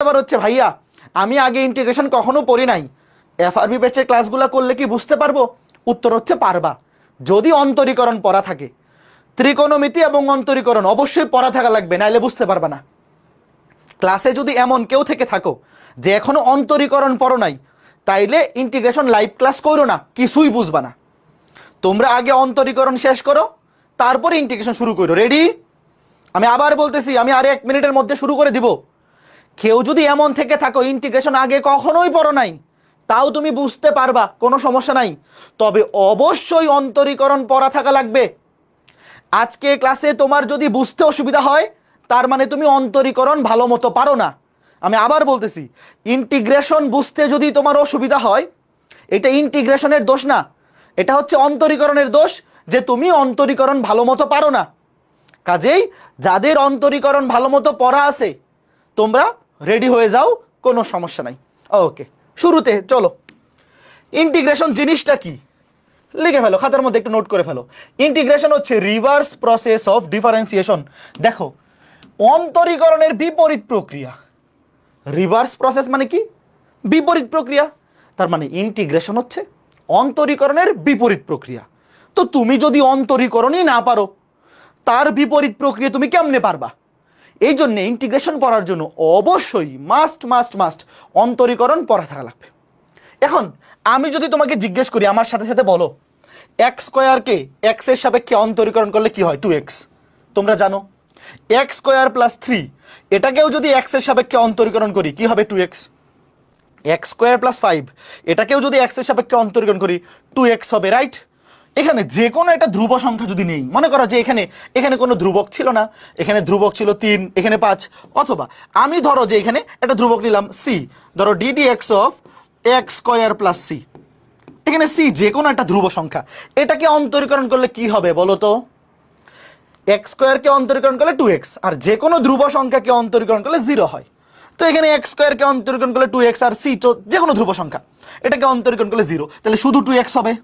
আবার হচ্ছে ভাইয়া আমি আগে ইন্টিগ্রেশন কখনো পড়ি নাই, এফআরবি ব্যাচের ক্লাসগুলো করলে কি বুঝতে পারবো? উত্তর হচ্ছে পারবা, যদি অন্তরীকরণ পড়া থাকে। ত্রিকোণমিতি এবং অন্তরীকরণ অবশ্যই পড়া থাকা লাগবে, নাইলে বুঝতে পারবা না। ক্লাসে যদি এমন কেউ থেকে থাকো যে এখনো অন্তরীকরণ পড়ো নাই, তাইলে ইন্টিগ্রেশন লাইভ ক্লাস করো না, কিছুই বুঝবা না। তোমরা আগে অন্তরীকরণ শেষ করো, তারপরে ইন্টিগ্রেশন শুরু করো। রেডি? আমি আবার বলতেছি, আমি আর 1 মিনিটের মধ্যে শুরু করে দিব। কেউ যদি এমন থেকে থাকো ইন্টিগ্রেশন আগে কখনোই পড়ো নাই, তাও তুমি বুঝতে পারবা, কোনো সমস্যা নাই, তবে অবশ্যই অন্তরীকরণ পড়া থাকা লাগবে। আজকে ক্লাসে তোমার যদি বুঝতে অসুবিধা হয়, তার মানে তুমি অন্তরীকরণ ভালো মতো পারো না। আমি আবার বলতেছি, ইন্টিগ্রেশন বুঝতে যদি তোমার অসুবিধা হয়, এটা ইন্টিগ্রেশনের দোষ না, এটা হচ্ছে অন্তরীকরণের দোষ, যে তুমি অন্তরীকরণ ভালো মতো পারো না। কাজেই যাদের অন্তরীকরণ ভালো মতো পড়া আছে, তোমরা রেডি হয়ে যাও, কোনো সমস্যা নাই। ওকে, শুরুতে চলো, ইন্টিগ্রেশন জিনিসটা কি লিখে ফেলো, খাতার মধ্যে একটু নোট করে ফেলো। ইন্টিগ্রেশন হচ্ছে রিভার্স প্রসেস অফ ডিফারেন্সিয়েশন। দেখো, অন্তরীকরণের বিপরীত প্রক্রিয়া। রিভার্স প্রসেস মানে কি? বিপরীত প্রক্রিয়া। তার মানে ইন্টিগ্রেশন হচ্ছে অন্তরীকরণের বিপরীত প্রক্রিয়া। তো তুমি যদি অন্তরীকরণই না পারো, তার বিপরীত প্রক্রিয়া তুমি কেমনে পারবা? এই জন্য ইন্টিগ্রেশন পড়ার জন্য অবশ্যই মাস্ট মাস্ট মাস্ট অন্তরীকরণ পড়া থাকা লাগবে। এখন আমি যদি তোমাকে জিজ্ঞেস করি, আমার সাথে সাথে বলো, এক্স স্কোয়ারকে এক্স এর সাপেক্ষে অন্তরীকরণ করলে কি হয়? 2x। তোমরা জানো এক্স স্কোয়ার প্লাস 3, এটাকেও যদি এক্স এর সাপেক্ষে অন্তরীকরণ করি কি হবে? 2x। এক্স স্কোয়ার প্লাস 5, এটাকেও যদি এক্স এর সাপেক্ষে অন্তরীকরণ করি 2x হবে, রাইট? এখানে যে কোনো একটা ধ্রুব সংখ্যা যদি নেই, মনে করো যে এখানে কোনো ধ্রুবক ছিল না, এখানে ধ্রুবক ছিল 3, এখানে 5, অথবা আমি ধরো যে এখানে একটা ধ্রুবক নিলাম c, ধরো ddx of x square plus c, এখানে c যে কোনো একটা ধ্রুব সংখ্যা, এটাকে অন্তরীকরণ করলে কি হবে বলো তো? এক্স স্কোয়ারকে অন্তরীকরণ করলে 2x, আর যে কোনো ধ্রুব সংখ্যাকে অন্তরীকরণ করলে 0 হয়। তো এখানে এক্স স্কোয়ারকে অন্তরীকরণ করলে 2x, আর c তো যে কোনো ধ্রুব সংখ্যা, এটাকে অন্তরীকরণ করলে 0, তাহলে শুধু 2x হবে।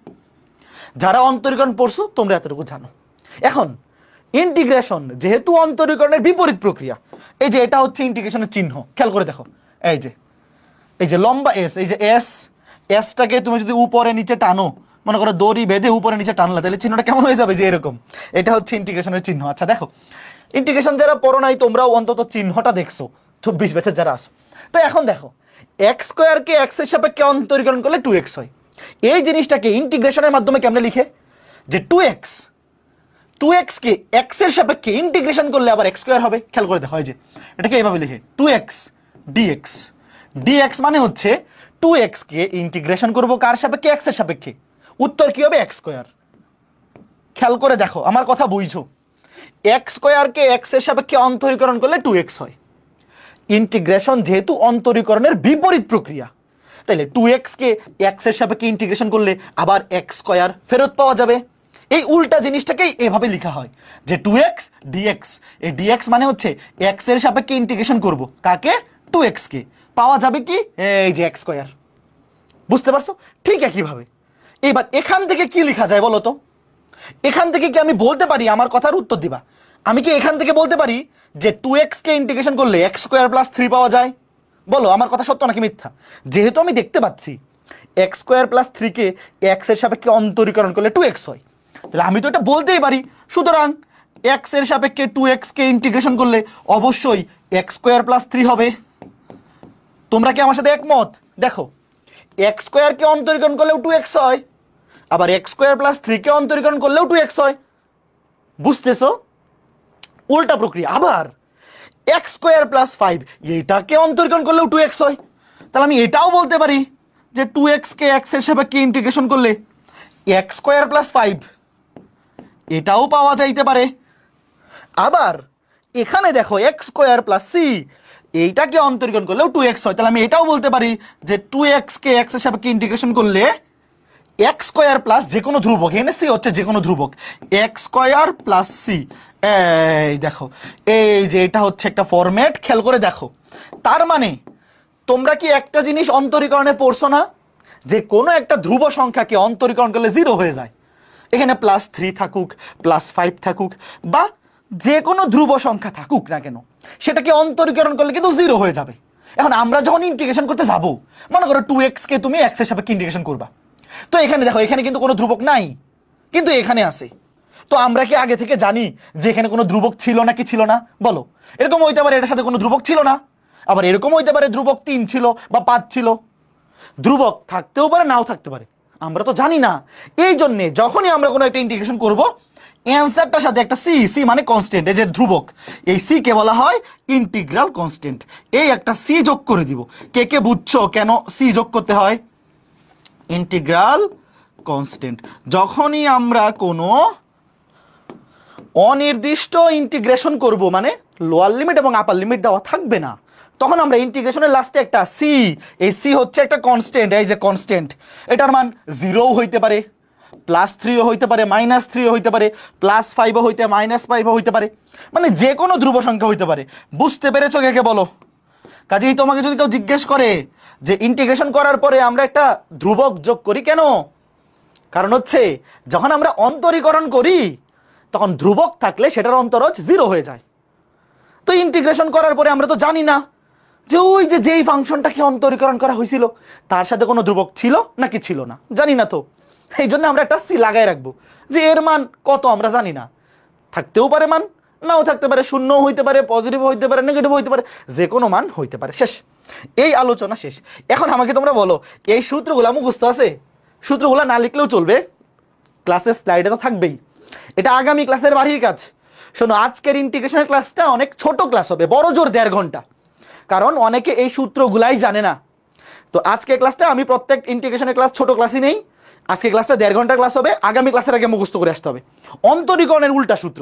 যারা অন্তরীকরণ পড়ছো তোমরা এতটুকু জানো। এখন ইন্টিগ্রেশন যেহেতু অন্তরীকরণের বিপরীত প্রক্রিয়া, এই যে এটা হচ্ছে ইন্টিগ্রেশনের চিহ্ন, খেয়াল করে দেখো, এই যে লম্বা এস, এই যে এসটাকে তুমি যদি উপরে নিচে টানো, মনে করো দড়ি বেঁধে উপরে নিচে টানলা, তাহলে চিহ্নটা কেমন হয়ে যাবে? যে এরকম। এটা হচ্ছে ইন্টিগ্রেশনের চিহ্ন। আচ্ছা দেখো, ইন্টিগ্রেশন যারা পড়ো নাই তোমরাও অন্তত চিহ্নটা দেখছো, 24 ব্যাচের যারা আসো। তো এখন দেখো, এক্স স্কোয়ারকে এক্স এর সাপেক্ষে অন্তরীকরণ করলে 2x হয়। এই জিনিসটাকে ইন্টিগ্রেশনের মাধ্যমে কেমনে লিখে? যে 2x কে এক্স এর সাপেক্ষে ইন্টিগ্রেশন করলে আবার এক্স স্কোয়ার হবে। খেয়াল করে দেখো, এই যে এটাকে এইভাবে লিখে 2x dx মানে হচ্ছে 2x কে ইন্টিগ্রেশন করব কার সাপেক্ষে? এক্স এর সাপেক্ষে। উত্তর কি হবে? X square. খেয়াল করে দেখো, আমার কথা বুঝছো? এক্স স্কোয়ারকে এক্স এর সাপেক্ষে অন্তরীকরণ করলে 2x হয়। ইন্টিগ্রেশন যেহেতু অন্তরীকরণের বিপরীত প্রক্রিয়া, তাহলে 2x কে এক্স এর সাপেক্ষে ইন্টিগ্রেশন করলে আবার এক্স স্কোয়ার ফেরত পাওয়া যাবে। এই উল্টা জিনিসটাকেই এভাবে লেখা হয় যে 2x dx। এই dx মানে হচ্ছে এক্স এর সাপেক্ষে ইন্টিগ্রেশন করব কাকে? 2x কে, পাওয়া যাবে কি? এই যে এক্স স্কোয়ার। বুঝতে পারছো? ঠিক একইভাবে এবার এখান থেকে কি লেখা যায় বলো তো? এখান থেকে কি আমি বলতে পারি, আমার কথার উত্তর দিবা, আমি কি এখান থেকে বলতে পারি যে 2x কে ইন্টিগ্রেশন করলে এক্স স্কোয়ার প্লাস 3 পাওয়া যায়? বলো আমার কথা সত্য নাকি মিথ্যা? যেহেতু আমি দেখতে পাচ্ছি এক্স স্কোয়ার প্লাস 3 কে এক্স এর সাপেক্ষে অন্তরীকরণ করলে 2x হয়, তাহলে আমি তো এটা বলতেই পারি। সুতরাং এক্স এর সাপেক্ষে 2x কে ইন্টিগ্রেশন করলে অবশ্যই এক্স স্কোয়ার প্লাস 3 হবে। তোমরা কি আমার সাথে একমত? দেখো, এক্স স্কোয়ার কে অন্তরীকরণ করলেও 2x হয়, আবার এক্স স্কোয়ার প্লাস 3 কে অন্তরীকরণ করলেও 2x হয়। বুঝতেছো? উল্টা প্রক্রিয়া। আবার এক্স স্কোয়ার প্লাস 5 এইটাকে অন্তরীকরণ করলেও 2x হয়, তাহলে আমি এটাও বলতে পারি যে 2x কে এক্স এর সাপেক্ষে ইন্টিগ্রেশন করলে এক্স স্কোয়ার প্লাস 5 এটাও পাওয়া যাইতে পারে। আবার এখানে দেখো এক্স স্কোয়ার প্লাস c এইটাকে অন্তরীকরণ করলেও 2x হয়, তাহলে আমি এটাও বলতে পারি যে 2x কে এক্স এর সাপেক্ষে ইন্টিগ্রেশন করলে এক্স স্কোয়ার প্লাস যে কোনো ধ্রুবক, এখানে c হচ্ছে যে কোনো ধ্রুবক, এক্স স্কোয়ার প্লাস c। এই দেখো, এই যে এটা হচ্ছে একটা ফরম্যাট, খেয়াল করে দেখো। তার মানে তোমরা কি একটা জিনিস অন্তরীকরণে পড়ছো না, যে কোনো একটা ধ্রুব সংখ্যাকে অন্তরীকরণ করলে 0 হয়ে যায়। এখানে +3 থাকুক, +5 থাকুক, বা যে কোনো ধ্রুব সংখ্যা থাকুক না কেন, সেটাকে অন্তরীকরণ করলে কিন্তু 0 হয়ে যাবে। এখন আমরা যখন ইন্টিগ্রেশন করতে যাব, মনে করো 2x কে তুমি x এর সাপেক্ষে ইন্টিগ্রেশন করবা, তো এখানে দেখো এখানে কিন্তু কোনো ধ্রুবক নাই, কিন্তু এখানে আছে। তো আমরা কি আগে থেকে জানি যে এখানে কোনো ধ্রুবক ছিল নাকি ছিল না? বলো। এরকম হইতে পারে এটার সাথে কোনো ধ্রুবক ছিল না, আবার এরকম হইতে পারে ধ্রুবক 3 ছিল বা 5 ছিল। ধ্রুবক থাকতেও পারে নাও থাকতে পারে, আমরা তো জানি না। এই জন্যে যখনই আমরা কোনো একটা ইন্টিগ্রেশন করব, অ্যান্সারটার সাথে একটা সি, সি মানে কনস্ট্যান্ট, এই যে ধ্রুবক, এই সি কে বলা হয় ইন্টিগ্রাল কনস্ট্যান্ট। এই একটা সি যোগ করে দিব। কে কে বুঝছো কেন সি যোগ করতে হয়? Integral constant. যখনই আমরা কোনো অনির্দিষ্ট ইন্টিগ্রেশন করব, মানে লোয়ার লিমিট এবং আপার লিমিট দেওয়া থাকবে না, তখন আমরা ইন্টিগ্রেশনের লাস্টে একটা সি, এই সি হচ্ছে একটা কনস্ট্যান্ট, এই যে কনস্ট্যান্ট, এটার মান 0ও হইতে পারে, +3ও হইতে পারে, -3ও হইতে পারে, +5ও হইতে, -5ও হইতে পারে, মানে যে কোনো ধ্রুব সংখ্যা হইতে পারে। বুঝতে পেরেছো? কে কে বলো। কাজেই তোমাকে যদি কেউ জিজ্ঞেস করে যে ইন্টিগ্রেশন করার পরে আমরা একটা ধ্রুবক যোগ করি কেন, কারণ হচ্ছে যখন আমরা অন্তরীকরণ করি তখন ধ্রুবক থাকলে সেটার অন্তরজ 0 হয়ে যায়। তো ইন্টিগ্রেশন করার পরে আমরা তো জানি না যে ওই যে যেই ফাংশনটাকে অন্তরীকরণ করা হয়েছিল তার সাথে কোনো ধ্রুবক ছিল নাকি ছিল না, জানি না। তো এই জন্য আমরা একটা সি লাগাই রাখবো যে এর মান কত আমরা জানি না, থাকতেও পারে মান, নাও থাকতে পারে, শূন্যও হইতে পারে, পজিটিভ হইতে পারে, নেগেটিভ হইতে পারে, যে কোনো মান হইতে পারে। শেষ, এই আলোচনা শেষ। এখন আমাকে তোমরা বলো, এই সূত্রগুলো মুখস্থ আছে? সূত্রগুলো না লিখলেও চলবে, ক্লাসের স্লাইডে তো থাকবেই। এটা আগামী ক্লাসের বাড়ির কাজ। শোনো, আজকের ইন্টিগ্রেশনের ক্লাসটা অনেক ছোট ক্লাস হবে, বড় জোর 1.5 ঘন্টা, কারণ অনেকে এই সূত্রগুলাই জানে না। তো আজকে ক্লাসটা আমি প্রত্যেক ইন্টিগ্রেশনের ক্লাস ছোট ক্লাসই নেই, আজকে ক্লাসটা 1.5 ঘন্টার ক্লাস হবে। আগামী ক্লাসের আগে মুখস্থ করে আসতে হবে অন্তরীকরণের উল্টা সূত্র।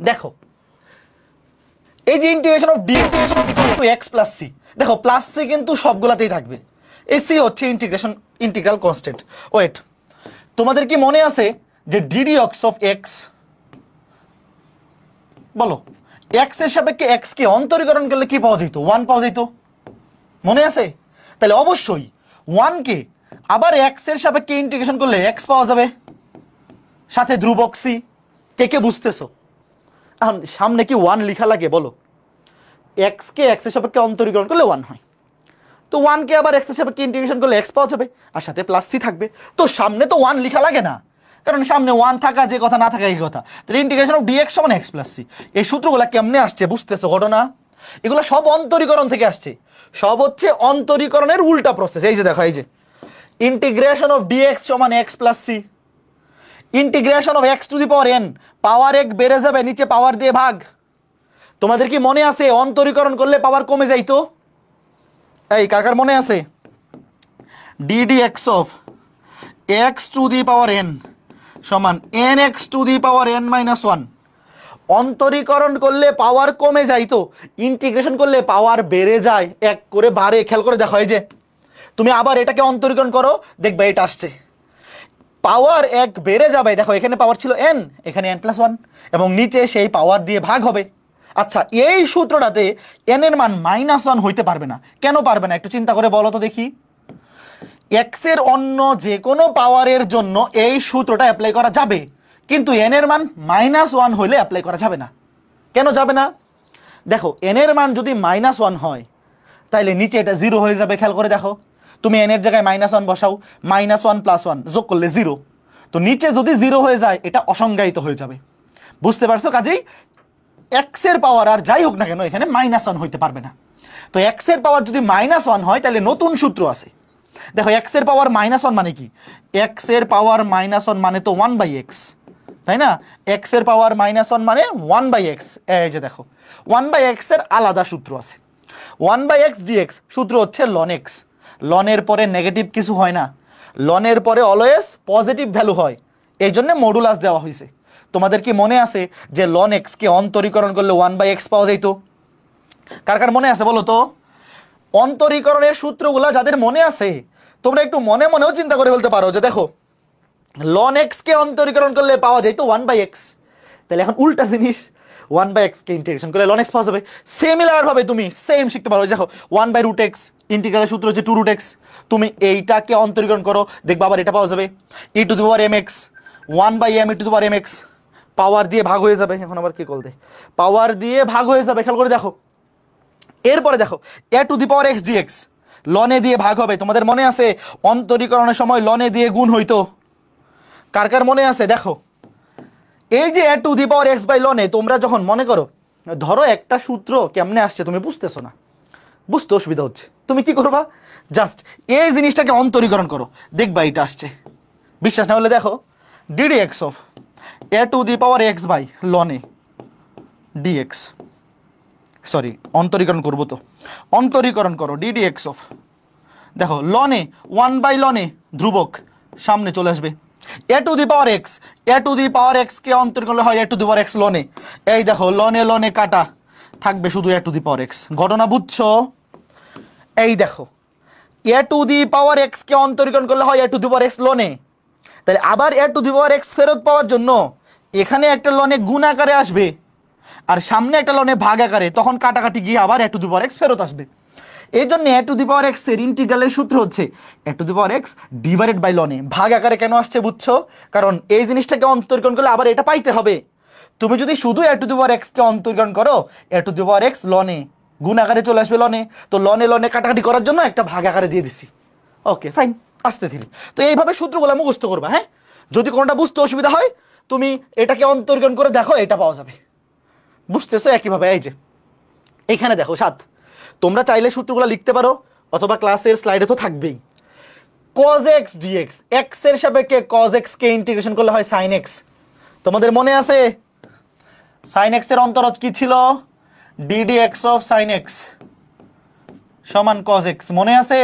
দেখো, এই যে integration of dx to x plus c, দেখো প্লাস সি কিন্তু সবগুলাতেই থাকবে। এই সি হচ্ছে ইন্টিগ্রাল কনস্ট্যান্ট। ওয়েট, তোমাদের কি মনে আছে যে ddx অফ x, বলো, x এর সাপেক্ষে x কে অন্তরীকরণ করলে কি পাওয়া যেত? 1 পাওয়া যেত, মনে আছে? তাহলে অবশ্যই 1 কে আবার x এর সাপেক্ষে ইন্টিগ্রেশন করলে x পাওয়া যাবে, সাথে ধ্রুবক সি। কে কে বুঝতেছো? এখন সামনে কি 1 লেখা লাগে? বলো, x কে x এর সাপেক্ষে অন্তরীকরণ করলে 1 হয়, তো 1 কে আবার x এর সাপেক্ষে ইন্টিগ্রেশন করলে x পাওয়া যাবে আর সাথে প্লাস সি থাকবে। তো সামনে তো 1 লেখা লাগে না, কারণ সামনে 1 থাকা যে কথা, না থাকা এই কথা। তাহলে ইন্টিগ্রেশন অফ dx সমান x প্লাস সি। এই সূত্রগুলো কেমনে আসছে বুঝতেছো ঘটনা? এগুলো সব অন্তরীকরণ থেকে আসছে, সব হচ্ছে অন্তরীকরণের উল্টা প্রসেস। এই যে দেখো, এই যে ইন্টিগ্রেশন অফ dx সমান x plus c, integration of x to the power n, power 1 বেড়ে যাবে, নিচে পাওয়ার দিয়ে ভাগ। তোমাদের কি মনে আছে অন্তরীকরণ করলে পাওয়ার কমে যাইতো? এই কাকার মনে আছে? ddx of x to the power n সমান nx two the power n minus 1। অন্তরীকরণ করলে পাওয়ার কমে যাইতো, ইন্টিগ্রেশন করলে পাওয়ার বেড়ে যায়, 1 করে বাড়ে। খেয়াল করে দেখো, এই যে তুমি আবার এটাকে অন্তরীকরণ করো, দেখবে এটা আসছে, পাওয়ার 1 বেড়ে যাবে। দেখো এখানে পাওয়ার ছিল n, এখানে n+1, এবং নিচে সেই পাওয়ার দিয়ে ভাগ হবে। আচ্ছা, এই সূত্রটাতে n এর মান -1 হইতে পারবে না। কেন পারবে না একটু চিন্তা করে বলো তো দেখি। x এর অন্য যে কোনো পাওয়ারের জন্য এই সূত্রটা অ্যাপ্লাই করা যাবে, কিন্তু n এর মান -1 হইলে অ্যাপ্লাই করা যাবে না। কেন যাবে না? দেখো, n এর মান যদি -1 হয় তাহলে নিচে এটা 0 হয়ে যাবে। খেয়াল করে দেখো, তুমি n এর জায়গায় -1 বসাও, -1 + 1 যোগ করলে 0, তো নিচে যদি 0 হয়ে যায় এটা অসংজ্ঞায়িত হয়ে যাবে। বুঝতে পারছো? কাজেই x এর পাওয়ার আর যাই হোক না কেন এখানে -1 হইতে পারবে না। তো x এর পাওয়ার যদি -1 হয় তাহলে নতুন সূত্র আছে। দেখো, x এর পাওয়ার -1 মানে কি? x এর পাওয়ার -1 মানে তো 1/x, তাই না? x এর পাওয়ার -1 মানে 1/x। এই যে দেখো, 1/x এর আলাদা সূত্র আছে, 1/x dx সূত্র হচ্ছে ln x। লনের পরে নেগেটিভ কিছু হয় না, লনের পরে অলওয়েজ পজিটিভ ভ্যালু হয়, এই জন্য মডুলাস দেওয়া হয়েছে। তোমাদের কি মনে আছে যে ln x কে অন্তরীকরণ করলে 1/x পাওয়া যেত? কার কার মনে আছে বলো তো? অন্তরীকরণের সূত্রগুলো যাদের মনে আছে তোমরা একটু মনে মনেও চিন্তা করে বলতে পারো যে দেখো, ln x কে অন্তরীকরণ করলে পাওয়া যেত 1/x, তাহলে এখন উল্টা জিনিস, 1/x কে ইন্টিগ্রেশন করলে ln x পাওয়া যাবে। সিমিলার ভাবে তুমি সেম শিখতে পারো। দেখো, 1/√x, ইন্টিগ্রালের সূত্র হচ্ছে 2√x, তুমি এইটাকে অন্তরীকরণ করো, দেখবা আবার এটা পাওয়া যাবে e two the power mx, 1/m e two the power mx, পাওয়ার দিয়ে ভাগ হয়ে যাবে। এখন আবার কি করতে, পাওয়ার দিয়ে ভাগ হয়ে যাবে। খেয়াল করে দেখো, এরপরে দেখো a to the power x dx লনে দিয়ে ভাগ হবে। তোমাদের মনে আছে অন্তরীকরণের সময় লনে দিয়ে গুণ হইতো? কার কার মনে আছে? দেখো এই যে a to the power x by লনে, তোমরা যখন মনে করো, ধরো একটা সূত্র কেমনে আসছে তুমি বুঝতেছো না, বুঝতে অসুবিধা হচ্ছে, তুমি কি করবা? জাস্ট এই জিনিসটাকে অন্তরীকরণ করো, দেখবা এটা আসছে। বিশ্বাস না হলে দেখো d d x of a to the power x by লনে ডিএক্স, সরি অন্তরীকরণ করবো তো, অন্তরীকরণ করো ডিডি এক্স অফ, দেখো লনে 1 বাই লনে ধ্রুবক সামনে চলে আসবে, e to the power x, e to the power x কে অন্তরীকরণ করলে হয় এ টু দি পাওয়ার এক্স লনে, এই দেখো লনে লনে কাটা থাকবে শুধু এ টু দি পাওয়ার এক্স। ঘটনা বুঝছো? এই দেখো a to the power x কে অন্তরীকরণ করলে হয় এ টু দি পাওয়ার এক্স লনে, তাহলে আবার এ টু দি পাওয়ার এক্স ফেরত পাওয়ার জন্য এখানে একটা লনে গুণ আকারে আসবে আর সামনে একটা লনে ভাগ আকারে, তখন কাটাকাটি গিয়ে আবার এ টু দি পাওয়ার এক্স ফেরত আসবে। এই জন্য এ টু দি পাওয়ার এক্স এর ইন্টিগ্রালের সূত্র হচ্ছে e to the power x divided by লনে। ভাগ আকারে কেন আসছে বুঝছো? কারণ এই জিনিসটাকে অন্তরীকরণ করলে আবার এটা পাইতে হবে। তুমি যদি শুধু এ টু দি পাওয়ার এক্স কে অন্তরীকরণ করো, এ টু দি পাওয়ার এক্স লনে গুণ আকারে চলে আসবে লনে, তো লনে লনে কাটাকাটি করার জন্য একটা ভাগ আকারে দিয়ে দিছি। ওকে ফাইন, আসতে ধীরে। তো এইভাবে সূত্রগুলো মুখস্থ করবা। হ্যাঁ, যদি কোনোটা বুঝতে অসুবিধা হয় তুমি এটাকে অন্তরীকরণ করে দেখো, এটা পাওয়া যাবে। বুঝতেছো? একইভাবে এই যে এখানে দেখো 7, তোমরা চাইলে সূত্রগুলো লিখতে পারো অথবা ক্লাসের স্লাইডে তো থাকবেই। cos x dx, x এর সাপেক্ষে cos x কে ইন্টিগ্রেশন করলে হয় sin x। তোমাদের মনে আছে sin x এর অন্তরজ কি ছিল? ddx of sin x সমান cos x, মনে আছে?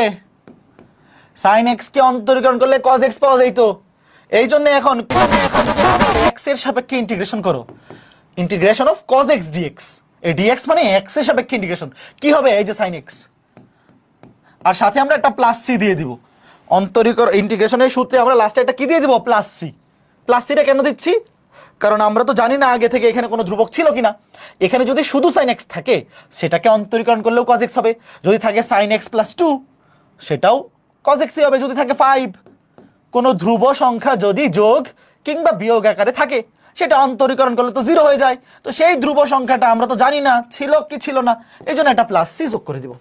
sin x কে অন্তরীকরণ করলে cos x পাওয়া যাইত। এই জন্য এখন x এর সাপেক্ষে ইন্টিগ্রেশন করো, integration of cos x dx, এই dx মানে x এর সাপেক্ষে ইন্টিগ্রেশন, কি হবে? এই যে sin x, আর সাথে আমরা একটা প্লাস সি দিয়ে দিব। অন্তরীকরণ ইন্টিগ্রেশনের সূত্রে আমরা লাস্টে একটা কি দিয়ে দিব? Plus C. প্লাস সিটা কেন দিচ্ছি? কারণ আমরা তো জানি না আগে থেকে এখানে কোনো ধ্রুবক ছিল কিনা। এখানে যদি শুধু sin x থাকে সেটাকে অন্তরীকরণ করলেও cos x হবে, যদি থাকে sin x প্লাস 2 সেটাও cos x হবে, যদি থাকে 5 কোনো ধ্রুব সংখ্যা যদি যোগ কিংবা বিয়োগ আকারে থাকে সেটা অন্তরীকরণ করলে তো 0 হয়ে যায়। তো সেই ধ্রুব সংখ্যাটা আমরা তো জানি না ছিল কি ছিল না, এই জন্য একটা প্লাস সি যোগ করে দিব।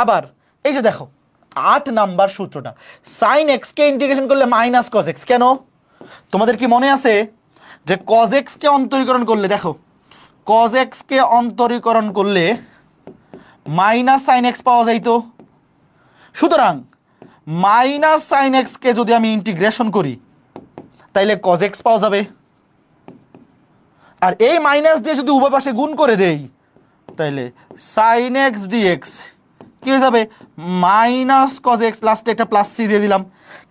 আবার এই যে দেখো 8 নাম্বার সূত্রটা, sin x কে ইন্টিগ্রেশন করলে মাইনাস cos x। কেন? তোমাদের কি মনে আছে যে cos x কে অন্তরীকরণ করলে, দেখো cos x কে অন্তরীকরণ করলে মাইনাস sin x পাওয়া যাইতো। সুতরাং মাইনাস sin x কে যদি আমি ইন্টিগ্রেশন করি তাইলে cos x পাওয়া যাবে, আর এই মাইনাস দিয়ে যদি উভয় পাশে গুণ করে দেই তাইলে sin x dx কি হয়ে যাবে? মাইনাস cos x, লাস্টে একটা প্লাস সি দিয়ে দিলাম।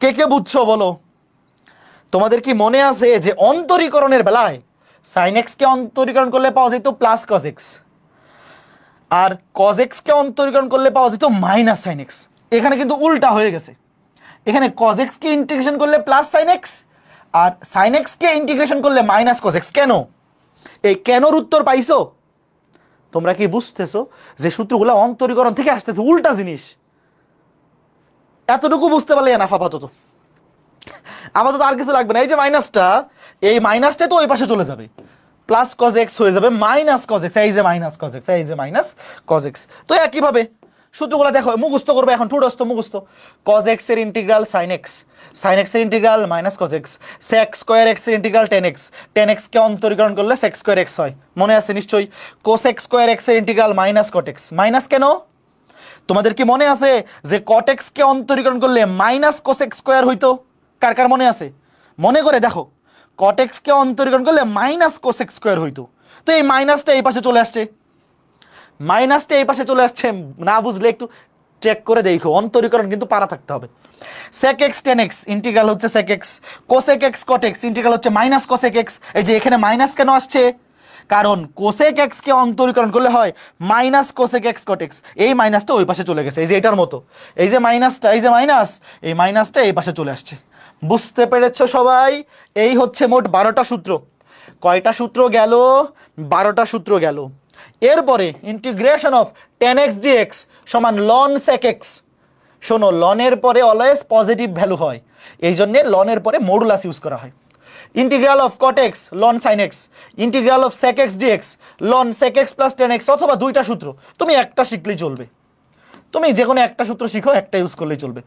কে কে বুঝছো বলো? তোমাদের কি মনে আছে যে অন্তরীকরণের বেলায় sin x কে অন্তরীকরণ করলে পাওয়া যেত প্লাস cos x, আর cos x কে অন্তরীকরণ করলে পাওয়া যেত মাইনাস sin x। এখানে কিন্তু উল্টা হয়ে গেছে, এখানে cos x কে ইন্টিগ্রেশন করলে প্লাস sin x আর sin x কে ইন্টিগ্রেশন করলে মাইনাস cos x। কেন? এই কেনর উত্তর পাইছো? তোমরা কি বুঝতেছো যে সূত্রগুলো অন্তরীকরণ থেকে আসতেছে, উল্টা জিনিস? এতটুকু বুঝতে পারলে এনাফ। আপাতত আর কিছু লাগবে না। এই যে মাইনাসটা, এই মাইনাসটা তো ওই পাশে চলে যাবে, প্লাস cos x হয়ে যাবে মাইনাস cos x, এই যে মাইনাস cos x, এই যে মাইনাস cos x। তো একইভাবে সূত্রগুলো দেখো মুখস্থ করবে এখন, ঠুটস্থ মুখস্থ। cos x এর integral sin x, sin x এর integral minus cos x, sec square x এর integral tan x, tan x কে অন্তরীকরণ করলে sec স্কয়ার x হয়, মনে আছে নিশ্চয়ই। cosec স্কয়ার x এর integral minus cot x, minus কেন? তোমাদের কি মনে আছে যে cot x কে অন্তরীকরণ করলে মাইনাস cosec স্কয়ার হইতো? কার কার মনে আছে? মনে করে দেখো, cot x কে অন্তরীকরণ করলে মাইনাস cosec স্কয়ার হইতো। তো এই মাইনাসটা এই পাশে চলে আসছে, মাইনাসটা এই পাশে চলে আসছে। না বুঝলে একটু চেক করে দেখো, অন্তরীকরণ কিন্তু পারা থাকতে হবে। sec x tan x integral হচ্ছে sec x, cosec x cot x integral হচ্ছে মাইনাস cosec x। এই যে এখানে মাইনাস কেন আসছে? কারণ cosec x কে অন্তরীকরণ করলে হয় minus cosec x cot x, এই মাইনাসটা ওই পাশে চলে গেছে, এই যে এটার মতো, এই যে মাইনাসটা, এই যে মাইনাস, এই মাইনাসটা এই পাশে চলে আসছে। বুঝতে পেরেছো সবাই? এই হচ্ছে মোট 12টা সূত্র। কয়টা সূত্র গেল? 12টা সূত্র গেল। এরপরে integration of tan x dx সমান ln sec x। শোনো, লনের পরে অলওয়েজ পজিটিভ ভ্যালু হয়, এই জন্যে লনের পরে মডুলাস ইউজ করা হয়। Integral of cot x ln sin x, integral of sec x dx ln sec x plus tan x, অথবা দুইটা সূত্র, তুমি একটা শিখলেই চলবে। তুমি যে কোনো একটা সূত্র শিখো, একটা ইউজ করলেই চলবে।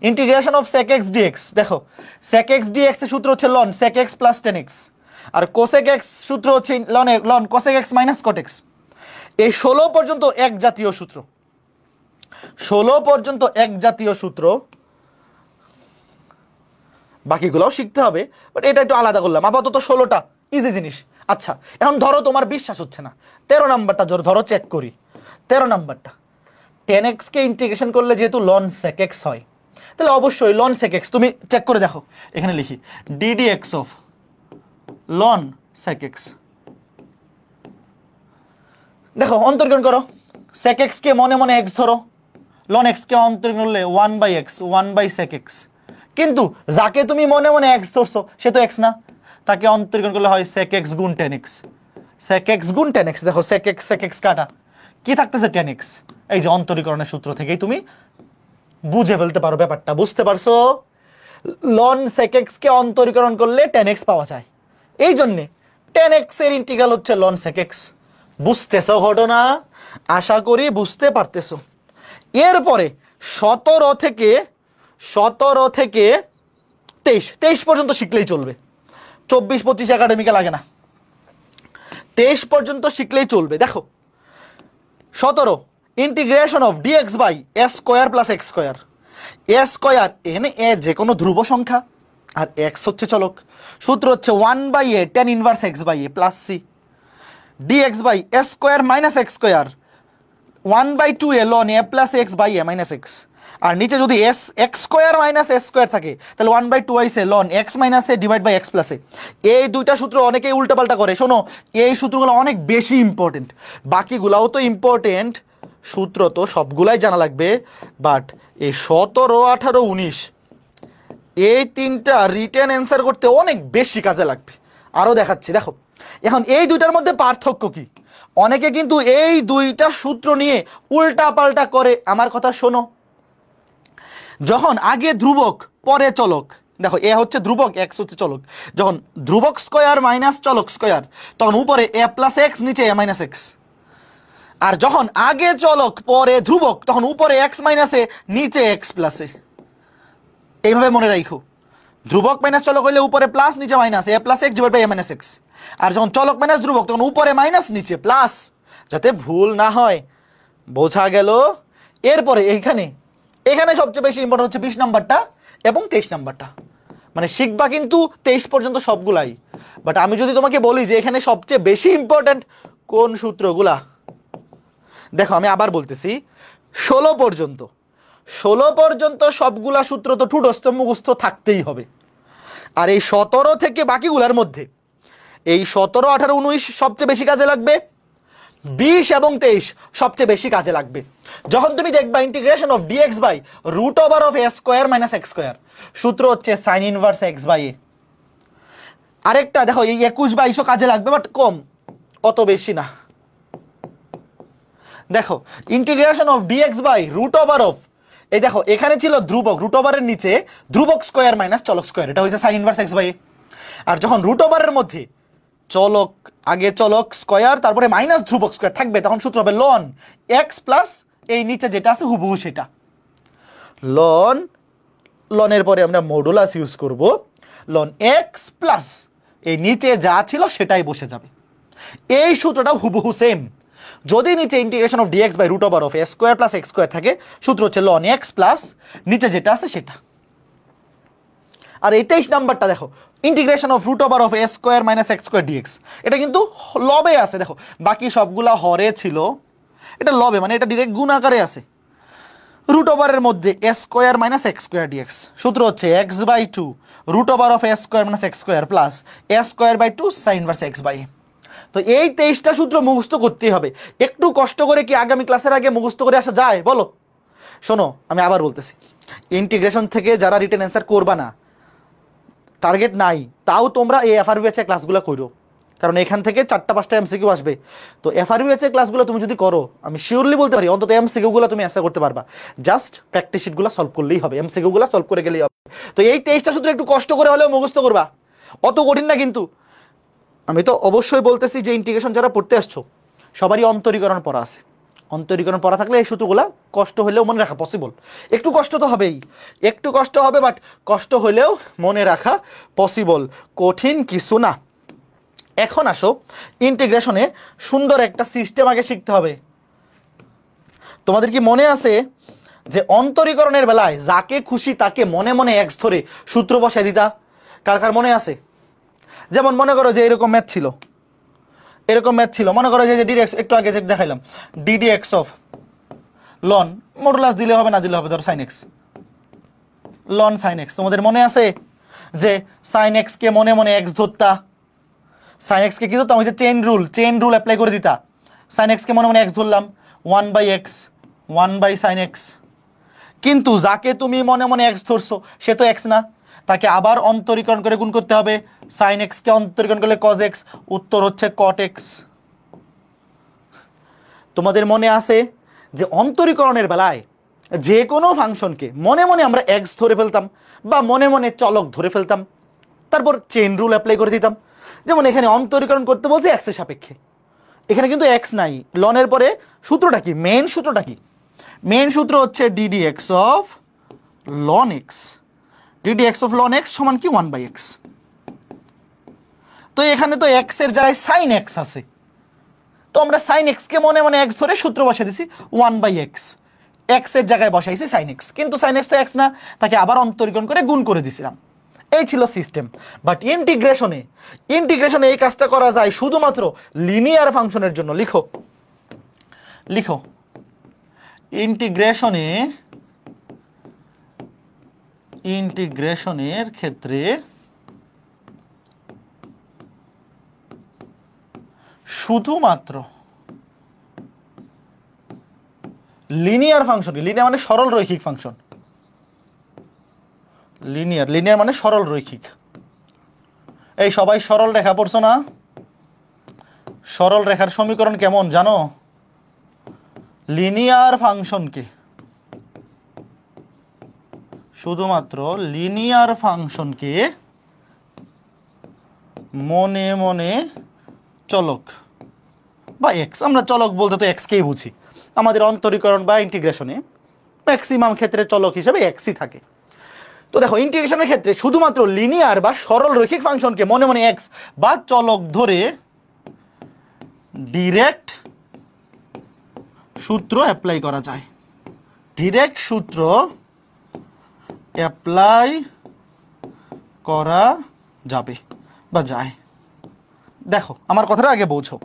Integration of sec x dx, দেখো sec x dx এর সূত্র হচ্ছে ln sec x plus tan x, আর cosec x সূত্র হচ্ছে ln cosec x minus cot x। এই 16 পর্যন্ত এক জাতীয় সূত্র, 16 পর্যন্ত এক জাতীয় সূত্র, বাকিগুলোও শিখতে হবে, বাট এটা একটু আলাদা করলাম। আপাতত 16টা ইজি জিনিস। আচ্ছা, এখন ধরো তোমার বিশ্বাস হচ্ছে না, 13 নাম্বারটা ধরো চেক করি। 13 নাম্বারটা, tan x কে ইন্টিগ্রেশন করলে যেহেতু ln sec x হয়, তাহলে অবশ্যই ln sec x, তুমি চেক করে দেখো, এখানে লিখি ddx of ln sec x। দেখো অন্তর্গ্রহণ করো, sec x কে মনে মনে x ধরো, ln x কে অন্তর্গ্রহণ করলে 1/x 1/sec x, কিন্তু যাকে তুমি মনে মনে x ধরছো সে তো x না, তাকে অন্তর্গ্রহণ করলে হয় sec x গুণ tan x, sec x গুণ tan x। দেখো sec x কাটা, কি থাকতেছে tan x। এই যে অন্তরীকরণের সূত্র থেকেই তুমি বুঝে ফেলতে পারো ব্যাপারটা, বুঝতে পারছো? ln sec x কে অন্তরীকরণ করলে tan x পাওয়া যায়, এই জন্যে tan x এর ইন্টিগ্রাল হচ্ছে ln sec x। বুঝতেছো ঘটনা? আশা করি বুঝতে পারতেছো। এরপরে 17 থেকে 23 পর্যন্ত শিখলেই চলবে, 24-25 একাডেমিকে লাগে না, 23 পর্যন্ত শিখলেই চলবে। দেখো 17, integration of dx by s square plus x square. s square এখানে a যে কোনো ধ্রুব সংখ্যা, আর x হচ্ছে চলক, সূত্র হচ্ছে 1/a tan inverse x by a plus c, dx by s square minus x square 1/2a ln a plus x by a minus x। আর নিচে যদি x square minus s square থাকে, তাহলে 1/2 ln x মাইনাস a divide by x plus a। এই দুইটা সূত্র অনেকেই উল্টাপাল্টা করে। শোনো, এই সূত্রগুলো অনেক বেশি ইম্পর্টেন্ট, বাকিগুলাও তো ইম্পর্টেন্ট, সূত্র তো সবগুলাই জানা লাগবে, বাট এই 17, 18, 19 এই তিনটা রিটেন অ্যান্সার করতে অনেক বেশি কাজে লাগবে। আরও দেখাচ্ছি, দেখো এখন এই দুইটার মধ্যে পার্থক্য কি। অনেকে কিন্তু এই দুইটা সূত্র নিয়ে উল্টা পাল্টা করে। আমার কথা শোনো, যখন আগে ধ্রুবক পরে চলক, দেখো এ হচ্ছে ধ্রুবক, এক্স হচ্ছে চলক, যখন ধ্রুবক স্কয়ার মাইনাস চলক স্কয়ার, তখন উপরে এ প্লাস এক্স, নিচে এ মাইনাস এক্স। আর যখন আগে চলক পরে ধ্রুবক, তখন উপরে এক্স মাইনাস এ, নিচে এক্স প্লাস এ। এইভাবে মনে রাখো, ধ্রুবক মাইনাস চলক হইলে উপরে প্লাস, নিচে minus, a plus x divide by a minus x. আর যখন চলক মাইনাস ধ্রুবক, তখন উপরে মাইনাস, নিচে প্লাস, যাতে ভুল না হয়। বোঝা গেল? এরপরে এখানে সবচেয়ে বেশি ইম্পর্টেন্ট হচ্ছে 20 নাম্বারটা এবং 23 নাম্বারটা। মানে শিখবা কিন্তু 23 পর্যন্ত সবগুলাই, বাট আমি যদি তোমাকে বলি যে এখানে সবচেয়ে বেশি ইম্পর্টেন্ট কোন সূত্রগুলা, দেখো আমি আবার বলতেছি, 16 পর্যন্ত সবগুলা সূত্র তো ঠুটস্থ মুখস্থ থাকতেই হবে। আর এই 17 থেকে বাকিগুলার মধ্যে এই 17, 18, 19 সবচেয়ে বেশি কাজে লাগবে, 20 এবং 23 সবচেয়ে বেশি কাজে লাগবে। যখন তুমি দেখবা integration of dx by root over of a square minus x square, সূত্র হচ্ছে sin inverse x by a। আরেকটা দেখো, এই 21-22 কাজে লাগবে, বাট কম, অত বেশি না। দেখো integration of dx by root over of, এই দেখো এখানে ছিল ধ্রুবক, রুট ওভারের নিচে ধ্রুবক স্কয়ার মাইনাস চলক স্কয়ার, এটা হচ্ছে sin inverse x by a। আর যখন রুট ওভারের মধ্যে চলক, আগে চলক স্কয়ার তারপরে মাইনাস ধ্রুবক স্কয়ার থাকবে, তখন সূত্র হবে ln x প্লাস এই নিচে যেটা আছে হুবহু সেটা, ln এর পরে আমরা মডুলাস ইউজ করব, ln x প্লাস এই নিচে যা ছিল সেটাই বসে যাবে। এই সূত্রটা হুবহু সেম। যদি নিচে integration of dx by root over of a square plus x square থাকে, সূত্র হচ্ছে ln x প্লাস নিচে যেটা আছে সেটা। আর এই 23 নাম্বারটা দেখো, integration of root over of a square minus x square dx, এটা কিন্তু লবে আছে। দেখো বাকি সবগুলা হরে ছিল, এটা লবে, মানে এটা ডিরেক্ট গুণ আকারে আছে। রুট ওভারের মধ্যে a square minus x square dx, সূত্র হচ্ছে x by 2 root over of a square minus x square plus a square by 2 sin inverse x by a। তো এই 23টা সূত্র মুখস্থ করতেই হবে। একটু কষ্ট করে কি আগামী ক্লাসের আগে মুখস্থ করে আসা যায় বলো? শোনো আমি আবার বলতেছি, ইন্টিগ্রেশন থেকে যারা রিটেন অ্যান্সার করবা না, টার্গেট নাই, তাও তোমরা এই এফআরবি ব্যাচের ক্লাসগুলো করো, কারণ এখান থেকে 4-5টা এমসিকিউ আসবে। তো এফআরবি ব্যাচের ক্লাসগুলো তুমি যদি করো, আমি শিওরলি বলতে পারি অন্তত এমসিকিউগুলো তুমি অ্যান্সার করতে পারবা। জাস্ট প্র্যাকটিস শিটগুলো সলভ করলেই হবে, এমসিকিউগুলো সলভ করে গেলেই হবে। তো এই 23টা সূত্র একটু কষ্ট করে হলেও মুখস্থ করবা, অত কঠিন না কিন্তু। আমি তো অবশ্যই বলতেছি যে ইন্টিগ্রেশন যারা পড়তে আসছো সবারই অন্তরীকরণ পড়া আছে। অন্তরীকরণ পড়া থাকলে এই সূত্রগুলা কষ্ট হলেও মনে রাখা পসিবল। একটু কষ্ট তো হবেই, একটু কষ্ট হবে, বাট কষ্ট হলেও মনে রাখা পসিবল, কঠিন কিছু না। এখন আসো ইন্টিগ্রেশনে সুন্দর একটা সিস্টেম আগে শিখতে হবে। তোমাদের কি মনে আছে যে অন্তরীকরণের বেলায় যাকে খুশি তাকে মনে মনে এক্স ধরে সূত্র বসায় দিতা? কার কার মনে আছে? যেমন মনে করো যে এরকম ম্যাথ ছিল, এরকম ম্যাথ ছিল, মনে করো যে ডিডি এক্স, একটু আগে যে দেখাইলাম ডিডি এক্স অফ লন মডুলাস দিলে হবে না দিলে হবে ধরো সাইন এক্স, লন সাইন এক্স। তোমাদের মনে আছে যে সাইন এক্স কে মনে মনে এক্স ধরতা? সাইন এক্স কে কি ধরতাম? ওই যে চেইন রুল অ্যাপ্লাই করে দিতা। সাইন এক্স কে মনে মনে এক্স ধরলাম, 1/x 1/sin x। কিন্তু যাকে তুমি মনে মনে এক্স ধরছো সে তো এক্স না, তাকে আবার অন্তরীকরণ করে গুণ করতে হবে। সাইন এক্স কে অন্তরীকরণ করলে কজ এক্স, উত্তর হচ্ছে কট এক্স। তোমাদের মনে আছে যে অন্তরীকরণের বেলায় যে কোনো ফাংশনকে মনে মনে আমরা এক্স ধরে ফেলতাম বা মনে মনে চলক ধরে ফেলতাম, তারপর চেইন রুল অ্যাপ্লাই করে দিতাম। যেমন এখানে অন্তরীকরণ করতে বলছে এক্সের সাপেক্ষে, এখানে কিন্তু এক্স নাই, লনের পরে সূত্রটা কি, মেইন সূত্রটা কি? মেইন সূত্র হচ্ছে DD x of loan x, DD x of loan x সমান কি 1/x। তো এখানে তো এক্স এর জায়গায় সাইন এক্স আছে, তো আমরা সাইন এক্স কে মনে মনে এক্স ধরে সূত্র বসাই দিছি 1/x, এক্স এর জায়গায় বসাইছি সাইন এক্স, কিন্তু সাইন এক্স তো এক্স না, তাকে আবার অন্তরীকরণ করে গুণ করে দিছিলাম। এই ছিল সিস্টেম। বাট ইন্টিগ্রেশনে এই কাজটা করা যায় শুধুমাত্র লিনিয়ার ফাংশনের জন্য। লিখো লিখো ইন্টিগ্রেশনের ক্ষেত্রে শুধুমাত্র লিনিয়ার ফাংশন, লিনিয়ার মানে সরল রৈখিক ফাংশন, লিনিয়ার মানে সরল রৈখিক। এই সবাই সরল রেখা পড়ছো না? সরল রেখার সমীকরণ কেমন জানো? লিনিয়ার ফাংশনকে, শুধুমাত্র লিনিয়ার ফাংশনকে মনে মনে চলক বা এক্স, আমরা চলক বলতে তো এক্স কেই বুঝি, আমাদের অন্তরীকরণ বা ইন্টিগ্রেশনে ম্যাক্সিমাম ক্ষেত্রে চলক হিসেবে এক্সই থাকে। তো দেখো ইন্টিগ্রেশনের ক্ষেত্রে শুধুমাত্র লিনিয়ার বা সরল রৈখিক ফাংশনকে মনে মনে এক্স বা চলক ধরে ডিরেক্ট সূত্র অ্যাপ্লাই করা যায়, ডিরেক্ট সূত্র অ্যাপ্লাই করা যাবে বা যায়। দেখো আমার কথাটা আগে বোঝো,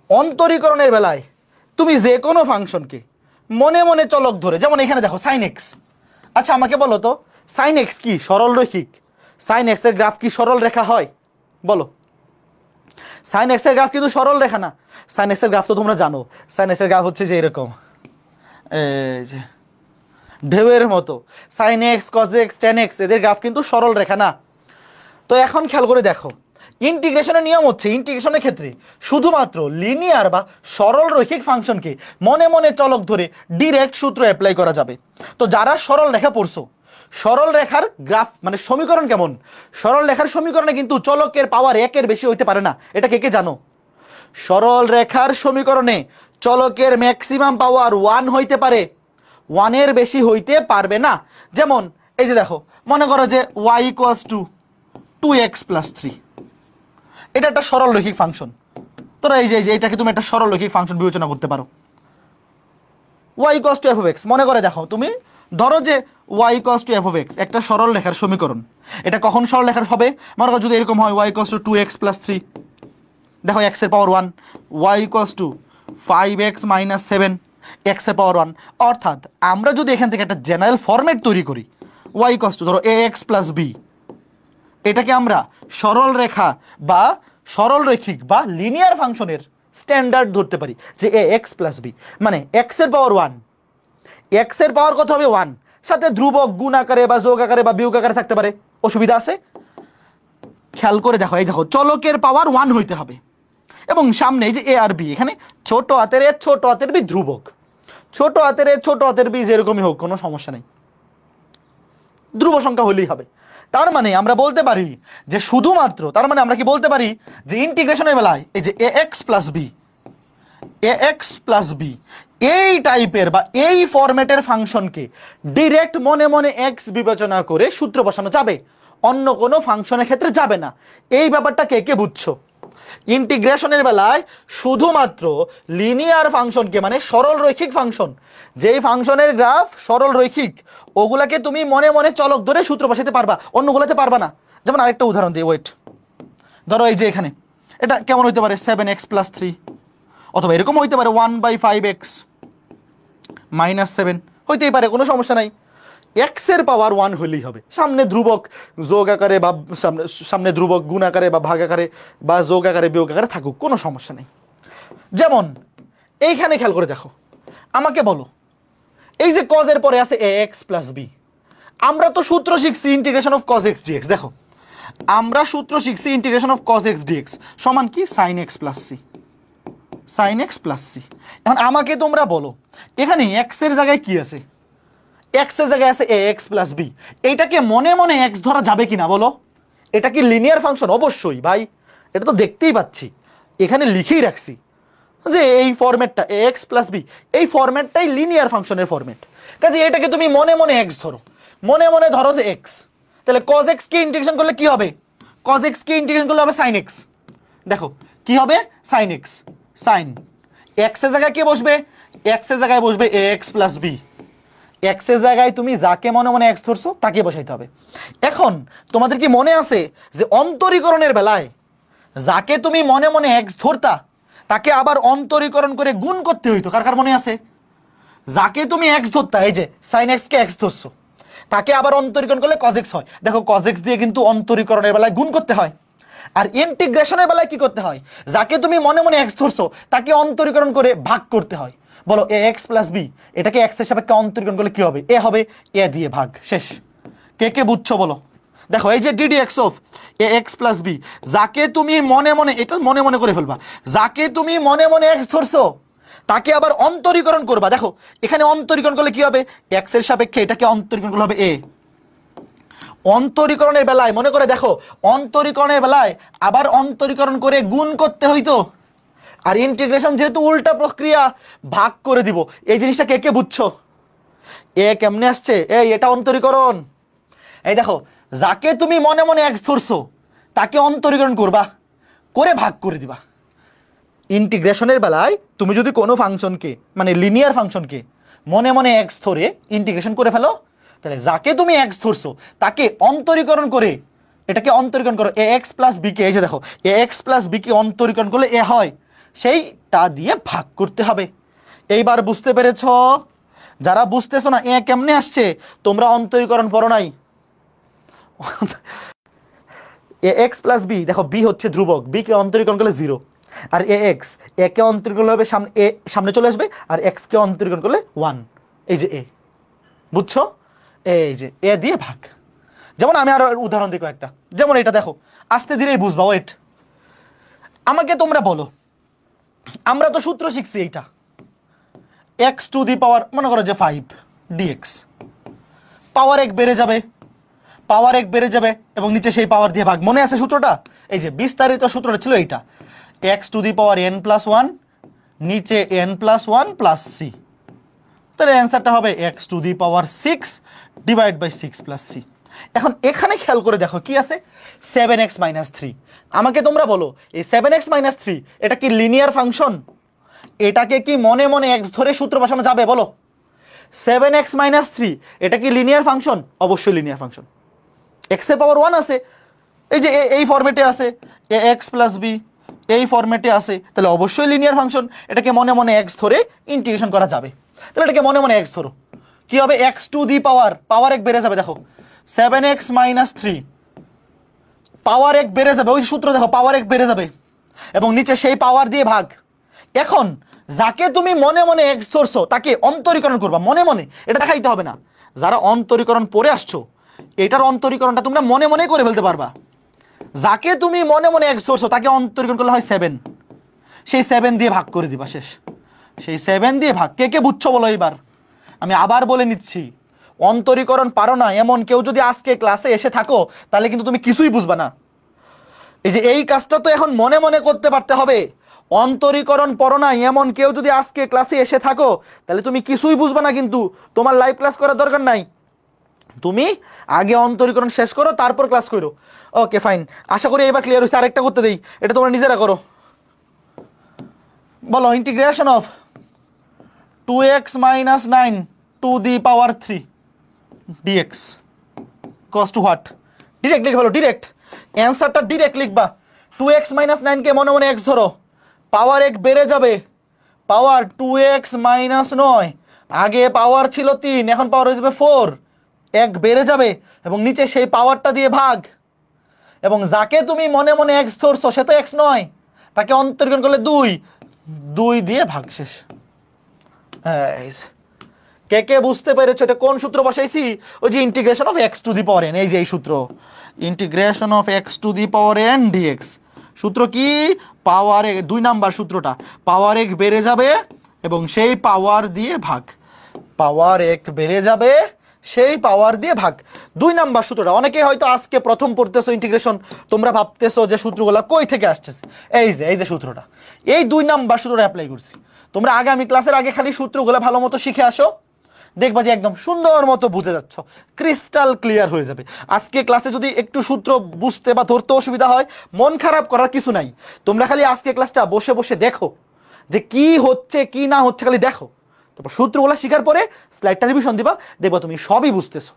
অন্তরীকরণের বেলায় তুমি যে কোনো ফাংশনকে মনে মনে চলক ধরে, যেমন এখানে দেখো সাইন এক্স, আচ্ছা আমাকে বলো তো সাইন এক্স কি সরল রৈখিক? সাইন এক্স এর গ্রাফ কি সরল রেখা হয়? বলো। সাইন এক্স এর গ্রাফ কিন্তু সরল রেখা না। সাইন এক্স এর গ্রাফ তো তোমরা জানো, সাইন এক্স এর গ্রাফ হচ্ছে যে এরকম, এই যে ঢেউয়ের মতো। Sine x cos x tan x এদের গ্রাফ কিন্তু সরল রেখা না। তো এখন খেয়াল করে দেখো ইন্টিগ্রেশনের নিয়ম হচ্ছে ইন্টিগ্রেশনের ক্ষেত্রে শুধুমাত্র লিনিয়ার বা সরল রৈখিক ফাংশনকে মনে মনে চলক ধরে ডিরেক্ট সূত্র অ্যাপ্লাই করা যাবে। তো যারা সরল রেখা পড়ছো, সরল রেখার গ্রাফ মানে সমীকরণ কেমন? সরল রেখার সমীকরণে কিন্তু চলকের পাওয়ার 1-এর বেশি হইতে পারে না, এটা কে কে জানো? সরল রেখার সমীকরণে চলকের ম্যাক্সিমাম পাওয়ার 1 হইতে পারে, 1-এর বেশি হইতে পারবে না। যেমন এই যে দেখো, মনে করো যে y = 2x + 3, এটা একটা সরল রৈখিক ফাংশন। তোরা এই যে এটাকে তুমি একটা সরল রৈখিক ফাংশন বিবেচনা করতে পারো। y = f(x), মনে করে দেখো তুমি ধরো যে y = f(x) একটা সরল রেখার সমীকরণ। এটা কখন সরল রেখার হবে? মনে করো যদি এরকম হয় y = 2x + 3, দেখো x এর পাওয়ার 1, y = 5x - 7, x এর পাওয়ার 1। অর্থাৎ আমরা যদি এখান থেকে একটা জেনারেল ফরম্যাট তৈরি করি, y = ধরো ax + b, এটাকে আমরা সরল রেখা বা সরল রৈখিক বা লিনিয়ার ফাংশনের স্ট্যান্ডার্ড ধরতে পারি যে ax + b, মানে x এর পাওয়ার 1, x এর পাওয়ার কত হবে 1, সাথে ধ্রুবক গুণ আকারে বা যোগ আকারে বা বিয়োগ আকারে থাকতে পারে, অসুবিধা আছে? খেয়াল করে দেখো, এই দেখো চলকের পাওয়ার 1 হইতে হবে এবং সামনে এই যে a আর b, এখানে ছোট হাতের a ছোট হাতের b ধ্রুবক, ছোট হাতের a ছোট হাতের b যেরকমই হোক কোনো সমস্যা নেই। ধ্রুব সংখ্যা হলেই হবে। তার মানে আমরা বলতে পারি যে শুধুমাত্র, তার মানে আমরা কি বলতে পারি যে ইন্টিগ্রেশনের বেলায় এই যে ax+b এই টাইপের বা এই ফরম্যাটের ফাংশনকে ডিরেক্ট মনে মনে এক্স বিবেচনা করে সূত্র বসানো যাবে, অন্য কোনো ফাংশনের ক্ষেত্রে যাবে না। এই ব্যাপারটা কে কে বুঝছো? ইন্টিগ্রেশনের বেলায় শুধুমাত্র লিনিয়ার ফাংশনকে, মানে সরল রৈখিক ফাংশন, যেই ফাংশনের গ্রাফ সরল রৈখিক, ওগুলাকে তুমি মনে মনে চলক ধরে সূত্র বসাতে পারবা, অন্যগুলোতে পারবা না। যেমন আরেকটা উদাহরণ দিই, ওয়েট, ধরো এই যে এখানে এটা কেমন হইতে পারে 7x+3, অথবা এরকম হইতে পারে 1/5x -7, হইতেই পারে, কোনো সমস্যা নাই। এক্স এর পাওয়ার 1 হলেই হবে, সামনে ধ্রুবক যোগ আকারে বা সামনে ধ্রুবক গুণ আকারে বা ভাগ আকারে বা যোগ আকারে বিয়োগ আকারে থাকুক, কোনো সমস্যা নেই। যেমন এইখানে খেয়াল করে দেখো, আমাকে বলো এই যে cos এর পরে আছে ax+b, আমরা তো সূত্র শিখছি integration of cos x dx। দেখো আমরা সূত্র শিখছি integration of cos x dx সমান কি sin x plus c। এখন আমাকে তোমরা বলো এখানে x এর জায়গায় কি আছে? x এর জায়গায় আছে ax+b, এইটাকে মনে মনে x ধরা যাবে কিনা বলো? এটা কি লিনিয়ার ফাংশন? অবশ্যই ভাই, এটা তো দেখতেই পাচ্ছি, এখানে লিখেই রাখছি যে এই ফরম্যাটটা ax+b, এই ফরম্যাটটাই লিনিয়ার ফাংশনের ফরম্যাট। কাজে এটাকে তুমি মনে মনে x ধরো, মনে মনে ধরো যে x, তাহলে cos x কে ইন্টিগ্রেশন করলে কি হবে? cos x কে ইন্টিগ্রেশন করলে হবে sin x। দেখো কি হবে? sin x, sin x এর জায়গায় কে বসবে? x এর জায়গায় বসবে ax+b। x এর জায়গায় তুমি যাকে মনে মনে x ধরছো তাকে বসাইতে হবে। এখন তোমাদের কি মনে আছে যে অন্তরীকরণের বেলায় যাকে তুমি মনে মনে x ধরতা তাকে আবার অন্তরীকরণ করে গুণ করতে হইতো? কার কার মনে আছে? যাকে তুমি x ধরতা, এই যে sin x কে x ধরছো, তাকে আবার অন্তরীকরণ করলে cos x হয়। দেখো cos x দিয়ে কিন্তু অন্তরীকরণের বেলায় গুণ করতে হয়, আর ইন্টিগ্রেশনের বেলায় কি করতে হয়? যাকে তুমি মনে মনে x ধরছো তাকে অন্তরীকরণ করে ভাগ করতে হয়। বলো ax+b, এটাকে x এর সাপেক্ষে অন্তরীকরণ করলে কি হবে? a হবে, a দিয়ে ভাগ, শেষ। কে কে বুঝছো বলো? দেখো এই যে ddx অফ ax+b, যাকে তুমি মনে মনে, এটা মনে মনে করে ফেলবা, যাকে তুমি মনে মনে x ধরছো তাকে আবার অন্তরীকরণ করবা। দেখো এখানে অন্তরীকরণ করলে কি হবে? x এর সাপেক্ষে এটাকে অন্তরীকরণ করলে হবে a। অন্তরীকরণের বেলায় মনে করে দেখো, অন্তরীকরণের বেলায় আবার অন্তরীকরণ করে গুণ করতে হইতো, আর ইন্টিগ্রেশন যেহেতু উল্টা প্রক্রিয়া, ভাগ করে দিব। এই জিনিসটা কে কে বুঝছো? এ কেমনে আসছে? এই এটা অন্তরীকরণ। এই দেখো যাকে তুমি মনে মনে x ধরছো তাকে অন্তরীকরণ করবা, করে ভাগ করে দিবা। ইন্টিগ্রেশনের বেলায় তুমি যদি কোনো ফাংশনকে, মানে লিনিয়ার ফাংশনকে মনে মনে x ধরে ইন্টিগ্রেশন করে ফেলো, তাহলে যাকে তুমি x ধরছো তাকে অন্তরীকরণ করে, এটাকে অন্তরীকরণ করো ax+b কে, এই যে দেখো ax+b কে অন্তরীকরণ করলে a হয়, সেইটা দিয়ে ভাগ করতে হবে। এইবার বুঝতে পেরেছ? যারা বুঝতেছো না এ কেমনে আসছে, তোমরা অন্তরীকরণ পড়ো নাই। ax+b, দেখো b হচ্ছে ধ্রুবক, b কে অন্তরীকরণ করলে 0, আর ax, a কে অন্তরীকরণ হবে সামনে, a সামনে চলে আসবে, আর x কে অন্তরীকরণ করলে 1, এই যে a। বুঝছো? এই যে a দিয়ে ভাগ। যেমন আমি আরো উদাহরণ দিই কয়েকটা, যেমন এটা দেখো, আস্তে ধীরেই বুঝবা, ওয়েট। আমাকে তোমরা বলো, আমরা তো সূত্র শিখছি এইটা, x⁴ মনে করো যে 5 dx, পাওয়ার 1 বেড়ে যাবে, পাওয়ার 1 বেড়ে যাবে এবং নিচে সেই পাওয়ার দিয়ে ভাগ। মনে আছে সূত্রটা? এই যে বিস্তারিত সূত্রটা ছিল এইটা, x⁴n+1 নিচে n+1 প্লাস c, তাহলে অ্যান্সারটা হবে x⁴ divide by 6 plus c। এখন এখানে খেয়াল করে দেখো কি আছে, 7x - 3। আমাকে তোমরা বলো এই 7x - 3 এটা কি লিনিয়ার ফাংশন? এটাকে কি মনে মনে x ধরে সূত্র বসানো যাবে বলো? 7x - 3 এটা কি লিনিয়ার ফাংশন? অবশ্যই লিনিয়ার ফাংশন। x এর পাওয়ার 1 আছে, এই যে এই ফরম্যাটে আছে, ax+b এই ফরম্যাটে আছে, তাহলে অবশ্যই লিনিয়ার ফাংশন। এটাকে মনে মনে x ধরে ইন্টিগ্রেশন করা যাবে। তাহলে এটাকে মনে মনে x ধরো, কি হবে? পাওয়ার 1 বেড়ে যাবে, দেখো 7x - 3 পাওয়ার 1 বেড়ে যাবে, ওই সূত্র দেখো, পাওয়ার 1 বেড়ে যাবে এবং নিচে সেই পাওয়ার দিয়ে ভাগ। এখন যাকে তুমি মনে মনে x ধরছো তাকে অন্তরীকরণ করবা মনে মনে, এটা দেখাইতে হবে না। যারা অন্তরীকরণ পড়ে আসছো এটার অন্তরীকরণটা তোমরা মনে মনে করে ফেলতে পারবা। যাকে তুমি মনে মনে x ধরছো তাকে অন্তরীকরণ করলে হয় 7, সেই 7 দিয়ে ভাগ করে দিবা, শেষ। সেই 7 দিয়ে ভাগ। কে কে বুঝছো বলো? এইবার আমি আবার বলে নিচ্ছি, অন্তরীকরণ পারো না এমন কেউ যদি আজকে ক্লাসে এসে থাকো তাহলে কিন্তু তুমি কিছুই বুঝবা না। এই যে এই কাজটা তো এখন মনে মনে করতে পারতে হবে। অন্তরীকরণ পড়ো না এমন কেউ যদি আজকে ক্লাসে এসে থাকো তাহলে তুমি কিছুই বুঝবা না, কিন্তু তোমার লাইভ ক্লাস করার দরকার নাই। তুমি আগে অন্তরীকরণ শেষ করো, তারপর ক্লাস করো। ওকে ফাইন, আশা করি এবার ক্লিয়ার হয়েছে। আরেকটা করতে দেই, এটা তোমরা নিজেরা করো। বলো integration of 2x minus 9 to the power 3 dx cos to what? Direct লিখে বলো, ডিরেক্ট অ্যান্সারটা ডিরেক্ট লিখবা। 2x minus 9 কে মনে মনে x ধরো, পাওয়ার 1 বেড়ে যাবে, পাওয়ার 2x minus 9, আগে পাওয়ার ছিল 3, এখন পাওয়ার হয়ে যাবে 4, 1 বেড়ে যাবে এবং নিচে সেই পাওয়ারটা দিয়ে ভাগ, এবং যাকে তুমি মনে মনে x ধরছো সে তো x নয়, তাকে অন্তরীকরণ করলে 2 দিয়ে ভাগ, শেষ। কে কে বুঝতে পেরেছো এটা কোন সূত্র বসাইছি? ওই যে integration of x to the power n, এই যে এই সূত্র, integration of x to the power n dx। সূত্র কি? পাওয়ার 2 নাম্বার সূত্রটা, পাওয়ার 1 বেড়ে যাবে এবং সেই পাওয়ার দিয়ে ভাগ, পাওয়ার 1 বেড়ে যাবে সেই পাওয়ার দিয়ে ভাগ, 2 নাম্বার সূত্রটা। অনেকে হয়তো আজকে প্রথম পড়তেছো ইন্টিগ্রেশন, তোমরা ভাবতেছো যে সূত্রগুলো কই থেকে আসতেছে। এই যে সূত্রটা, এই 2 নাম্বার সূত্রটা অ্যাপ্লাই করছি। তোমরা আগামী ক্লাসের আগে খালি সূত্রগুলো ভালো মতো শিখে আসো, দেখবা যে একদম সুন্দর মতো বুঝে যাচ্ছ, ক্রিস্টাল ক্লিয়ার হয়ে যাবে। আজকে ক্লাসে যদি একটু সূত্র বুঝতে বা ধরতে অসুবিধা হয়, মন খারাপ করার কিছু নাই। তোমরা খালি আজকে ক্লাসটা বসে বসে দেখো যে কি হচ্ছে কি না হচ্ছে, খালি দেখো, তারপর সূত্রগুলো শেখার পরে স্লাইডটা রিভিশন দিবা, দেখবা তুমি সবই বুঝতেছো।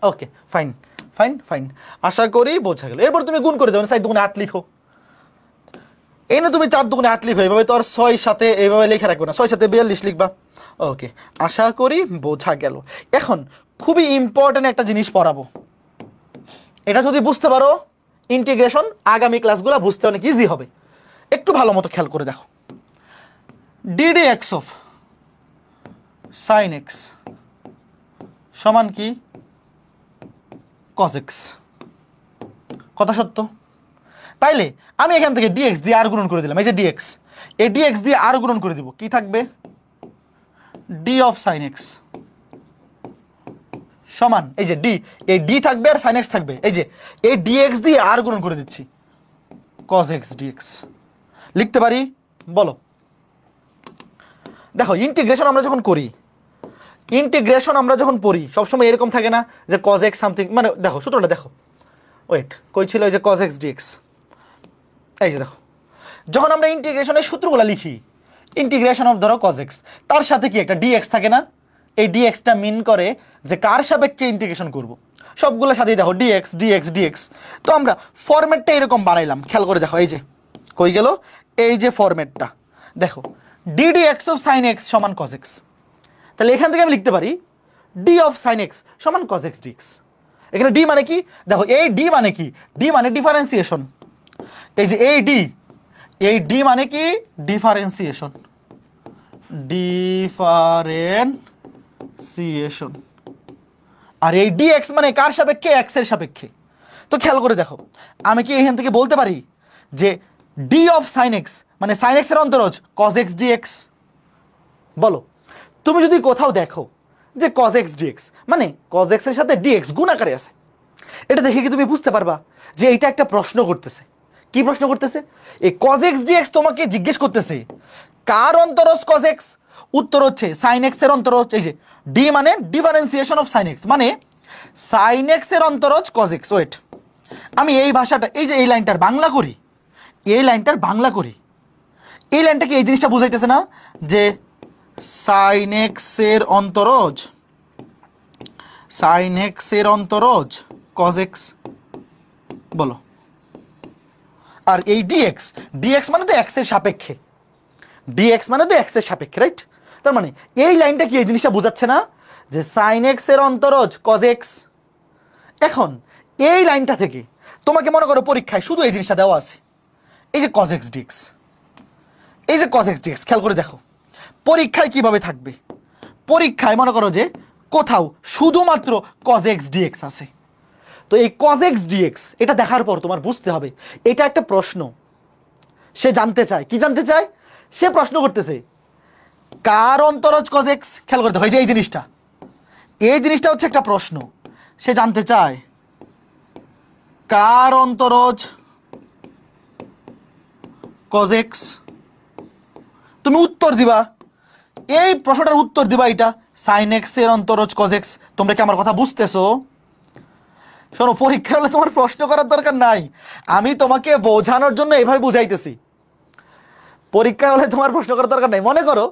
ওকে ফাইন ফাইন ফাইন, আশা করি বোঝা গেল। এরপর তুমি গুণ করে দেবো, 4 দুগুণে 8 লিখো। এনে তুমি 4 দুগুণে 8 লিখো, এইভাবে তো আর 6 সাথে এইভাবে লিখে রাখবে না, 6 সাথে 42 লিখবা। ওকে, আশা করি বোঝা গেল। এখন খুবই ইম্পর্টেন্ট একটা জিনিস পড়াবো, এটা যদি বুঝতে পারো ইন্টিগ্রেশন আগামী ক্লাসগুলো বুঝতে অনেক ইজি হবে। একটু ভালো মতো খেয়াল করে দেখো, ddx অফ sin x সমান কি cos x, কথা সত্য? তাইলে আমি এখান থেকে dx দিয়ে আর গুণন করে দিলাম, এই যে dx, এই dx দিয়ে আর গুণন করে দিব, কি থাকবে? d of sin x সমান, এই যে d, এই d থাকবে আর sin x থাকবে, এই যে এই dx দিয়ে আর গুণন করে দিচ্ছি, cos x dx। লিখতে পারি? বলো। দেখো ইন্টিগ্রেশন আমরা যখন করি, ইন্টিগ্রেশন আমরা যখন পড়ি সবসময় এরকম থাকে না যে cos x সামথিং, মানে দেখো সূত্রটা দেখো, ওয়েট কই ছিল, এই যে cos x dx, এই যে দেখো, যখন আমরা ইন্টিগ্রেশনের সূত্রগুলো লিখি, ইন্টিগ্রেশন অফ ধরো cos x, তার সাথে কি একটা dx থাকে না? এই dxটা মিন করে যে কার সাপেক্ষে ইন্টিগ্রেশন করব, সবগুলোর সাথেই দেখো dx dx dx। তো আমরা ফরম্যাটটা এরকম বানাইলাম, খেয়াল করে দেখো, এই যে কই গেল, এই যে ফরম্যাটটা দেখো, ddx অফ sin x সমান cos x। তাহলে এখান থেকে আমি লিখতে পারি d অফ sin x সমান cos x dx। এখানে d মানে কি দেখো, এই d মানে কি? d মানে ডিফারেন্সিয়েশন, এই যে এই d মানে কি? Differentiation, differentiation. আর এই dx মানে কার সাপেক্ষে? x এর সাপেক্ষে। তো খেয়াল করে দেখো, আমি কি এখান থেকে বলতে পারি যে d অফ sin x মানে sin x এর অন্তরজ cos x dx? বলো, তুমি যদি কোথাও দেখো যে cos x dx মানে cos x এর সাথে dx গুণ আকারে আছে, এটা দেখে কি তুমি বুঝতে পারবা যে এটা একটা প্রশ্ন করতেছে? কি প্রশ্ন করতেছে? এই cos x dx তোমাকে জিজ্ঞেস করতেছে কার অন্তরজ cos x? উত্তর হচ্ছে sin x এর অন্তরজ, এই যে d মানে ডিফারেন্সিয়েশন অফ sin x মানে sin x এর অন্তরজ cos x। ওয়েট, আমি এই ভাষাটা, এই যে এই লাইনটার বাংলা করি, এই লাইনটার বাংলা করি, এই লাইনটা কি এই জিনিসটা বুঝাইতেছে না যে sin x এর অন্তরজ, sin x এর অন্তরজ cos x? বলো। আর এই dx মানে তো x এর সাপেক্ষে, dx মানে তো x এর সাপেক্ষে, রাইট? তার মানে এই লাইনটা কি এই জিনিসটা বোঝাচ্ছে না যে sin x এর অন্তরজ cos x? এখন এই লাইনটা থেকে তোমাকে মনে করো পরীক্ষায় শুধু এই জিনিসটা দেওয়া আছে, এই যে cos x dx, এই যে cos x dx, খেয়াল করে দেখো পরীক্ষায় কিভাবে থাকবে। পরীক্ষায় মনে করো যে কোথাও শুধুমাত্র cos x dx আছে, তো এই cos x dx এটা দেখার পর তোমার বুঝতে হবে এটা একটা প্রশ্ন। সে জানতে চায়, কি জানতে চায়? সে প্রশ্ন করতেছে কার অন্তরজ cos x? খেয়াল করে দেখো, এই যে এই জিনিসটা, এই জিনিসটা হচ্ছে একটা প্রশ্ন, সে জানতে চায় কার অন্তরজ cos x, তুমি উত্তর দিবা, এই প্রশ্নটার উত্তর দিবা এটা sin x এর অন্তরজ cos x। তোমরা কি আমার কথা বুঝতেছো? শোনো, পরীক্ষা হলে তোমার প্রশ্ন করার দরকার নাই, আমি তোমাকে বোঝানোর জন্য এইভাবে বুঝাইতেছি। পরীক্ষা হলে তোমার প্রশ্ন করার দরকার নাই। মনে করো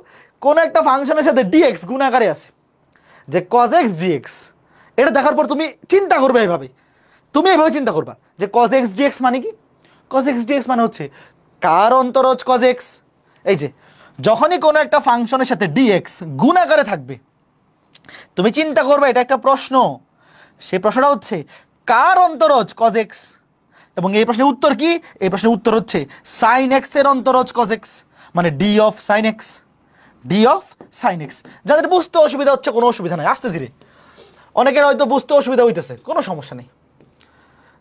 কোন একটা ফাংশনের সাথে dx গুণ আকারে আছে, যে cos x dx, এটা দেখার পর তুমি চিন্তা করবে এইভাবে, তুমি এইভাবে চিন্তা করবা যে cos x dx মানে কি? cos x dx মানে হচ্ছে কার অন্তরজ cos x। এই যে যখনই কোনো একটা ফাংশনের সাথে dx গুণ আকারে থাকবে, তুমি চিন্তা করবে এটা একটা প্রশ্ন, সেই প্রশ্নটা হচ্ছে কার অন্তরজ cos x, এবং এই প্রশ্নের উত্তর কি? এই প্রশ্নের উত্তর হচ্ছে sin x এর অন্তরজ cos x, মানে d of sin x, d of sin x। যাদের বুঝতে অসুবিধা হচ্ছে কোনো অসুবিধা নাই, আস্তে ধীরে, অনেকের হয়তো বুঝতে অসুবিধা হইতেছে, কোনো সমস্যা নেই।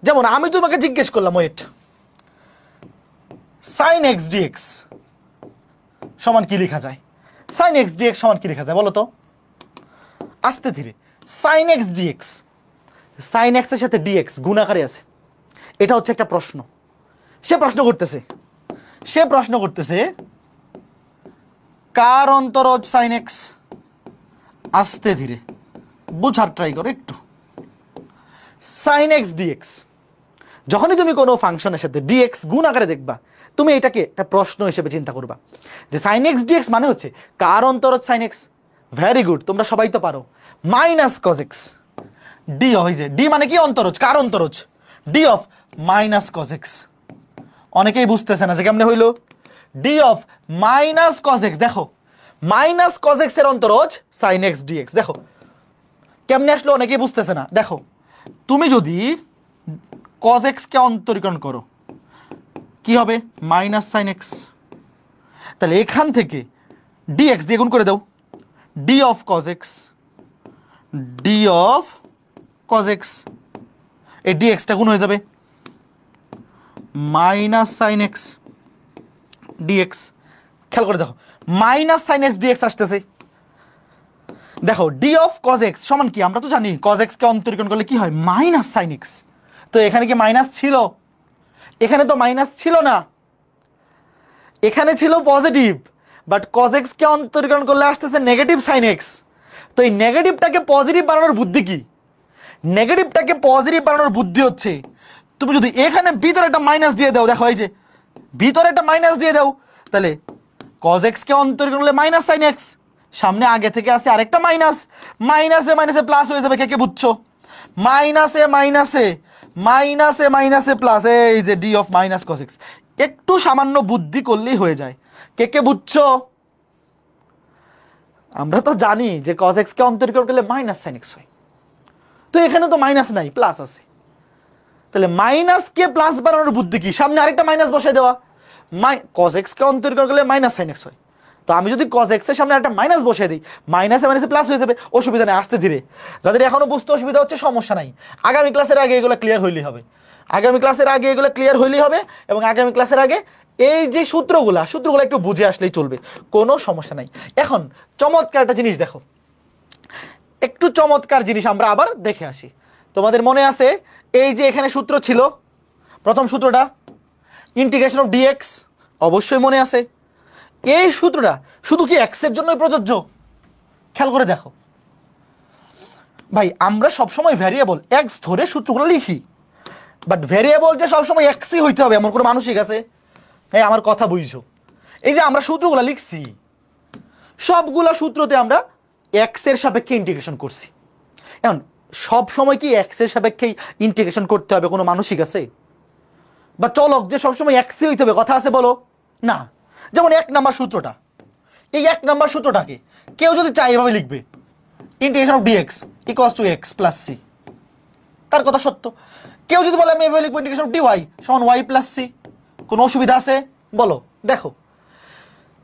যেমন আমি তোমাকে জিজ্ঞেস করলাম, ওয়েট, sin x dx সমান কি লেখা যায়? sin x dx সমান কি লেখা যায় বলো তো? আস্তে ধীরে, sin x dx, sin x এর সাথে dx গুণ আকারে আছে, এটা হচ্ছে একটা প্রশ্ন। সে প্রশ্ন করতেছে কার অন্তরজ sin x। আস্তে ধীরে বুঝার ট্রাই করো একটু। sin x dx, যখনই তুমি কোনো ফাংশনের সাথে dx গুণ আকারে দেখবা, তুমি এটাকে একটা প্রশ্ন হিসেবে চিন্তা করবা যে sin x dx মানে হচ্ছে কার অন্তরজ sin x। ভেরি গুড, তোমরা সবাই তো পারো। মাইনাস cos x d, ওই যে d মানে কি? অন্তরজ। কার অন্তরজ? d of minus cos x। অনেকেই বুঝতেছে না যে কেমনে হইলো d of minus cos x। দেখো মাইনাস cos x এর অন্তরজ sin x dx, দেখো কেমনে আসলো, অনেকেই বুঝতেছে না। দেখো তুমি যদি cos x কে অন্তরীকরণ করো কি হবে? Minus sin x। তাহলে এখান থেকে dx দিয়ে গুণ করে দাও, d of cos x, d of cos x, এই dx টা গুণ হয়ে যাবে মাইনাস sin x dx। খেয়াল করে দেখো মাইনাস sin x dx আসতেছে। দেখো d of cos x সমান কি? আমরা তো জানি cos x কে অন্তরীকরণ করলে কি হয়? Minus sin x। তো এখানে কি মাইনাস ছিল? এখানে তো মাইনাস ছিল না, এখানে ছিল পজিটিভ, বাট cos x কে অন্তরীকরণ করলে আসতেছে নেগেটিভ sin x। তো এই নেগেটিভটাকে পজিটিভ বানানোর বুদ্ধি কি? নেগেটিভটাকে পজিটিভ বানানোর বুদ্ধি হচ্ছে তুমি যদি এখানে ভিতরে একটা মাইনাস দিয়ে দাও, দেখো এই যে ভিতরে একটা মাইনাস দিয়ে দাও, তাহলে cos x কে অন্তরীকরণ করলে মাইনাস sin x, সামনে আগে থেকে আছে আরেকটা মাইনাস, মাইনাসে মাইনাসে প্লাস হয়ে যাবে। কে কে বুঝছো? মাইনাসে মাইনাসে মাইনাসে মাইনাসে প্লাস, এই যে d of minus cos x। একটু সামান্য বুদ্ধি করলেই হয়ে যায়। কে কে বুঝছো? আমরা তো জানি যে cos x কে অন্তরীকরণ করলে মাইনাস sin x হয়, তো এখানে তো মাইনাস নাই, প্লাস আছে। তাহলে মাইনাস কে প্লাস বানানোর বুদ্ধি কি? সামনে আরেকটা মাইনাস বসাই দেওয়া। cos x কে অন্তরীকরণ করলে মাইনাস sin x হয়, তো আমি যদি cos x এর সামনে একটা মাইনাস বসিয়ে দিই, মাইনাসে মাইনাসে প্লাস হয়ে যাবে। অসুবিধা নেই, আস্তে ধীরে। যাদের এখনো বুঝতে অসুবিধা হচ্ছে সমস্যা নাই, আগামী ক্লাসের আগে এগুলো ক্লিয়ার হইলেই হবে, আগামী ক্লাসের আগে এগুলো ক্লিয়ার হইলেই হবে। এবং আগামী ক্লাসের আগে এই যে সূত্রগুলো একটু বুঝে আসলেই চলবে, কোনো সমস্যা নাই। এখন চমৎকার একটা জিনিস দেখো, একটু চমৎকার জিনিস আমরা আবার দেখে আসি। তোমাদের মনে আছে এই যে এখানে সূত্র ছিল, প্রথম সূত্রটা ইন্টিগ্রেশন অফ dx, অবশ্যই মনে আছে। এই সূত্রটা শুধু কি x এর জন্যই প্রযোজ্য? খেয়াল করে দেখো ভাই, আমরা সবসময় ভ্যারিয়েবল x ধরে সূত্রগুলো লিখি, বাট ভ্যারিয়েবল যে সবসময় xই হইতে হবে এমন কোনো মানসিক আছে? হ্যাঁ, আমার কথা বুঝছো? এই যে আমরা সূত্রগুলো লিখছি, সবগুলো সূত্রতে আমরা x এর সাপেক্ষে ইন্টিগ্রেশন করছি। এখন সব সময় কি x এর সাপেক্ষেই ইন্টিগ্রেশন করতে হবে কোনো মানসিক আছে? বা চলক যে সবসময় xই হইতে হবে কথা আছে বলো? না। যেমন 1 নাম্বার সূত্রটা, এই 1 নাম্বার সূত্রটাকে কেউ যদি চায় এভাবে লিখবে, integration of dx equals to x plus c, তার কথা সত্য। কেউ যদি বলে আমি এভাবে লিখবো ইন্টিগ্রেশন অফ dy সমান y প্লাস c, কোনো অসুবিধা আছে বলো? দেখো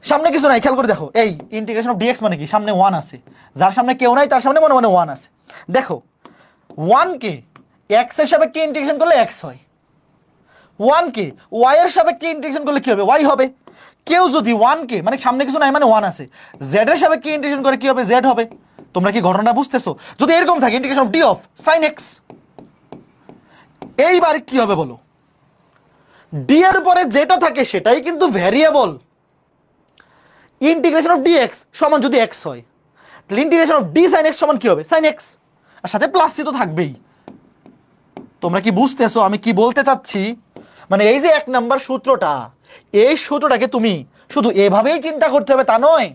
সামনে কিছু নাই, খেয়াল করে দেখো, এই ইন্টিগ্রেশন অফ dx মানে কি? সামনে 1 আছে, যার সামনে কেউ নাই তার সামনে মনে মনে 1 আছে। দেখো 1 কে x এর সাপেক্ষে ইন্টিগ্রেশন করলে x হয়, 1 কে y এর সাপেক্ষে ইন্টিগ্রেশন করলে কি হবে? y হবে। কেউ যদি 1 কে, মানে সামনে কিছু নাই মানে 1 আছে, z এর সাপেক্ষে ইন্টিগ্রেশন করে কি হবে? z হবে। তোমরা কি ঘটনাটা বুঝতেছো? যদি এরকম থাকে integration of D of sine x, এইবার কি হবে বলো? ডি এর পরে যেটা থাকে সেটাই কিন্তু variable. Integration of d x সমান যদি এক্স হয়, তাহলে integration of d sine x সমান কি হবে? সাইন এক্স, আর সাথে প্লাস সি তো থাকবেই। তোমরা কি বুঝতেছো আমি কি বলতে চাচ্ছি? মানে এই যে 1 নাম্বার সূত্রটা, এই সূত্রটাকে তুমি শুধু এভাবেই চিন্তা করতে হবে তা নয়।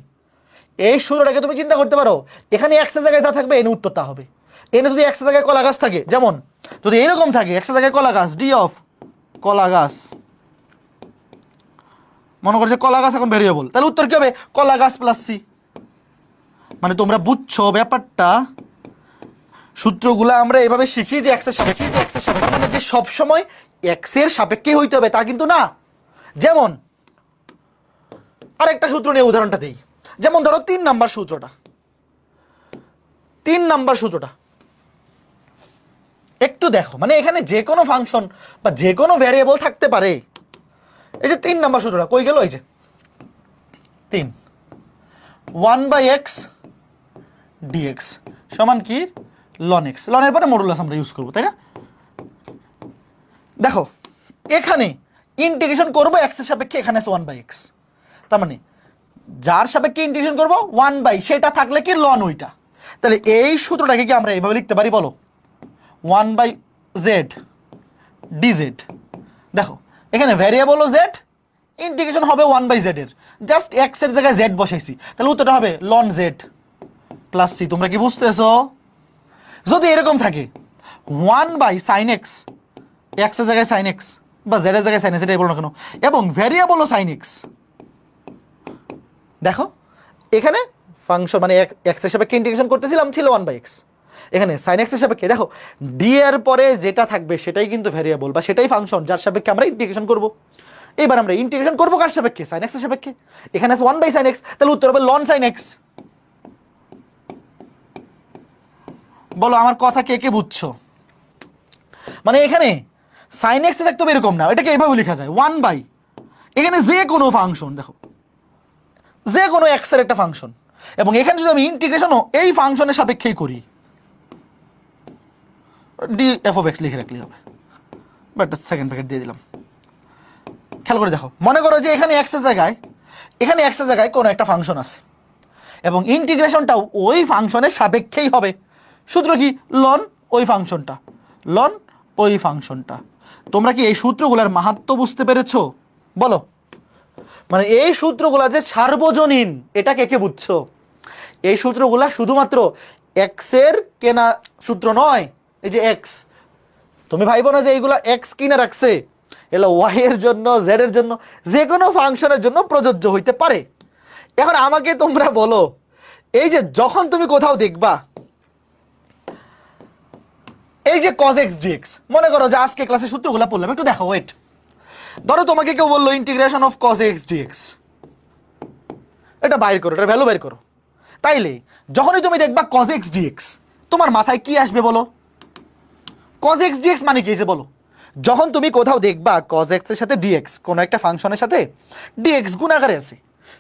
এই সূত্রটাকে তুমি চিন্তা করতে পারো, এখানে এক্স এর জায়গায় যা থাকবে এনে উত্তর তা হবে। এনে যদি এক্স এর জায়গায় কলা গাছ থাকে, যেমন যদি এরকম থাকে এক্স এর জায়গায় কলা গাছ, ডি অফ কলা গাছ, মনে করছে কলা গাছ এখন ভেরিয়েবল, তাহলে উত্তর কি হবে? কলা গাছ প্লাস সি। মানে তোমরা বুঝছো ব্যাপারটা? সূত্রগুলো আমরা এভাবে শিখি যে এক্স এর সাপেক্ষে, মানে যে সব সময় এক্স এর সাপেক্ষে হইতে হবে তা কিন্তু না। যেমন আরেকটা সূত্র নিয়ে উদাহরণটা দেই, যেমন ধরো 3 নাম্বার সূত্রটা, 3 নাম্বার সূত্রটা একটু দেখো। মানে এখানে যে কোনো ফাংশন বা যে কোনো ভ্যারিয়েবল থাকতে পারে। এই যে 3 নাম্বার সূত্রটা কই গেল? এই যে 3 1/x dx সমান কি? ln x। ln এর পরে মডুলাস আমরা ইউজ করব, তাই না? দেখো এখানে ইন্টিগ্রেশন করব x এর সাপেক্ষে, এখানে আছে 1/x, তার মানে যার সাপেক্ষে ইন্টিগ্রেশন করব 1/, সেটা থাকলে কি ln ওইটা। তাহলে এই সূত্রটাকে কি আমরা এইভাবে লিখতে পারি বলো? 1/z dz। দেখো এখানে ভ্যারিয়েবল ও z, ইন্টিগ্রেশন হবে 1/z এর, জাস্ট x এর জায়গায় z বসাইছি, তাহলে উত্তরটা হবে ln z প্লাস সি। তোমরা কি বুঝতেছো? যদি এরকম থাকে 1/sin x, x এর জায়গায় sin x বা z এর জায়গায় sin x, এটাই বলো না কেন, এবং ভ্যারিয়েবল ও sin x। দেখো এখানে ফাংশন মানে x এর সাপেক্ষে ইন্টিগ্রেশন করতেছিলাম, ছিল 1/x, এখানে sin x এর সাপেক্ষে। দেখো ডি এর পরে যেটা থাকবে সেটাই কিন্তু ভ্যারিয়েবল বা সেটাই ফাংশন যার সাপেক্ষে আমরা ইন্টিগ্রেশন করব। এবার আমরা ইন্টিগ্রেশন করব কার সাপেক্ষে? sin x এর সাপেক্ষে। এখানে আছে 1/sin x, তাহলে উত্তর হবে ln sin x। বলো আমার কথা কে কে বুঝছো? মানে এখানে sin x এ দেখতে এরকম না, এটাকে এইভাবে লেখা যায় 1/, এখানে যে কোনো ফাংশন, দেখো যে কোনো x এর একটা ফাংশন, এবং এখানে যদি আমি ইন্টিগ্রেশনও এই ফাংশনের সাপেক্ষেই করি, ডি এফ অফ এক্স লিখে রাখলেই হবে। বাট সেকেন্ড ব্র্যাকেট দিয়ে দিলাম। খেয়াল করে দেখো, মনে করো যে এখানে x এর জায়গায় কোনো একটা ফাংশন আছে এবং ইন্টিগ্রেশনটাও ওই ফাংশনের সাপেক্ষেই হবে। সূত্র কি? লন ওই ফাংশনটা, লন ওই ফাংশনটা। তোমরা কি এই সূত্রগুলোর মাহাত্ম্য বুঝতে পেরেছো? বলো মানে এই সূত্রগুলা যে সার্বজনীন, এটা কে কে বুঝছো? এই সূত্রগুলা শুধুমাত্র এক্স এর কেনা সূত্র নয়। এই যে এক্স, তুমি ভাইবো না যে এইগুলা এক্স কিনে রাখছে, এগুলো ওয়াই এর জন্য, জেড এর জন্য, যে কোনো ফাংশনের জন্য প্রযোজ্য হইতে পারে। এখন আমাকে তোমরা বলো, এই যে যখন তুমি কোথাও দেখবা এই যে cos x dx, মনে করো যে আজকে ক্লাসে সূত্রগুলো পড়লাম, একটু দেখো ওয়েট। ধরো তোমাকে কেউ বললো integration of cos x dx, এটা বাইর করো, এটা ভ্যালু বাইর করো। তাইলে যখনই তুমি দেখবা cos x dx, তোমার মাথায় কি আসবে বলো? cos x dx মানে কি যে বলো? যখন তুমি কোথাও দেখবা cos x এর সাথে dx, কোন একটা ফাংশনের সাথে dx গুণ আকারে আছে,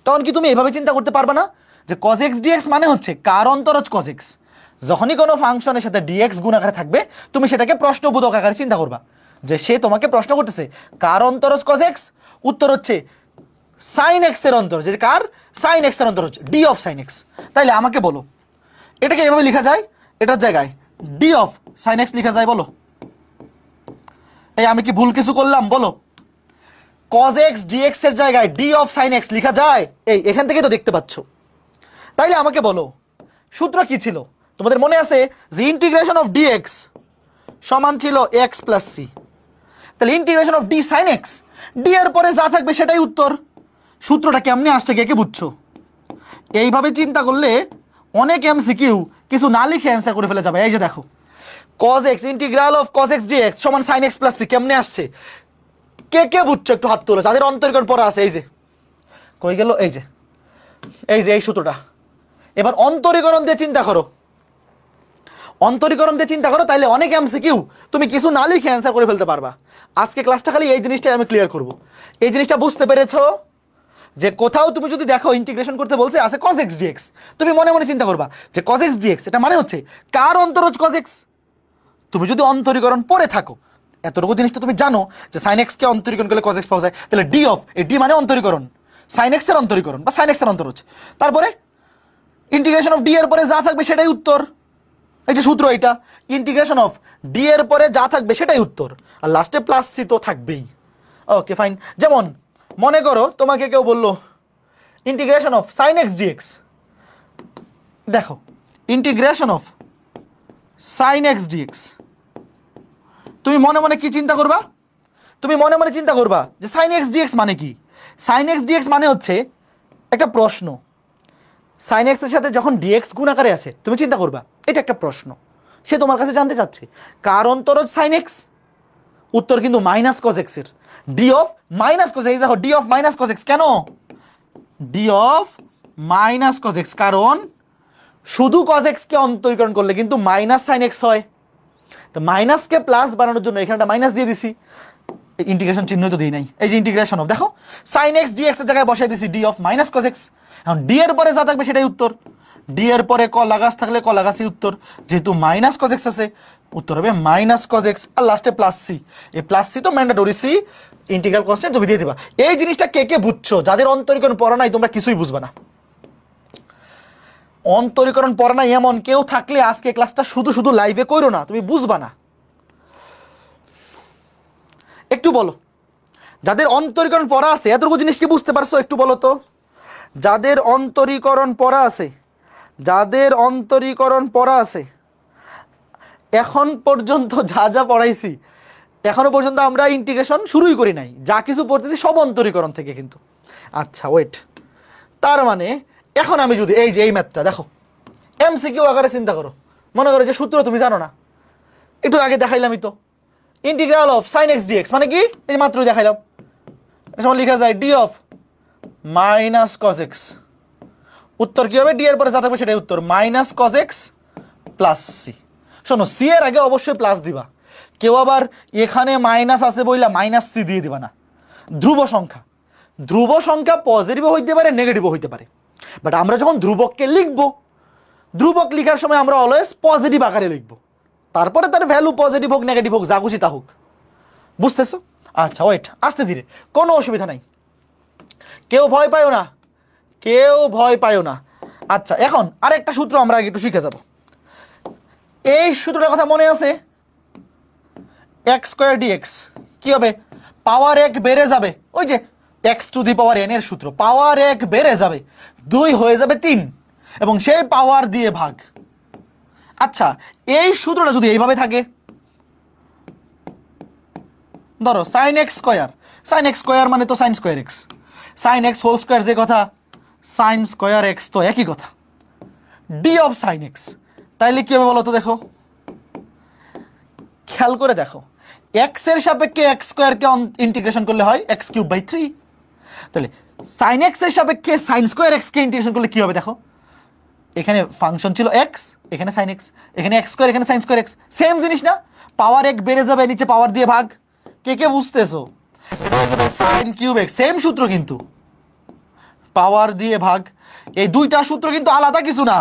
তখন কি তুমি এভাবে চিন্তা করতে পারবা না যে cos x dx মানে হচ্ছে কার অন্তরজ cos x? যখনই কোনো ফাংশনের সাথে dx গুণ আকারে থাকবে, তুমি সেটাকে প্রশ্নবোধক আকারে চিন্তা করবা যে সে তোমাকে প্রশ্ন করতেছে কার অন্তরজ cos x? উত্তর হচ্ছে sin x এর অন্তরজ। যে কার? sin x এর অন্তরজ, d অফ sin x। তাইলে আমাকে বলো এটাকে এভাবে লেখা যায়, এটার জায়গায় d অফ sin x লেখা যায় বলো? এই আমি কি ভুল কিছু করলাম বলো? cos x dx এর জায়গায় d অফ sin x লেখা যায়, এই এখান থেকে তো দেখতে পাচ্ছ। তাইলে আমাকে বলো সূত্র কি ছিল? তোমাদের মনে আছে যে ইন্টিগ্রেশন অফ dx সমান ছিল x প্লাস c। তাহলে integration of d sin x, d এর পরে যা থাকবে সেটাই উত্তর। সূত্রটা কেমনে আসছে কে কে বুঝছো? এইভাবে চিন্তা করলে অনেক এমসিকিউ কিছু না লিখে অ্যান্সার করে ফেলে যাবে। এই যে দেখো cos x, integral of cos x dx সমান sin x প্লাস c, কেমনে আসছে কে কে বুঝছো? একটু হাত তোলো যাদের অন্তরীকরণ পড়া আছে। এই যে কই গেল? এই যে এই সূত্রটা। এবার অন্তরীকরণ দিয়ে চিন্তা করো, অন্তরীকরণ দিয়ে চিন্তা করো, তাইলে অনেক এমসিকিউ তুমি কিছু না লিখে অ্যান্সার করে ফেলতে পারবা। আজকে ক্লাসটা খালি এই জিনিসটাই আমি ক্লিয়ার করব। এই জিনিসটা বুঝতে পেরেছো? যে কোথাও তুমি যদি দেখো ইন্টিগ্রেশন করতে বলছে আছে cos x dx, তুমি মনে মনে চিন্তা করবা যে cos x dx এটা মানে হচ্ছে কার অন্তরজ cos x। তুমি যদি অন্তরীকরণ পড়ে থাকো, এতটুকু জিনিসটা তুমি জানো যে sin x কে অন্তরীকরণ করলে cos x পাওয়া যায়, তাহলে d অফ এই d মানে অন্তরীকরণ, sin x এর অন্তরীকরণ বা sin x এর অন্তরজ, তারপরে ইন্টিগ্রেশন অফ d এর পরে যা থাকবে সেটাই উত্তর। এই যে সূত্র এটা, ইন্টিগ্রেশন অফ d এর পরে যা থাকবে সেটাই উত্তর, আর লাস্টে প্লাস c তো থাকবেই। Okay fine. যেমন মনে করো তোমাকে কেউ বললো integration of sin x dx, দেখো integration of sin x dx, তুমি মনে মনে কি চিন্তা করবা? তুমি মনে মনে চিন্তা করবা যে sin x dx মানে কি? sin x dx মানে হচ্ছে একটা প্রশ্ন, sin x এর সাথে যখন dx গুণ আকারে আছে তুমি চিন্তা করবা এটা একটা প্রশ্ন, সে তোমার কাছে জানতে চাচ্ছে কার অন্তরজ sin x, উত্তর কিন্তু মাইনাস cos x এর, d of minus cos x। দেখো d of minus cos x কেন? d of minus cos x, কারণ শুধু cos x কে অন্তরীকরণ করলে কিন্তু মাইনাস sin x হয়, তো মাইনাসকে প্লাস বানানোর জন্য এখানটা মাইনাস দিয়ে দিছি, ইন্টিগ্রেশন চিহ্ন তো দিই নাই। এই যে ইন্টিগ্রেশন অফ, দেখো sin x dx এর জায়গায় বসাই দিছি d of minus cos x, এখন d এর পরে যা থাকবে সেটাই উত্তর, d এর পরে কলা গাছ থাকলে কলা গাছই উত্তর, যেহেতু মাইনাস cos x আছে উত্তর হবে মাইনাস cos x, আর লাস্টে প্লাস c। এই প্লাস c তো ম্যান্ডেটরি, c ইন্টিগ্রাল কনস্ট্যান্ট তুমি দিয়ে দিবা। এই জিনিসটা কে কে বুঝছো? যাদের অন্তরীকরণ পড়া নাই তোমরা কিছুই বুঝবা না। অন্তরীকরণ পড়া নাই এমন কেউ থাকলে আজকে ক্লাসটা শুধু শুধু লাইভে করো না, তুমি বুঝবা না। একটু বলো যাদের অন্তরীকরণ পড়া আছে এতটুকু জিনিস কি বুঝতে পারছো? একটু বলো তো, যাদের অন্তরীকরণ পড়া আছে, যাদের অন্তরীকরণ পড়া আছে, এখন পর্যন্ত যা যা পড়াইছি এখনো পর্যন্ত আমরা ইন্টিগ্রেশন শুরুই করি নাই, যা কিছু পড়তেছি সব অন্তরীকরণ থেকে কিন্তু। আচ্ছা ওয়েট, তার মানে এখন আমি যদি এই যে এই ম্যাথটা দেখো এমসিকিউ আকারে চিন্তা করো, মনে করো যে সূত্র তুমি জানো না, একটু আগে দেখাইলামই তো, integral of sin x dx মানে কি? এই মাত্র দেখাইলাম, সময় লেখা যায় d of minus cos x, উত্তর কি হবে? d এর পরে যা থাকবে সেটাই উত্তর, minus cos x plus c। শোনো c এর আগে অবশ্যই প্লাস দিবা, কেউ আবার এখানে মাইনাস আছে বইলা মাইনাস c দিয়ে দিবা না। ধ্রুব সংখ্যা, ধ্রুব সংখ্যা পজিটিভও হইতে পারে নেগেটিভও হইতে পারে, বাট আমরা যখন ধ্রুবককে লিখবো, ধ্রুবক লিখার সময় আমরা অলওয়েজ পজিটিভ আকারে লিখবো, তারপরে তার ভ্যালু পজিটিভ হোক নেগেটিভ হোক যা খুশি তা হোক। বুঝতেছো? আচ্ছা ওয়েট, আস্তে ধীরে, কোনো অসুবিধা নাই, কেউ ভয় পায়ও না, কেউ ভয় পায়ও না। আচ্ছা এখন আরেকটা সূত্র আমরা আগে একটু শিখে যাব। এই সূত্রটার কথা মনে আছে? x স্কয়ার dx কি হবে? পাওয়ার 1 বেড়ে যাবে, ওই যে x to the power n এর সূত্র, পাওয়ার 1 বেড়ে যাবে 2 হয়ে যাবে 3 এবং সেই পাওয়ার দিয়ে ভাগ। আচ্ছা এই সূত্রটা যদি এইভাবে থাকে, ধরো sin x square, sin x square মানে তো sin square x, sin x whole square যে কথা, sin স্কয়ার x তো একই কথা, d অফ sin x, তাইলে কি হবে বলো তো? দেখো খেয়াল করে দেখো, x এর সাপেক্ষে x স্কয়ার কে ইন্টিগ্রেশন করলে হয় x কিউব বাই 3, তাহলে sin x এর সাপেক্ষে sin স্কয়ার x কে ইন্টিগ্রেশন করলে কি হবে? দেখো এখানে ফাংশন ছিল x, এখানে sin x, এখানে x স্কয়ার, এখানে sin স্কয়ার x, সেম জিনিস না? পাওয়ার 1 বেড়ে যাবে, নিচে পাওয়ার দিয়ে ভাগ, কে কে বুঝতেছো? sin কিউব x, সেম সূত্র কিন্তু, পাওয়ার দিয়ে ভাগ। এই দুইটা সূত্র কিন্তু আলাদা কিছু না,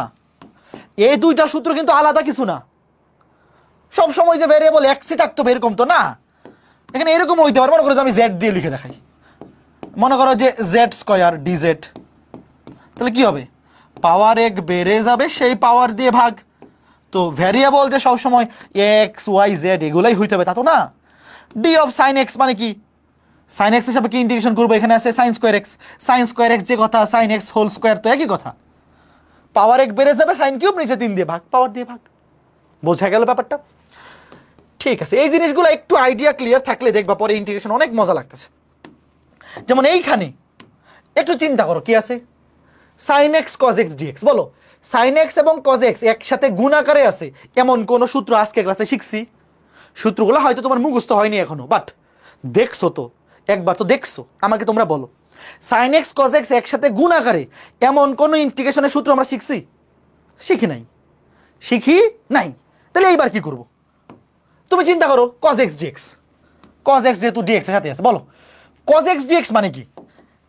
এই দুইটা সূত্র কিন্তু আলাদা কিছু না। সব সময় যে ভেরিয়েবল এক্সই থাকতো এরকম তো না, এখানে এরকম হইতে পারে। মনে করো যে আমি জেড দিয়ে লিখে দেখাই, মনে করো যে জেড স্কয়ার ডিজেড, তাহলে কি হবে? পাওয়ার 1 বেড়ে যাবে, সেই পাওয়ার দিয়ে ভাগ। তো ভেরিয়েবল যে সব সময় এক্স ওয়াই জেড এগুলাই হইতে হবে তা তো না। ডি অফ সাইন এক্স মানে কি? সাইন এক্স এর সাপেক্ষে ইন্টিগ্রেশন করবো, এখানে আছে sine square x, sine square x যে কথা, সাইন এক্স হোল স্কয়ার তো একই কথা। পাওয়ার 1 বেড়ে যাবে, সাইন কিউব নিচে 3 দিয়ে ভাগ, পাওয়ার দিয়ে ভাগ। বোঝা গেল ব্যাপারটা? ঠিক আছে, এই জিনিসগুলো একটু আইডিয়া ক্লিয়ার থাকলে দেখবা পরে ইন্টিগ্রেশন অনেক মজা লাগতেছে। যেমন এইখানে একটু চিন্তা করো কি আছে, sine x cos x d x. বলো সাইন এক্স এবং কজ এক্স একসাথে গুণ আকারে আছে এমন কোন সূত্র আজকে ক্লাসে শিখছি? সূত্রগুলো হয়তো তোমার মুখস্থ হয়নি এখনো, বাট দেখছো তো, একবার তো দেখছো। আমাকে তোমরা বলো সাইন এক্স কজ এক্স একসাথে গুণ আকারে এমন কোন ইন্টিগ্রেশনের সূত্র আমরা শিখছি? শিখি নাই, শিখি নাই। তাহলে এইবার কি করব? তুমি চিন্তা করো cos x dx, cos x যেহেতু dx এর সাথে আছে, বলো cos x dx মানে কি?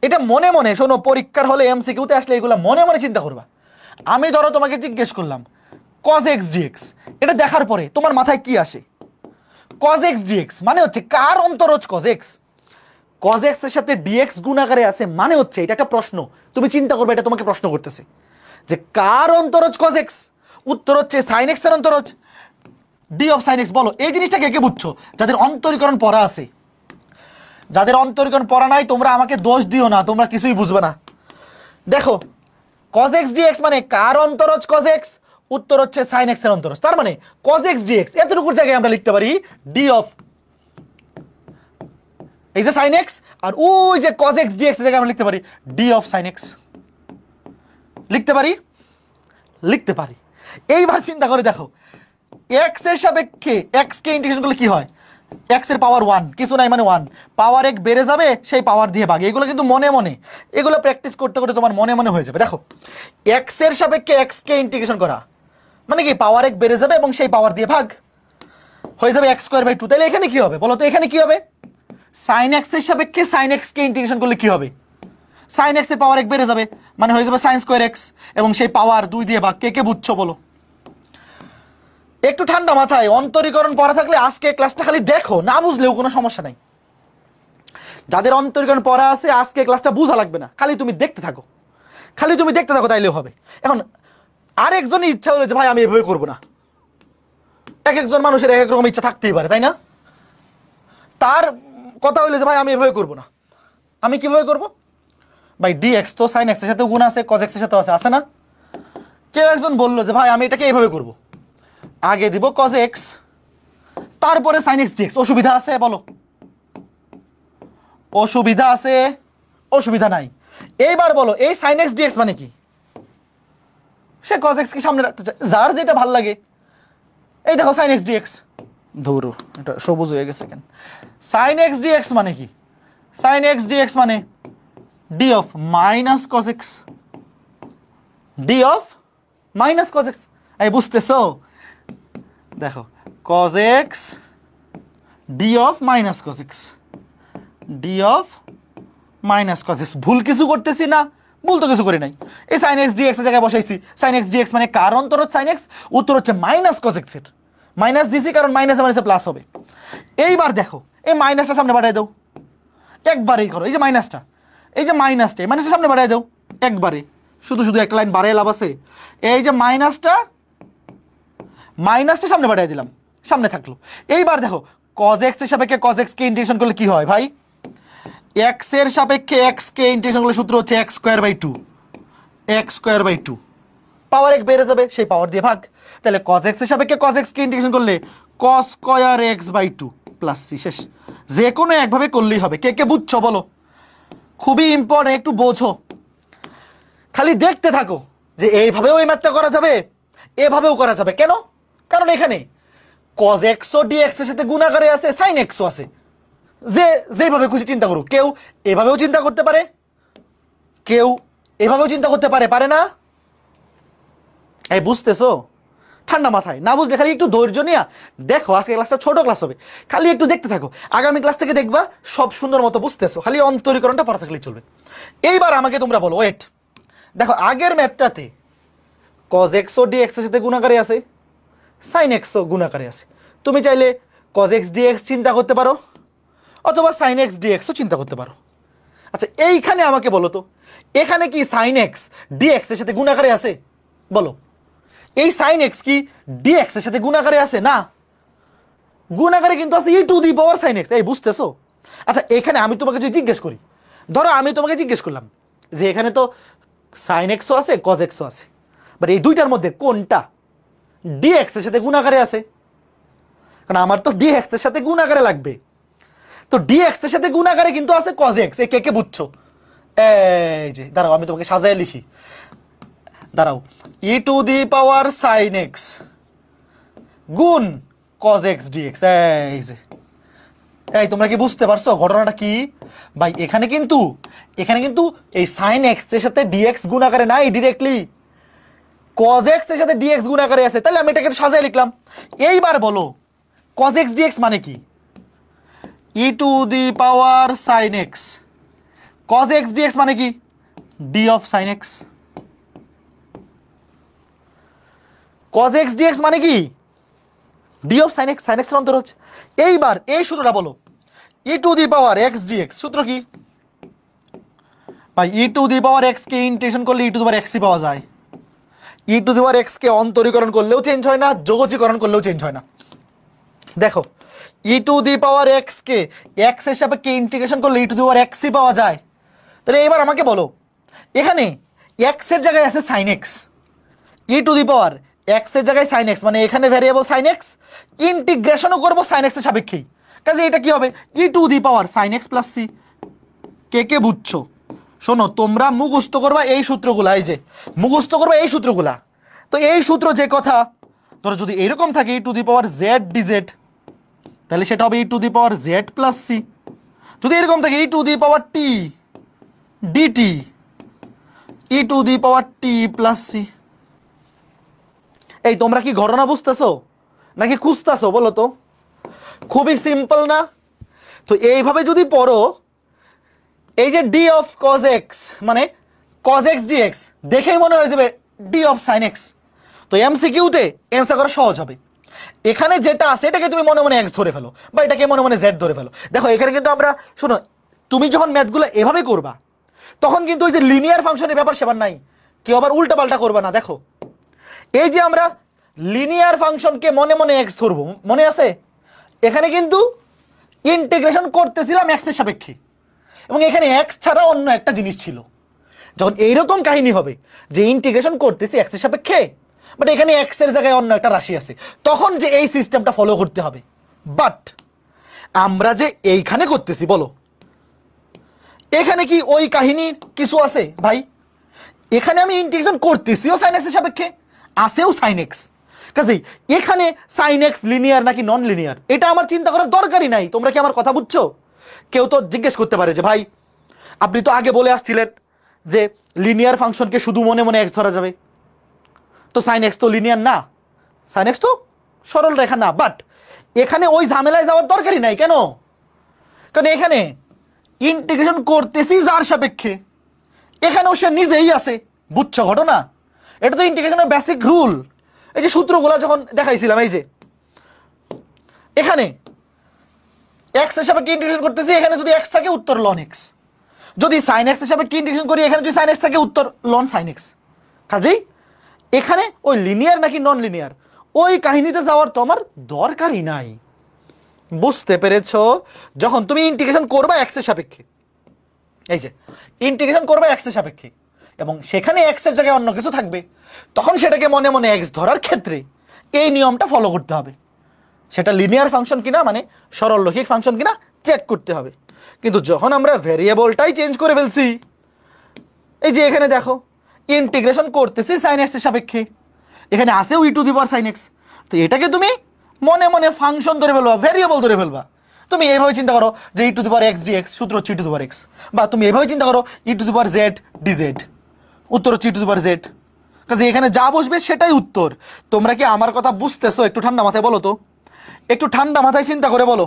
এটা মনে মনে শোনো, পরীক্ষার হলে এমসিকিউতে আসলে এগুলো মনে মনে চিন্তা করবা। আমি ধরো তোমাকে জিজ্ঞেস করলাম cos x dx, এটা দেখার পরে তোমার মাথায় কি আসে? cos x dx মানে হচ্ছে কার অন্তরজ cos x? cos x এর সাথে dx গুণাকারে আছে মানে হচ্ছে এটা একটা প্রশ্ন। তুমি চিন্তা করবে এটা তোমাকে প্রশ্ন করতেছে যে কার অন্তরজ cos x? উত্তর হচ্ছে sin x এর অন্তরজ d of sin x। বলো এই জিনিসটা কে কে বুঝছো? যাদের অন্তরীকরণ পড়া আছে। যাদের অন্তরীকরণ পড়া নাই তোমরা আমাকে দোষ দিও না, তোমরা কিছুই বুঝবে না। দেখো cos x dx মানে কার অন্তরজ cos x? উত্তর হচ্ছে sin x এর অন্তরজ। তার মানে cos x dx এতটুকুর জায়গায় আমরা লিখতে পারি d of এই যে sin x, আর ওই যে cos x dx এর জায়গায় আমরা লিখতে পারি d of sin x। লিখতে পারি। এইবার চিন্তা করে দেখো x এর সাপেক্ষে x কে ইন্টিগ্রেশন করলে কি হয়? x এর পাওয়ার 1 কিছু নাই মানে 1, পাওয়ার 1 বেড়ে যাবে, সেই পাওয়ার দিয়ে ভাগ। এগুলো কিন্তু মনে মনে, এগুলো প্র্যাকটিস করতে করতে তোমার মনে মনে হয়ে যাবে। দেখো x এর সাপেক্ষে x কে ইন্টিগ্রেশন করা মানে কি পাওয়ার 1 বেড়ে যাবে এবং সেই পাওয়ার দিয়ে ভাগ হয়ে যাবে x²/2। তাহলে এখানে কি হবে বলো তো? এখানে কি হবে? sin x এর সাপেক্ষে sin x কে ইন্টিগ্রেশন করলে কি হবে? sin x এর পাওয়ার 1 বেড়ে যাবে মানে হয়ে যাবে sin²x এবং সেই পাওয়ার 2 দিয়ে ভাগ। কে কে বুঝছো বলো? একটু ঠান্ডা মাথায় অন্তরীকরণ পড়া থাকলে আজকে ক্লাসটা খালি দেখো, না বুঝলেও কোনো সমস্যা নাই। যাদের অন্তরীকরণ পড়া আছে আজকে ক্লাসটা বোঝা লাগবে না, খালি তুমি দেখতে থাকো, তাইলেও হবে। এখন আরেকজনের ইচ্ছা হলো যে ভাই আমি এভাবে করবো না। এক একজন মানুষের এক এক রকম ইচ্ছা থাকতেই পারে, তাই না? তার কথা হইলো যে ভাই আমি এভাবে করবো না, আমি কিভাবে করবো? ভাই dx তো sin x এর সাথে গুণ আছে, cos x এর সাথে আছে না? কেউ একজন বললো যে ভাই আমি এটাকে এইভাবে করবো, আগে দিব cos x তারপরে sin x dx। অসুবিধা আছে বলো? অসুবিধা আছে? অসুবিধা নাই। এইবার বলো এই sin x dx মানে কি? সে cos x কে সামনে রাখতে চায়, যার যেটা ভাল লাগে। এই দেখো sin x dx, ধরো এটা সবুজ হয়ে গেছে কেন? sin x dx মানে কি? sin x dx মানে d of minus cos x, d of minus cos x। এই বুঝতেছো? দেখো cos x d of minus cos x, d of minus cos x। ভুল কিছু করতেছি না? ভুল তো কিছু করি নাই। এই sin x dx এর জায়গায় বসাইছি। sin x dx মানে কার অন্তরজ sin x? উত্তর হচ্ছে মাইনাস cos x এর। মাইনাস দিছি কারণ মাইনাসে মাইনাসে প্লাস হবে। এইবার দেখো এই মাইনাসটা সামনে বাড়াই দাও, একবারেই করো। এই যে মাইনাসটা, এই যে মাইনাসটা, মাইনাসের সামনে বাড়াই দাও একবারে, শুধু শুধু এক লাইন বাড়াই লাভ আছে? এই যে মাইনাসটা সামনে বাড়াই দিলাম, সামনে থাকলো। এইবার দেখো cos x এর সাপেক্ষে cos x কে ইন্টিগ্রেশন করলে কি হয় ভাই? x এর সাপেক্ষে x কে ইন্টিগ্রেশন করলে সূত্র হচ্ছে x²/2 পাওয়ার 1 বেড়ে যাবে, সেই পাওয়ার দিয়ে ভাগ। তাহলে cos x এর সাপেক্ষে cos x কে ইন্টিগ্রেশন করলে cos²x/2 প্লাস c। শেষ। যে কোনো একভাবে করলেই হবে। কে কে বুঝছো বলো? খুবই ইম্পর্টেন্ট, একটু বোঝো, খালি দেখতে থাকো যে এইভাবেও এই ম্যাথটা করা যাবে, এভাবেও করা যাবে। কেন? কারণ এখানে cos x ও dx এর সাথে গুণাকারে আছে, sin x ও আছে। যেভাবে খুশি চিন্তা করো, কেউ এভাবেও চিন্তা করতে পারে, কেউ এভাবেও চিন্তা করতে পারে, পারে না? এই বুঝতেছো? ঠান্ডা মাথায়, না বুঝলে খালি একটু ধৈর্য নিয়ে দেখো। আজকে ক্লাসটা ছোট ক্লাস হবে, খালি একটু দেখতে থাকো। আগামী ক্লাস থেকে দেখবা সব সুন্দর মতো বুঝতেছো, খালি অন্তরীকরণটা পড়া থাকলেই চলবে। এইবার আমাকে তোমরা বলো, ওয়েট, দেখো আগের ম্যাথটাতে cos x ও dx এর সাথে গুণাকারে আছে, sin x ও গুণাকারে আছে। তুমি চাইলে cos x dx চিন্তা করতে পারো অথবা sin x dx ও চিন্তা করতে পারো। আচ্ছা এইখানে আমাকে বলো তো, এখানে কি sin x dx এর সাথে গুণাকারে আছে? বলো, এই sin x কি dx এর সাথে গুণাকারে আছে? না, গুণাকারে কিন্তু আছে e⁻sin x। এই বুঝতেছো? আচ্ছা এখানে আমি তোমাকে যদি জিজ্ঞেস করি, ধরো আমি তোমাকে জিজ্ঞেস করলাম যে এখানে তো sin x ও আছে cos x ও আছে, বাট এই দুইটার মধ্যে কোনটা dx এর সাথে গুণাকারে আছে? কারণ আমার তো dx এর সাথে গুণাকারে লাগবে। তো dx এর সাথে গুণাকারে কিন্তু আছে cos x। এই কে কে বুঝছো? এই যে দাঁড়াও আমি তোমাকে সাজায় লিখি, দাঁড়াও, e⁻sin x গুণ cos x dx। এই যে, এই তোমরা কি বুঝতে পারছো ঘটনাটা কি? ভাই এখানে কিন্তু এই sin x এর সাথে dx গুণাকারে নাই, ডিরেক্টলি cos x এর সাথে dx গুণাকারে আছে। তাহলে আমি এটাকে সাজায় লিখলাম। এইবার বলো cos x dx মানে কি? e⁻sin x cos x dx মানে কি d of sin x, cos x dx মানে কি d of sin x, sin x এর অন্তর হচ্ছে। এইবার এই সূত্রটা বলো, e two the power x dx সূত্র কি ভাই? e two the power x K integration করলে e two the power x ই পাওয়া যায়। e two the power x কে অন্তরীকরণ করলেও চেঞ্জ হয় না, যোগজীকরণ করলেও চেঞ্জ হয় না। দেখো e two the power x K x এর সাপেক্ষে ইন্টিগ্রেশন করলে e two the power x ই পাওয়া যায়। তাহলে এবার আমাকে বলো, এখানে x এর জায়গায় আছে sin x, e two the power x এর জায়গায় sin x মানে এখানে ভ্যারিয়েবল sin x, ইন্টিগ্রেশনও করব sin x এর সাপেক্ষেই। কাজে এটা কি হবে? e two the power sin x plus c। কে কে বুঝছো? শোনো, তোমরা মুখস্থ করবা এই সূত্রগুলা, এই যে মুখস্থ করবা এই সূত্রগুলা। তো এই সূত্র যে কথা, ধরো যদি এরকম থাকে e two the power z dz, তাহলে সেটা হবে e two the power z plus c। যদি এরকম থাকে e two the power t dt, e two the power t plus c। এই তোমরা কি ঘটনা বুঝতেছো নাকি খুঁজতেছো বলো তো? খুবই সিম্পল না? তো এইভাবে যদি পড়ো, এই যে d of cos x মানে cos x dx দেখেই মনে হয়ে যাবে d of sin x। তো এমসিকিউ তে অ্যানসার করা সহজ হবে। এখানে যেটা আছে এটাকে তুমি মনে মনে x ধরে ফেলো, বা এটাকে মনে মনে z ধরে ফেলো। দেখো এখানে কিন্তু আমরা, শোনো, তুমি যখন ম্যাথগুলো এভাবে করবা তখন কিন্তু ওই যে লিনিয়ার ফাংশনের ব্যাপার সেবার নাই, কেউ আবার উল্টা পাল্টা করবা না। দেখো এই যে আমরা লিনিয়ার ফাংশনকে মনে মনে x ধরবো, মনে আছে? এখানে কিন্তু ইন্টিগ্রেশন করতেছিলাম x এর সাপেক্ষে, এবং এখানে x ছাড়া অন্য একটা জিনিস ছিল। যখন এইরকম কাহিনী হবে যে ইন্টিগ্রেশন করতেছি x এর সাপেক্ষে, বাট এখানে x এর জায়গায় অন্য একটা রাশি আছে, তখন যে এই সিস্টেমটা ফলো করতে হবে। বাট আমরা যে এইখানে করতেছি, বলো এখানে কি ওই কাহিনী কিছু আছে ভাই? এখানে আমি ইন্টিগ্রেশন করতেছিও sin x এর সাপেক্ষে, আসেও sin x। কাজেই এখানে sin x লিনিয়ার নাকি নন লিনিয়ার এটা আমার চিন্তা করার দরকারই নাই। তোমরা কি আমার কথা বুঝছো? কেউ তো জিজ্ঞেস করতে পারে যে ভাই আপনি তো আগে বলে আসছিলেন যে লিনিয়ার ফাংশনকে শুধু মনে মনে x ধরা যাবে, তো sin x তো লিনিয়ার না, sin x তো সরল রেখা না। বাট এখানে ওই ঝামেলায় যাওয়ার দরকারই নাই। কেন? কারণ এখানে ইন্টিগ্রেশন করতেছি যার সাপেক্ষে, এখানেও সে নিজেই আছে। বুঝছো ঘটনা? এটা তো ইন্টিগ্রেশনের বেসিক রুল। এই যে সূত্রগুলো যখন দেখাইছিলাম, এই যে এখানে x এর সাপেক্ষে ইন্টিগ্রেশন করতেছি, এখানে যদি x থাকে উত্তর ln x, যদি sin x এর সাপেক্ষে ইন্টিগ্রেশন করি এখানে যদি sin x থাকে উত্তর ln sin x। কাজেই এখানে ওই লিনিয়ার নাকি নন লিনিয়ার ওই কাহিনীতে যাওয়ার তো আমার দরকারই নাই। বুঝতে পেরেছো? যখন তুমি ইন্টিগ্রেশন করবা x এর সাপেক্ষে, এই যে ইন্টিগ্রেশন করবা x এর সাপেক্ষে এবং সেখানে x এর জায়গায় অন্য কিছু থাকবে, তখন সেটাকে মনে মনে x ধরার ক্ষেত্রে এই নিয়মটা ফলো করতে হবে। সেটা লিনিয়ার ফাংশন কিনা, মানে সরলরৈখিক ফাংশন কিনা চেক করতে হবে। কিন্তু যখন আমরা ভেরিয়েবলটাই চেঞ্জ করে ফেলছি, এই যে এখানে দেখো ইন্টিগ্রেশন করতেছি sin x এর সাপেক্ষে, এখানে আসেও e two the power sin x, তো এটাকে তুমি মনে মনে ফাংশন ধরে ফেলবা, ভেরিয়েবল ধরে ফেলবা। তুমি এইভাবে চিন্তা করো যে e two the power x dx সূত্র হচ্ছে e two the power x, বা তুমি এইভাবে চিন্তা করো e two the power z dz উত্তর হচ্ছে e two the power z। কাজে এখানে যা বসবে সেটাই উত্তর। তোমরা কি আমার কথা বুঝতেছো? একটু ঠান্ডা মাথায় বলো তো, একটু ঠান্ডা মাথায় চিন্তা করে বলো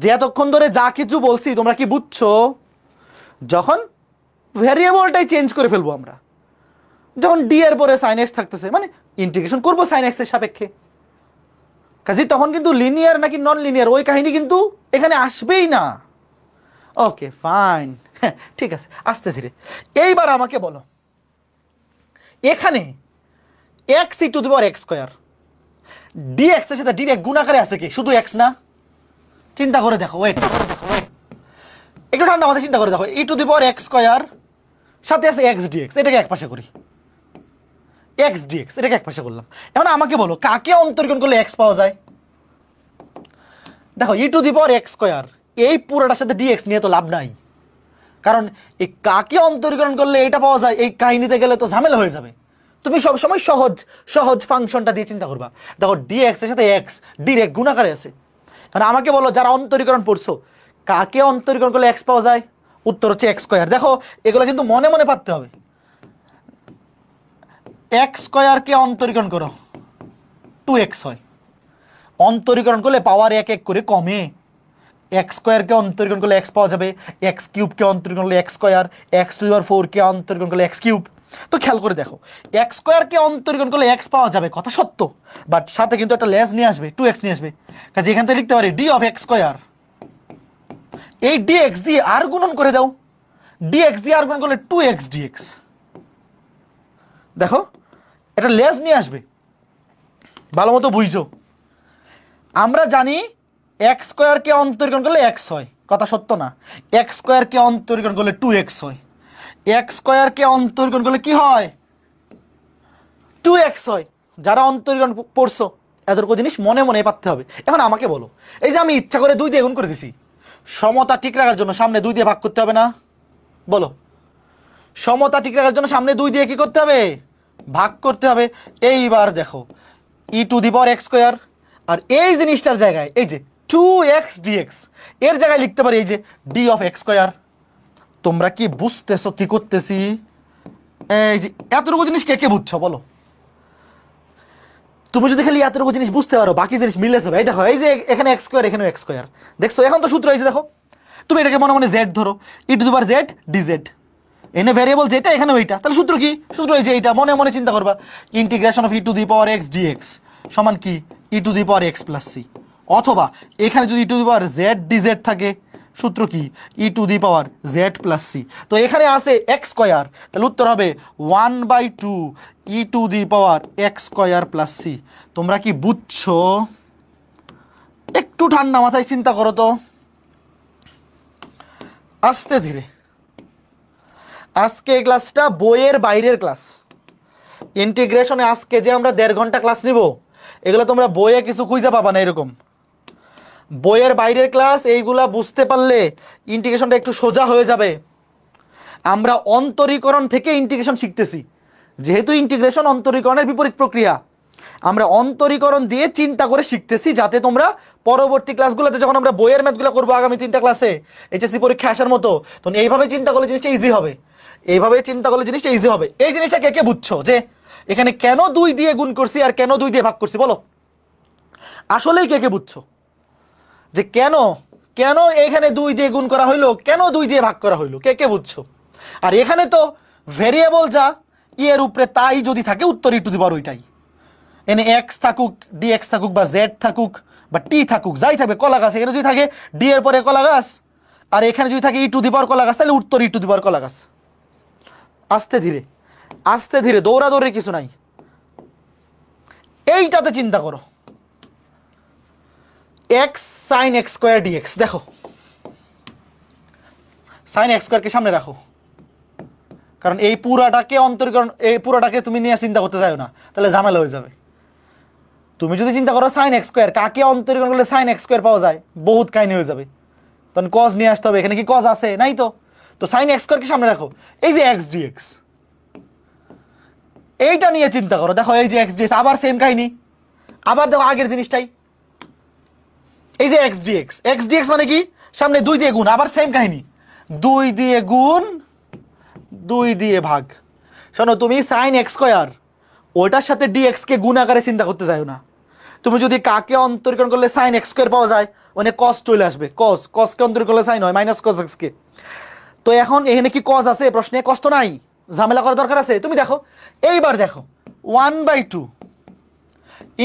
যে এতক্ষণ ধরে যা কিছু বলছি তোমরা কি বুঝছো? যখন ভেরিয়েবলটাই চেঞ্জ করে ফেলবো আমরা, যখন d এর পরে sin x থাকতেছে মানে ইন্টিগ্রেশন করব sin x এর সাপেক্ষে, কাজে তখন কিন্তু লিনিয়ার নাকি নন লিনিয়ার ওই কাহিনী কিন্তু এখানে আসবেই না। ওকে ফাইন, ঠিক আছে, আস্তে ধীরে। এইবার আমাকে বলো, এখানে x E to the power x square dx এর সাথে ডিরেক্ট গুণাকারে আছে কি? শুধু x না? চিন্তা করে দেখো, ওয়েট একটু ঠান্ডা মাথায় চিন্তা করে দেখো, e to the power x square সাথে আছে x dx, এটাকে এক পাশে করি, x dx এটাকে এক পাশে করলাম। এখন আমাকে বলো কাকে অন্তরীকরণ করলে x পাওয়া যায়? দেখো e to the power x square এই পুরোটার সাথে dx নিয়ে তো লাভ নাই, কারণ এই কাকে অন্তরীকরণ করলে এটা পাওয়া যায় এই কাহিনীতে গেলে তো ঝামেলা হয়ে যাবে। তুমি সব সময় সহজ সহজ ফাংশনটা দিয়ে চিন্তা করবা। দেখো dx এর সাথে x ডিরেক্ট গুণাকারে আছে। কারণ আমাকে বলো যারা অন্তরীকরণ পড়ছো কাকে অন্তরীকরণ করলে x পাওয়া যায়? উত্তর হচ্ছে x স্কয়ার। দেখো এগুলো কিন্তু মনে মনে পারতে হবে। x স্কয়ারকে অন্তরীকরণ করো 2x হয়, অন্তরীকরণ করলে পাওয়ার এক এক করে কমে, এক্স স্কোয়ারকে অন্তরীকরণ করলে এক্স পাওয়া যাবে, এক্স কিউবকে অন্তরীকরণ করলে x square, x to the power 4কে অন্তরীকরণ করলে এক্স কিউব। তো খেয়াল করে দেখো, এক্স স্কোয়ারকে অন্তরীকরণ করলে এক্স পাওয়া যাবে, কথা সত্য, বাট সাথে কিন্তু একটা লেস নিয়ে আসবে, 2x নিয়ে আসবে, কাজে এখান থেকে লিখতে পারি ডি অফ এক্স স্কোয়ার। এই ডিএক্স দিয়ে আর গুণন করে দাও, ডিএক্স দিয়ে আর গুণন করলে 2x dx। দেখো এটা লেস নিয়ে আসবে, ভালো মতো বুঝছো। আমরা জানি এক্স স্কোয়ারকে অন্তরীকরণ করলে এক্স হয়, কথা সত্য না? এক্স স্কোয়ারকে অন্তরীকরণ করলে 2x হয়, এক্স স্কোয়ারকে অন্তরীকরণ করলে কি হয়? 2x হয়। যারা অন্তরীকরণ পড়ছো এতটুকু জিনিস মনে মনে পারতে হবে। এখন আমাকে বলো, এই যে আমি ইচ্ছা করে 2 দিয়ে গুণ করে দিছি, সমতা ঠিক রাখার জন্য সামনে 2 দিয়ে ভাগ করতে হবে না? বলো, সমতা ঠিক রাখার জন্য সামনে 2 দিয়ে কি করতে হবে? ভাগ করতে হবে। এইবার দেখো e to the power x square, আর এই জিনিসটার জায়গায় এই যে 2x dx এর জায়গায় লিখতে পারি এই যে ডি অফ এক্স স্কোয়ার। তোমরা কি বুঝতেছো কি করতেছি? এই যে এতটুকু জিনিস কে কে বুঝছো বলো? তুমি যদি খালি এতটুকু জিনিস বুঝতে পারো, বাকি জিনিস মিলে যাবে। এই দেখো, এই যে এখানে এক্স স্কোয়ার, এখানেও এক্স স্কোয়ার, দেখছো? এখন তো সূত্র হয়েছে, দেখো তুমি এটাকে মনে মনে জেড ধরো, e to the power z dz, এনে ভ্যারিয়েবল যেটা এখানে ওইটা, তাহলে সূত্র কি? সূত্র এই যে এইটা, মনে মনে চিন্তা করবা, integration of e to the power x dx সমান কি e to the power x plus c. অথবা এখানে যদি e to the power z dz থাকে, সূত্র কি? E to the power z plus c. তো এখানে আছে এক্স স্কোয়ার, তাহলে উত্তর হবে 1/2 e to the power x square plus c. তোমরা কি বুঝছো? একটু ঠান্ডা মাথায় চিন্তা করো তো, আস্তে ধীরে। আজকে এই ক্লাসটা বইয়ের বাইরের ক্লাস। ইন্টিগ্রেশনে আজকে যে আমরা 1.5 ঘন্টা ক্লাস নিব, এগুলো তোমরা বইয়ে কিছু খুঁজে পাবা না। এরকম বইয়ের বাইরের ক্লাস, এইগুলা বুঝতে পারলে ইন্টিগ্রেশনটা একটু সোজা হয়ে যাবে। আমরা অন্তরীকরণ থেকে ইন্টিগ্রেশন শিখতেছি, যেহেতু ইন্টিগ্রেশন অন্তরীকরণের বিপরীত প্রক্রিয়া, আমরা অন্তরীকরণ দিয়ে চিন্তা করে শিখতেছি, যাতে তোমরা পরবর্তী ক্লাসগুলোতে যখন আমরা বইয়ের ম্যাথগুলো করবো আগামী 3টা ক্লাসে এইচএসসি পরীক্ষা আসার মতো, তখন এইভাবে চিন্তা করলে জিনিসটা ইজি হবে, এইভাবে চিন্তা করলে জিনিসটা ইজি হবে। এই জিনিসটা কে কে বুঝছো যে এখানে কেন 2 দিয়ে গুণ করছি আর কেন 2 দিয়ে ভাগ করছি? বলো, আসলেই কে কে বুঝছো যে কেন কেন এখানে 2 দিয়ে গুণ করা হইলো, কেন 2 দিয়ে ভাগ করা হইলো? কে কে বুঝছো? আর এখানে তো ভেরিয়েবল যা ই এর উপরে তাই যদি থাকে, উত্তর ই টু দি পাওয়ার ওইটাই। এনে এক্স থাকুক, ডিএক্স থাকুক, বা জেড থাকুক, বা টি থাকুক, যাই থাকবে, কলা গাছ এখানে যদি থাকে ডি এর পরে কলা গাছ, আর এখানে যদি থাকে ই টু দি পাওয়ার কলা গাছ, তাহলে উত্তর ই টু দি পাওয়ার কলা গাছ। আস্তে ধীরে, আস্তে ধীরে, দৌড়াদৌড়ি কিছু নাই। এইটাতে চিন্তা করো, x sine x square d x. দেখো সাইন এক্স স্কোয়ারকে সামনে রাখো, কারণ এই পুরাটাকে অন্তরীকরণ, এই পুরাটাকে তুমি নিয়ে চিন্তা করতে চাও না, তাহলে ঝামেলা হয়ে যাবে। তুমি যদি চিন্তা করো সাইন এক্স স্কোয়ার, কাকে অন্তরীকরণ করলে সাইন এক্স স্কোয়ার পাওয়া যায়, বহুত কাহিনী হয়ে যাবে, তখন কজ নিয়ে আসতে হবে। এখানে কি কজ আছে? নাই তো। তো সাইন এক্স স্কোয়ারকে সামনে রাখো, এই যে এক্স ডিএক্স, এইটা নিয়ে চিন্তা করো। দেখো এই যে এক্স ডিএক্স, আবার সেম কাহিনী, আবার দেখো আগের জিনিসটাই, এই যে এক্স ডিএক্স, এক্স ডিএক্স মানে কি? সামনে 2 দিয়ে গুণ, আবার সেম কাহিনী, 2 দিয়ে গুণ, 2 দিয়ে ভাগ। শোনো, তুমি সাইন এক্স স্কোয়ার ওইটার সাথে ডিএক্স কে গুণ আকারে চিন্তা করতে চাও না। তুমি যদি কাকে অন্তরীকরণ করলে সাইন এক্স স্কোয়ার পাওয়া যায়, মানে কস চলে আসবে, কস, কসকে অন্তরীকরণ করলে সাইন হয় মাইনাস কস এক্স কে। তো এখন এখানে কি কস আছে? প্রশ্নে কস তো নাই, ঝামেলা করার দরকার আছে? তুমি দেখো, এইবার দেখো 1/2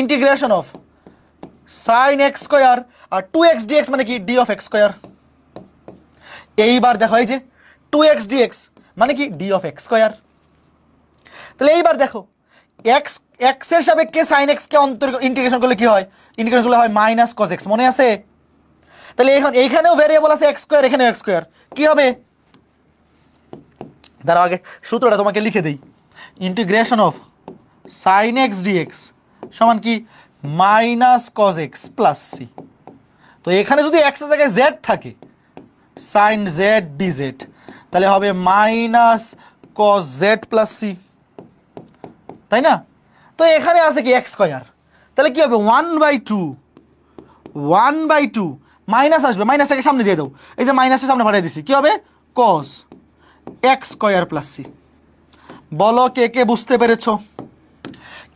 integration of sine x square আর 2x dx মানে কি? D of x square. এইবার দেখো এই যে 2x dx মানে কি? D of x square. তাহলে এইবার দেখো এক্স, এক্স এর সাপেক্ষে সাইন এক্স কে ইন্টিগ্রেশন করলে কি হয়? ইন্টিগ্রেশন করলে হয় মাইনাস কস এক্স, মনে আছে? তাহলে এখন এইখানেও ভেরিয়েবল আছে এক্স স্কোয়ার, এখানেও এক্স স্কোয়ার, কি হবে? দাঁড়াও আগে সূত্রটা তোমাকে লিখে দিই। Integration of sine x dx সমান কি? Minus cos x plus c. তো এখানে যদি এক্স এর জায়গায় জেড থাকে, সাইন জেড ডিজেড, তাহলে হবে minus cos z plus c, তাই না? তো এখানে আছে কি? এক্স স্কোয়ার, তাহলে কি হবে? 1/2 মাইনাস আসবে, মাইনাসটাকে সামনে দিয়ে দাও, এই যে মাইনাসের সামনে পাঠিয়ে দিছি, কি হবে? Cos x square plus C. বলো কে কে বুঝতে পেরেছো?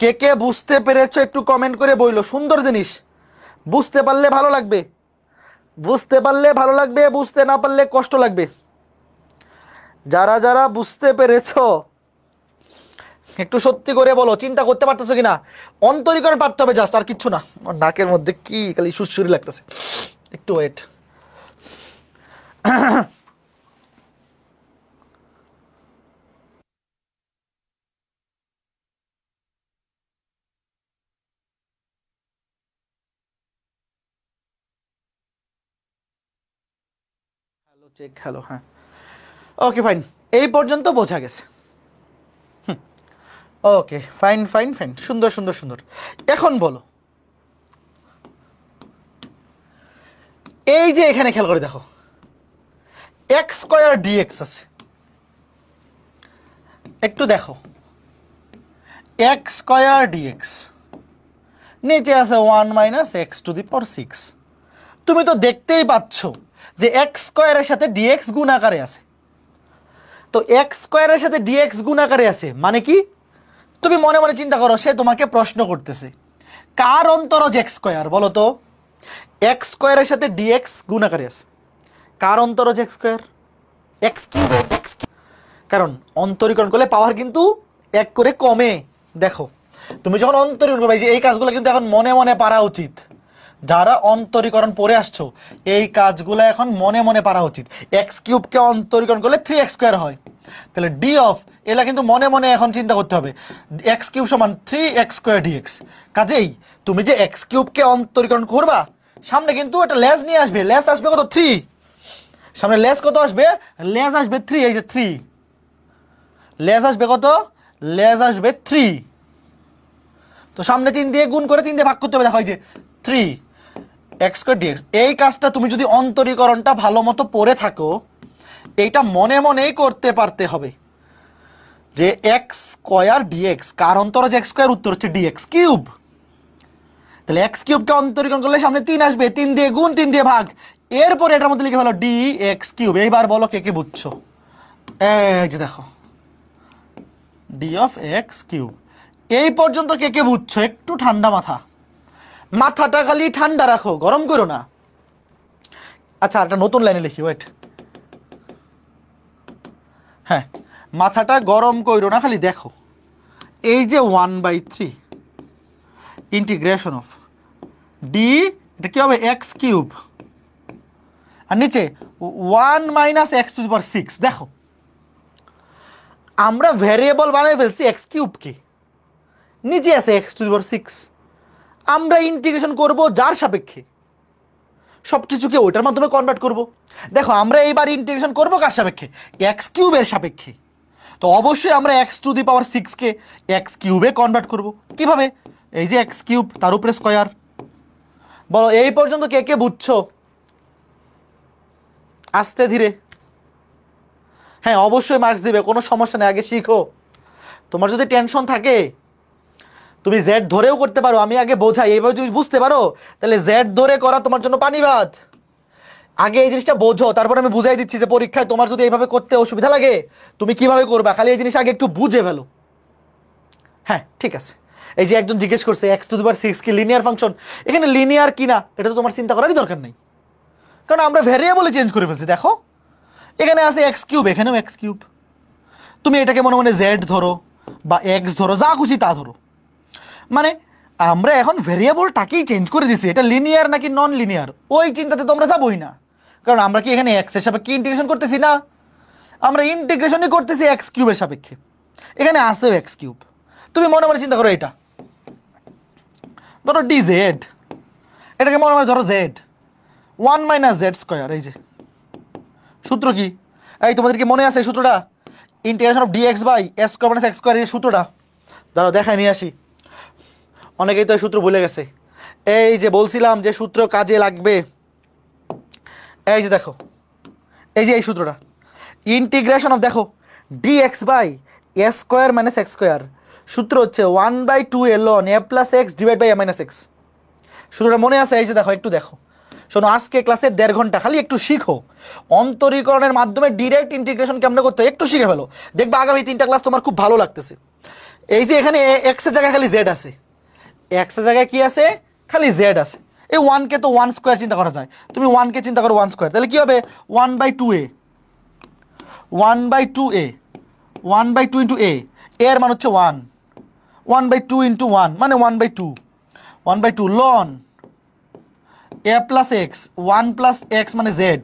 কে কে বুঝতে পেরেছো একটু কমেন্ট করে বইলো। সুন্দর জিনিস, বুঝতে পারলে ভালো লাগবে। বুঝতে পারলে ভালো লাগবে, বুঝতে না পারলে কষ্ট লাগবে। যারা যারা বুঝতে পেরেছো একটু সত্যি করে বলো, চিন্তা করতে পারতেছো কিনা? অন্তরীকরণ পারতে হবে জাস্ট, আর কিচ্ছু না। আমার নাকের মধ্যে কি খালি সুরসুরি লাগতেছে, একটু ওয়েট। হ্যালো চেক, হ্যালো, হ্যাঁ ওকে ফাইন, এই পর্যন্ত বোঝা গেছে। ওকে ফাইন ফাইন ফাইন, সুন্দর সুন্দর সুন্দর। এখন বলো, এই যে এখানে খেয়াল করে দেখো, এক্স স্কয়ার ডিএক্স আছে, একটু দেখো, এক্স স্কয়ার ডিএক্স, নিচে আছে 1 মাইনাস এক্স টু দি পাওয়ার 6। তুমি তো দেখতেই পাচ্ছ যে এক্স স্কয়ারের সাথে ডিএক্স গুণ আকারে আছে। তো এক্স স্কয়ারের সাথে ডিএক্স গুণ আকারে আছে মানে কি? তুমি মনে মনে চিন্তা করো, সে তোমাকে প্রশ্ন করতেছে কার অন্তরজ এক্স স্কয়ার, বলো তো। এক্স স্কয়ারের সাথে ডিএক্স গুণ আকারে আছে, কার অন্তরজ x square? X cube, x. কারণ অন্তরীকরণ করলে পাওয়ার কিন্তু এক করে কমে। দেখো তুমি যখন অন্তরীকরণ করবে, এই কাজগুলো কিন্তু এখন মনে মনে পারা উচিত। যারা অন্তরীকরণ পড়ে আসছো, এই কাজগুলো এখন মনে মনে পারা উচিত। এক্স কিউবকে অন্তরীকরণ করলে 3x স্কয়ার হয়, তাহলে ডি অফ, এলা কিন্তু মনে মনে এখন চিন্তা করতে হবে। এক্স কিউব সমান 3x স্কয়ার ডিএক্স। কাজেই তুমি যে এক্স কিউবকে অন্তরীকরণ করবা, সামনে কিন্তু একটা লেস নিয়ে আসবে। লেস আসবে কত? 3। সামনে লেস কত আসবে? লেস আসবে 3। এই যে 3, লেস আসবে কত? লেস আসবে 3। তো সামনে 3 দিয়ে গুণ করে 3 দিয়ে ভাগ করতে হবে। দেখো এই যে 3x স্কয়ার ডিএক্স। এই কাজটা তুমি যদি অন্তরীকরণটা ভালো মতো পড়ে থাকো, এইটা মনে মনেই করতে পারতে হবে যে এক্স স্কয়ার ডিএক্স কার অন্তরজ এক্স স্কয়ার? উত্তর হচ্ছে ডিএক্স কিউব। তাহলে এক্স কিউবকে অন্তরীকরণ করলে সামনে 3 আসবে, 3 দিয়ে গুণ 3 দিয়ে ভাগ, এরপর এটার মধ্যে লিখে ফেলো ডি এক্স কিউব। এইবার বলো কে কে বুঝছো? এই যে দেখো ডি অফ এক্স কিউব। এই পর্যন্ত কে কে বুঝছো? একটু ঠান্ডা মাথা, মাথাটা খালি ঠান্ডা রাখো, গরম করো না। আচ্ছা একটা নতুন লাইনে লিখি, ওয়েট। হ্যাঁ, মাথাটা গরম করো না, খালি দেখো এই যে 1/3 ইন্টিগ্রেশন অফ ডি, এটা কি হবে? এক্স কিউব, আর নিচে 1 মাইনাস এক্স টু দি পাওয়ার 6। দেখো আমরা ভ্যারিয়েবল বানাই ফেলছি এক্স কিউবকে, নিচে আছে এক্স টু দি পাওয়ার 6। আমরা ইন্টিগ্রেশন করব যার সাপেক্ষে, সব কিছুকে ওইটার মাধ্যমে কনভার্ট করব। দেখো আমরা এইবার ইন্টিগ্রেশন করব কার সাপেক্ষে? এক্স কিউবের সাপেক্ষে। তো অবশ্যই আমরা এক্স টু দি পাওয়ার 6কে এক্স কিউবে কনভার্ট করব। কিভাবে? এই যে এক্স কিউব তার উপরে স্কয়ার। বলো এই পর্যন্ত কে কে বুঝছো? আস্তে ধীরে। হ্যাঁ অবশ্যই মার্কস দিবে, কোনো সমস্যা নেই, আগে শিখো। তোমার যদি টেনশন থাকে তুমি জেড ধরেও করতে পারো, আমি আগে বোঝাই। এইভাবে যদি বুঝতে পারো তাহলে জেড ধরে করা তোমার জন্য পানি ভাত। আগে এই জিনিসটা বোঝো, তারপর আমি বুঝাই দিচ্ছি যে পরীক্ষায় তোমার যদি এইভাবে করতে অসুবিধা লাগে তুমি কিভাবে করবা, খালি এই জিনিসটা আগে একটু বুঝে ফেলো। হ্যাঁ ঠিক আছে। এই যে একজন জিজ্ঞেস করছে এক্স টু দি পাওয়ার 6 কি লিনিয়ার ফাংশন? এখানে লিনিয়ার কিনা এটা তো তোমার চিন্তা করারই দরকার নেই, কারণ আমরা ভ্যারিয়েবলে চেঞ্জ করে ফেলছি। দেখো এখানে আছে এক্স কিউব, এখানেও এক্স কিউব। তুমি এটাকে মনে মনে জেড ধরো বা এক্স ধরো, যা খুশি তা ধরো। মানে আমরা এখন ভেরিয়েবলটাকেই চেঞ্জ করে দিছি, এটা লিনিয়ার নাকি নন লিনিয়ার ওই চিন্তাতে তো আমরা যাবোই না। কারণ আমরা কি এখানে এক্স এর সাপেক্ষে ইন্টিগ্রেশন করতেছি না, আমরা ইন্টিগ্রেশনই করতেছি এক্স কিউবের সাপেক্ষে। এখানে আসেও এক্স কিউব। তুমি মনে মনে চিন্তা করো, এটা ধরো ডি জেড, এটাকে মনে মনে ধরো জেড 1 মাইনাস জেড স্কয়ার। এই যে সূত্র কি? এই তোমাদের কি মনে আছে সূত্রটা? Integration of dx by s square minus x square, এই সূত্রটা দাঁড়াও দেখায় নিয়ে আসি। অনেকেই তো এই সূত্র ভুলে গেছে। এই যে বলছিলাম যে সূত্র কাজে লাগবে, এই যে দেখো, এই যে এই সূত্রটা ইন্টিগ্রেশন অফ, দেখো d x by s square minus x square, সূত্র হচ্ছে 1/2 ln a plus x divide by a minus x. সূত্রটা মনে আছে? এই যে দেখো, একটু দেখো, শোনো আজকে ক্লাসের 1.5 ঘন্টা খালি একটু শিখো অন্তরীকরণের মাধ্যমে ডিরেক্ট ইন্টিগ্রেশন কেমন করতে হয়, একটু শিখে ফেলো, দেখবা আগামী 3টা ক্লাস তোমার খুব ভালো লাগতেছে। এই যে এখানে এক্স এর জায়গায় খালি জেড আছে, এক্স এর জায়গায় কি আছে? খালি জেড আছে। এই 1 কে তো 1 স্কয়ার চিন্তা করা যায়, তুমি 1 কে চিন্তা করো 1 স্কয়ার, তাহলে কি হবে 1/2a 1/2a 1/2 ইন্টু a, এর মান হচ্ছে 1, 1/2 ইন্টু 1 মানে 1/2, 1/2 লন a plus x 1 plus x মানে জেড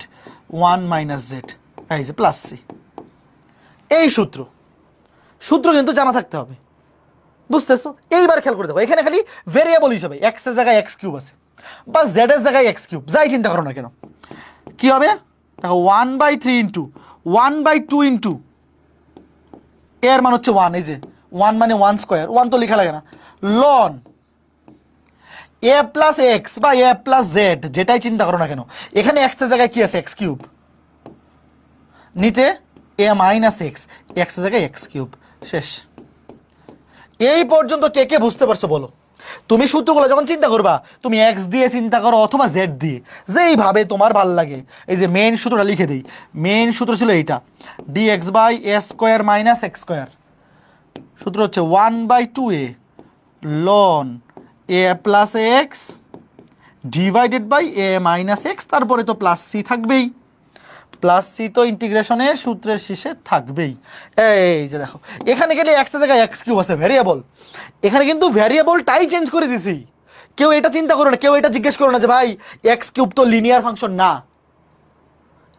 1 মাইনাস জেড, এই যে প্লাস সি। এই সূত্র কিন্তু জানা থাকতে হবে, বুঝতেছো? এইবার খেয়াল করে দেখো, এখানে খালি ভেরিয়েবল হিসেবে এক্স এর জায়গায় এক্স কিউব আছে বা জেড এর জায়গায় এক্স কিউব, যাই চিন্তা করো না কেন, কি হবে দেখো 1/3 ইন্টু 1/2 ইন্টু এর মান হচ্ছে 1, এই যে 1 মানে 1 স্কয়ার, 1 তো লেখা লাগে না, লন এ প্লাস এক্স বা এ প্লাস জেড, যেটাই চিন্তা করো না কেন, এখানে এক্স এর জায়গায় কি আছে এক্স কিউব, নিচে এ মাইনাস এক্স, এক্স এর জায়গায় এক্স কিউব, শেষ। এই পর্যন্ত কে কে বুঝতে পারছো বলো? তুমি সূত্রগুলো যখন চিন্তা করবা তুমি এক্স দিয়ে চিন্তা করো অথবা জেড দিয়ে, যেইভাবে তোমার ভাল লাগে। এই যে মেইন সূত্রটা লিখে দিই, মেইন সূত্র ছিল এইটা, dx by a square minus x square, সূত্র হচ্ছে 1/2a লন a plus x divided by a minus x, তারপরে তো প্লাস সি থাকবেই, প্লাস সি তো ইন্টিগ্রেশনের সূত্রের শেষে থাকবেই। এই যে দেখো এখানে গেলে এক্স এর জায়গায় এক্স কিউব আছে ভ্যারিয়েবল, এখানে কিন্তু ভ্যারিয়েবলটাই চেঞ্জ করে দিছি। কেউ এটা চিন্তা করো না, কেউ এটা জিজ্ঞেস করো না যে ভাই এক্স কিউব তো লিনিয়ার ফাংশন না,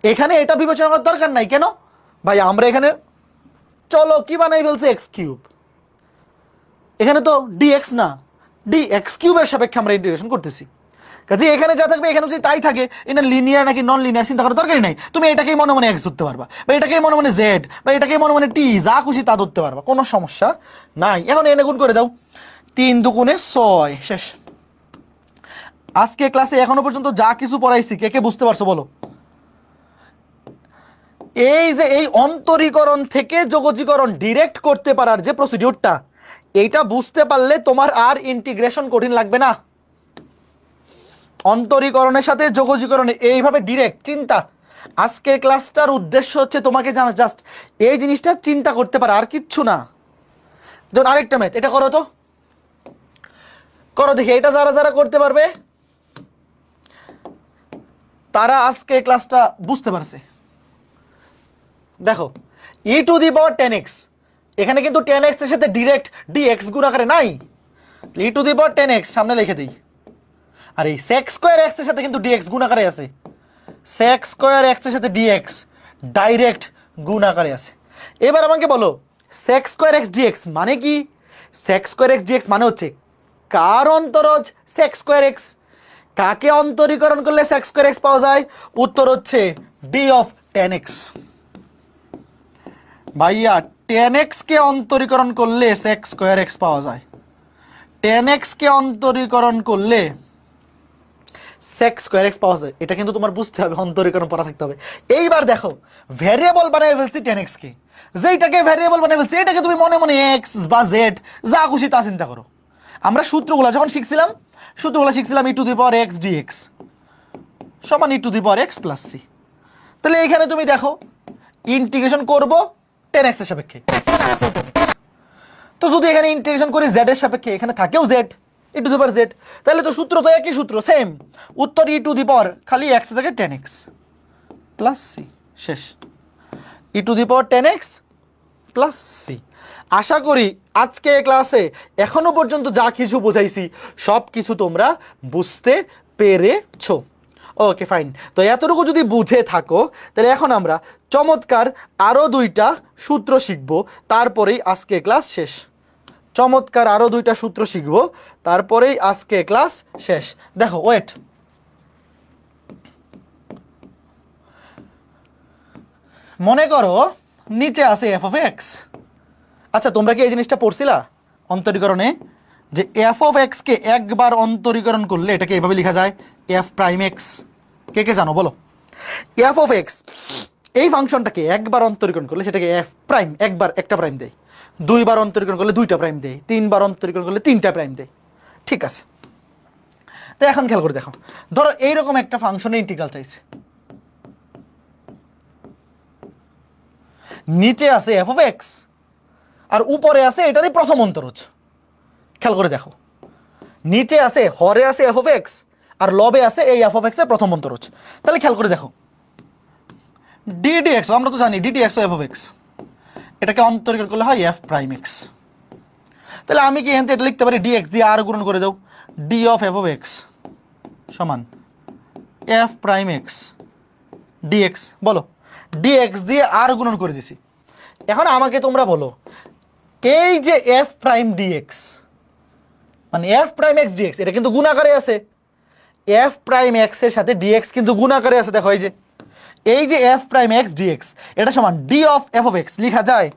এখানে এটা বিবেচনা করার দরকার নাই। কেন ভাই আমরা এখানে চলো কি বানাই ফেলছে এক্স কিউব, এখানে তো ডিএক্স না ডিএক্স কিউবের সাপেক্ষে আমরা ইন্টিগ্রেশন করতেছি, কাজে এখানে যা থাকবে এখানে যদি তাই থাকে, এটা লিনিয়ার নাকি নন লিনিয়ার চিন্তা করার দরকারই নাই। তুমি এটাকেই মনে মনে এক্স ধরতে পারবা, বা এটাকেই মনে মনে জেড, বা এটাকেই মনে মনে টি, যা খুশি তা ধরতে পারবা, কোনো সমস্যা নাই। এখন এনে গুণ করে দাও, 3 দুগুণে 6, শেষ। আজকে ক্লাসে এখনো পর্যন্ত যা কিছু পড়াইছি কে কে বুঝতে পারছো বলো? এই যে এই অন্তরীকরণ থেকে যোগজীকরণ ডিরেক্ট করতে পারার যে প্রসিডিউরটা, এইটা বুঝতে পারলে তোমার আর ইন্টিগ্রেশন কঠিন লাগবে না। অন্তরীকরণের সাথে যোগজীকরণে এইভাবে ডিরেক্ট চিন্তা, আজকের ক্লাসটার উদ্দেশ্য হচ্ছে তোমাকে জানা জাস্ট এই জিনিসটা চিন্তা করতে পারে, আর কিচ্ছু না। যেমন আরেকটা ম্যাথ, এটা করো তো, করো দেখি, এটা যারা যারা করতে পারবে তারা আজকে ক্লাসটা বুঝতে পারছে। দেখো e to the power 10x, এখানে কিন্তু 10x এর সাথে ডিরেক্ট dx গুণ আকারে নাই, ই টু দি পাওয়ার 10x সামনে লিখে দিই, আর এই sec স্কয়ার x এর সাথে কিন্তু dx গুণ আকারে আছে, sec স্কয়ার x এর সাথে dx ডাইরেক্ট গুণ আকারে আছে। এবার আমাকে বলো sec স্কয়ার x dx মানে কি? sec স্কয়ার x dx মানে হচ্ছে কার অন্তরজ sec স্কয়ার x, কাকে অন্তরীকরণ করলে sec স্কয়ার x পাওয়া যায়? উত্তর হচ্ছে d অফ 10x। ভাইয়া 10x কে অন্তরীকরণ করলে sec স্কয়ার x পাওয়া যায়, 10x কে অন্তরীকরণ করলে sec স্কয়ার x পাওয়া যায়, এটা কিন্তু তোমার বুঝতে হবে, অন্তরীকরণ পড়া থাকতে হবে। এইবার দেখো ভ্যারিয়েবল বানায় ফেলছি 10x কে, যেইটাকে ভ্যারিয়েবল বানায় ফেলছি এটাকে তুমি মনে মনে x বা z যা খুশি তা চিন্তা করো। আমরা সূত্রগুলো যখন শিখছিলাম e to the power x dx সমান e to the power x plus c. তাহলে এখানে তুমি দেখো ইন্টিগ্রেশন করব 10x এর সাপেক্ষে, তো যদি এখানে ইন্টিগ্রেশন করি z এর সাপেক্ষে, এখানে থাকেও z E to the power z, তাহলে তো সূত্র তো একই সূত্র, সেম উত্তর ই টু দি পাওয়ার খালি x থেকে 10x প্লাস সি, শেষ। E to the power 10x plus c. আশা করি আজকে ক্লাসে এখনো পর্যন্ত যা কিছু বোঝাইছি সব কিছু তোমরা বুঝতে পেরেছো। ওকে ফাইন, তো এতটুকু যদি বুঝে থাকো তাহলে এখন আমরা চমৎকার আরো 2টা সূত্র শিখবো, তারপরেই আজকে ক্লাস শেষ। চমৎকার আরো 2টা সূত্র শিখবো, তারপরেই আজকে ক্লাস শেষ। দেখো ওয়েট, মনে করো নিচে আছে এফ অফ এক্স। আচ্ছা তোমরা কি এই জিনিসটা পড়ছিলা অন্তরীকরণে, যে এফ অফ এক্স কে একবার অন্তরীকরণ করলে এটাকে এভাবে লেখা যায় এফ প্রাইম এক্স? কে কে জানো বলো? এফ অফ এক্স এই ফাংশনটাকে একবার অন্তরীকরণ করলে সেটাকে এফ প্রাইম একবার একটা প্রাইম দেয়, 2বার অন্তরীকরণ করলে 2টা প্রাইম দেয়, 3বার অন্তরীকরণ করলে 3টা প্রাইম দেয়, ঠিক আছে? তো এখন খেয়াল করে দেখো, ধরো এইরকম একটা ফাংশনের ইন্টিগ্রাল চাইছে, নিচে আছে এফ অফ এক্স আর উপরে আছে এটারই প্রথম অন্তরজ। খেয়াল করে দেখো, নিচে আছে হরে আছে এফ অফ এক্স আর লবে আছে এই এফ অফ এক্স এর প্রথম অন্তরজ। তাহলে খেয়াল করে দেখো ডি ডি এক্স, আমরা তো জানি ডি ডি এক্স ও এফ অফ এক্স, এটাকে অন্তরীকরণ করলে হয় এফ প্রাইম এক্স। তাহলে আমি কি এখান থেকে এটা লিখতে পারি ডি এক্স দিয়ে আর গুণন করে দাও, D of F of x সমান এফ প্রাইম এক্স ডিএক্স। বলো ডিএক্স দিয়ে আর গুণন করে দিছি। এখন আমাকে তোমরা বলো এই যে এফ প্রাইম ডিএক্স মানে এফ প্রাইম এক্স ডিএক্স এটা কিন্তু গুণাকারে আছে, এফ প্রাইম এক্স এর সাথে ডিএক্স কিন্তু গুণাকারে আছে। দেখো এই যে এফ প্রাইম এক্স ডিএক্স এটা সমান D of F of x লিখা যায়?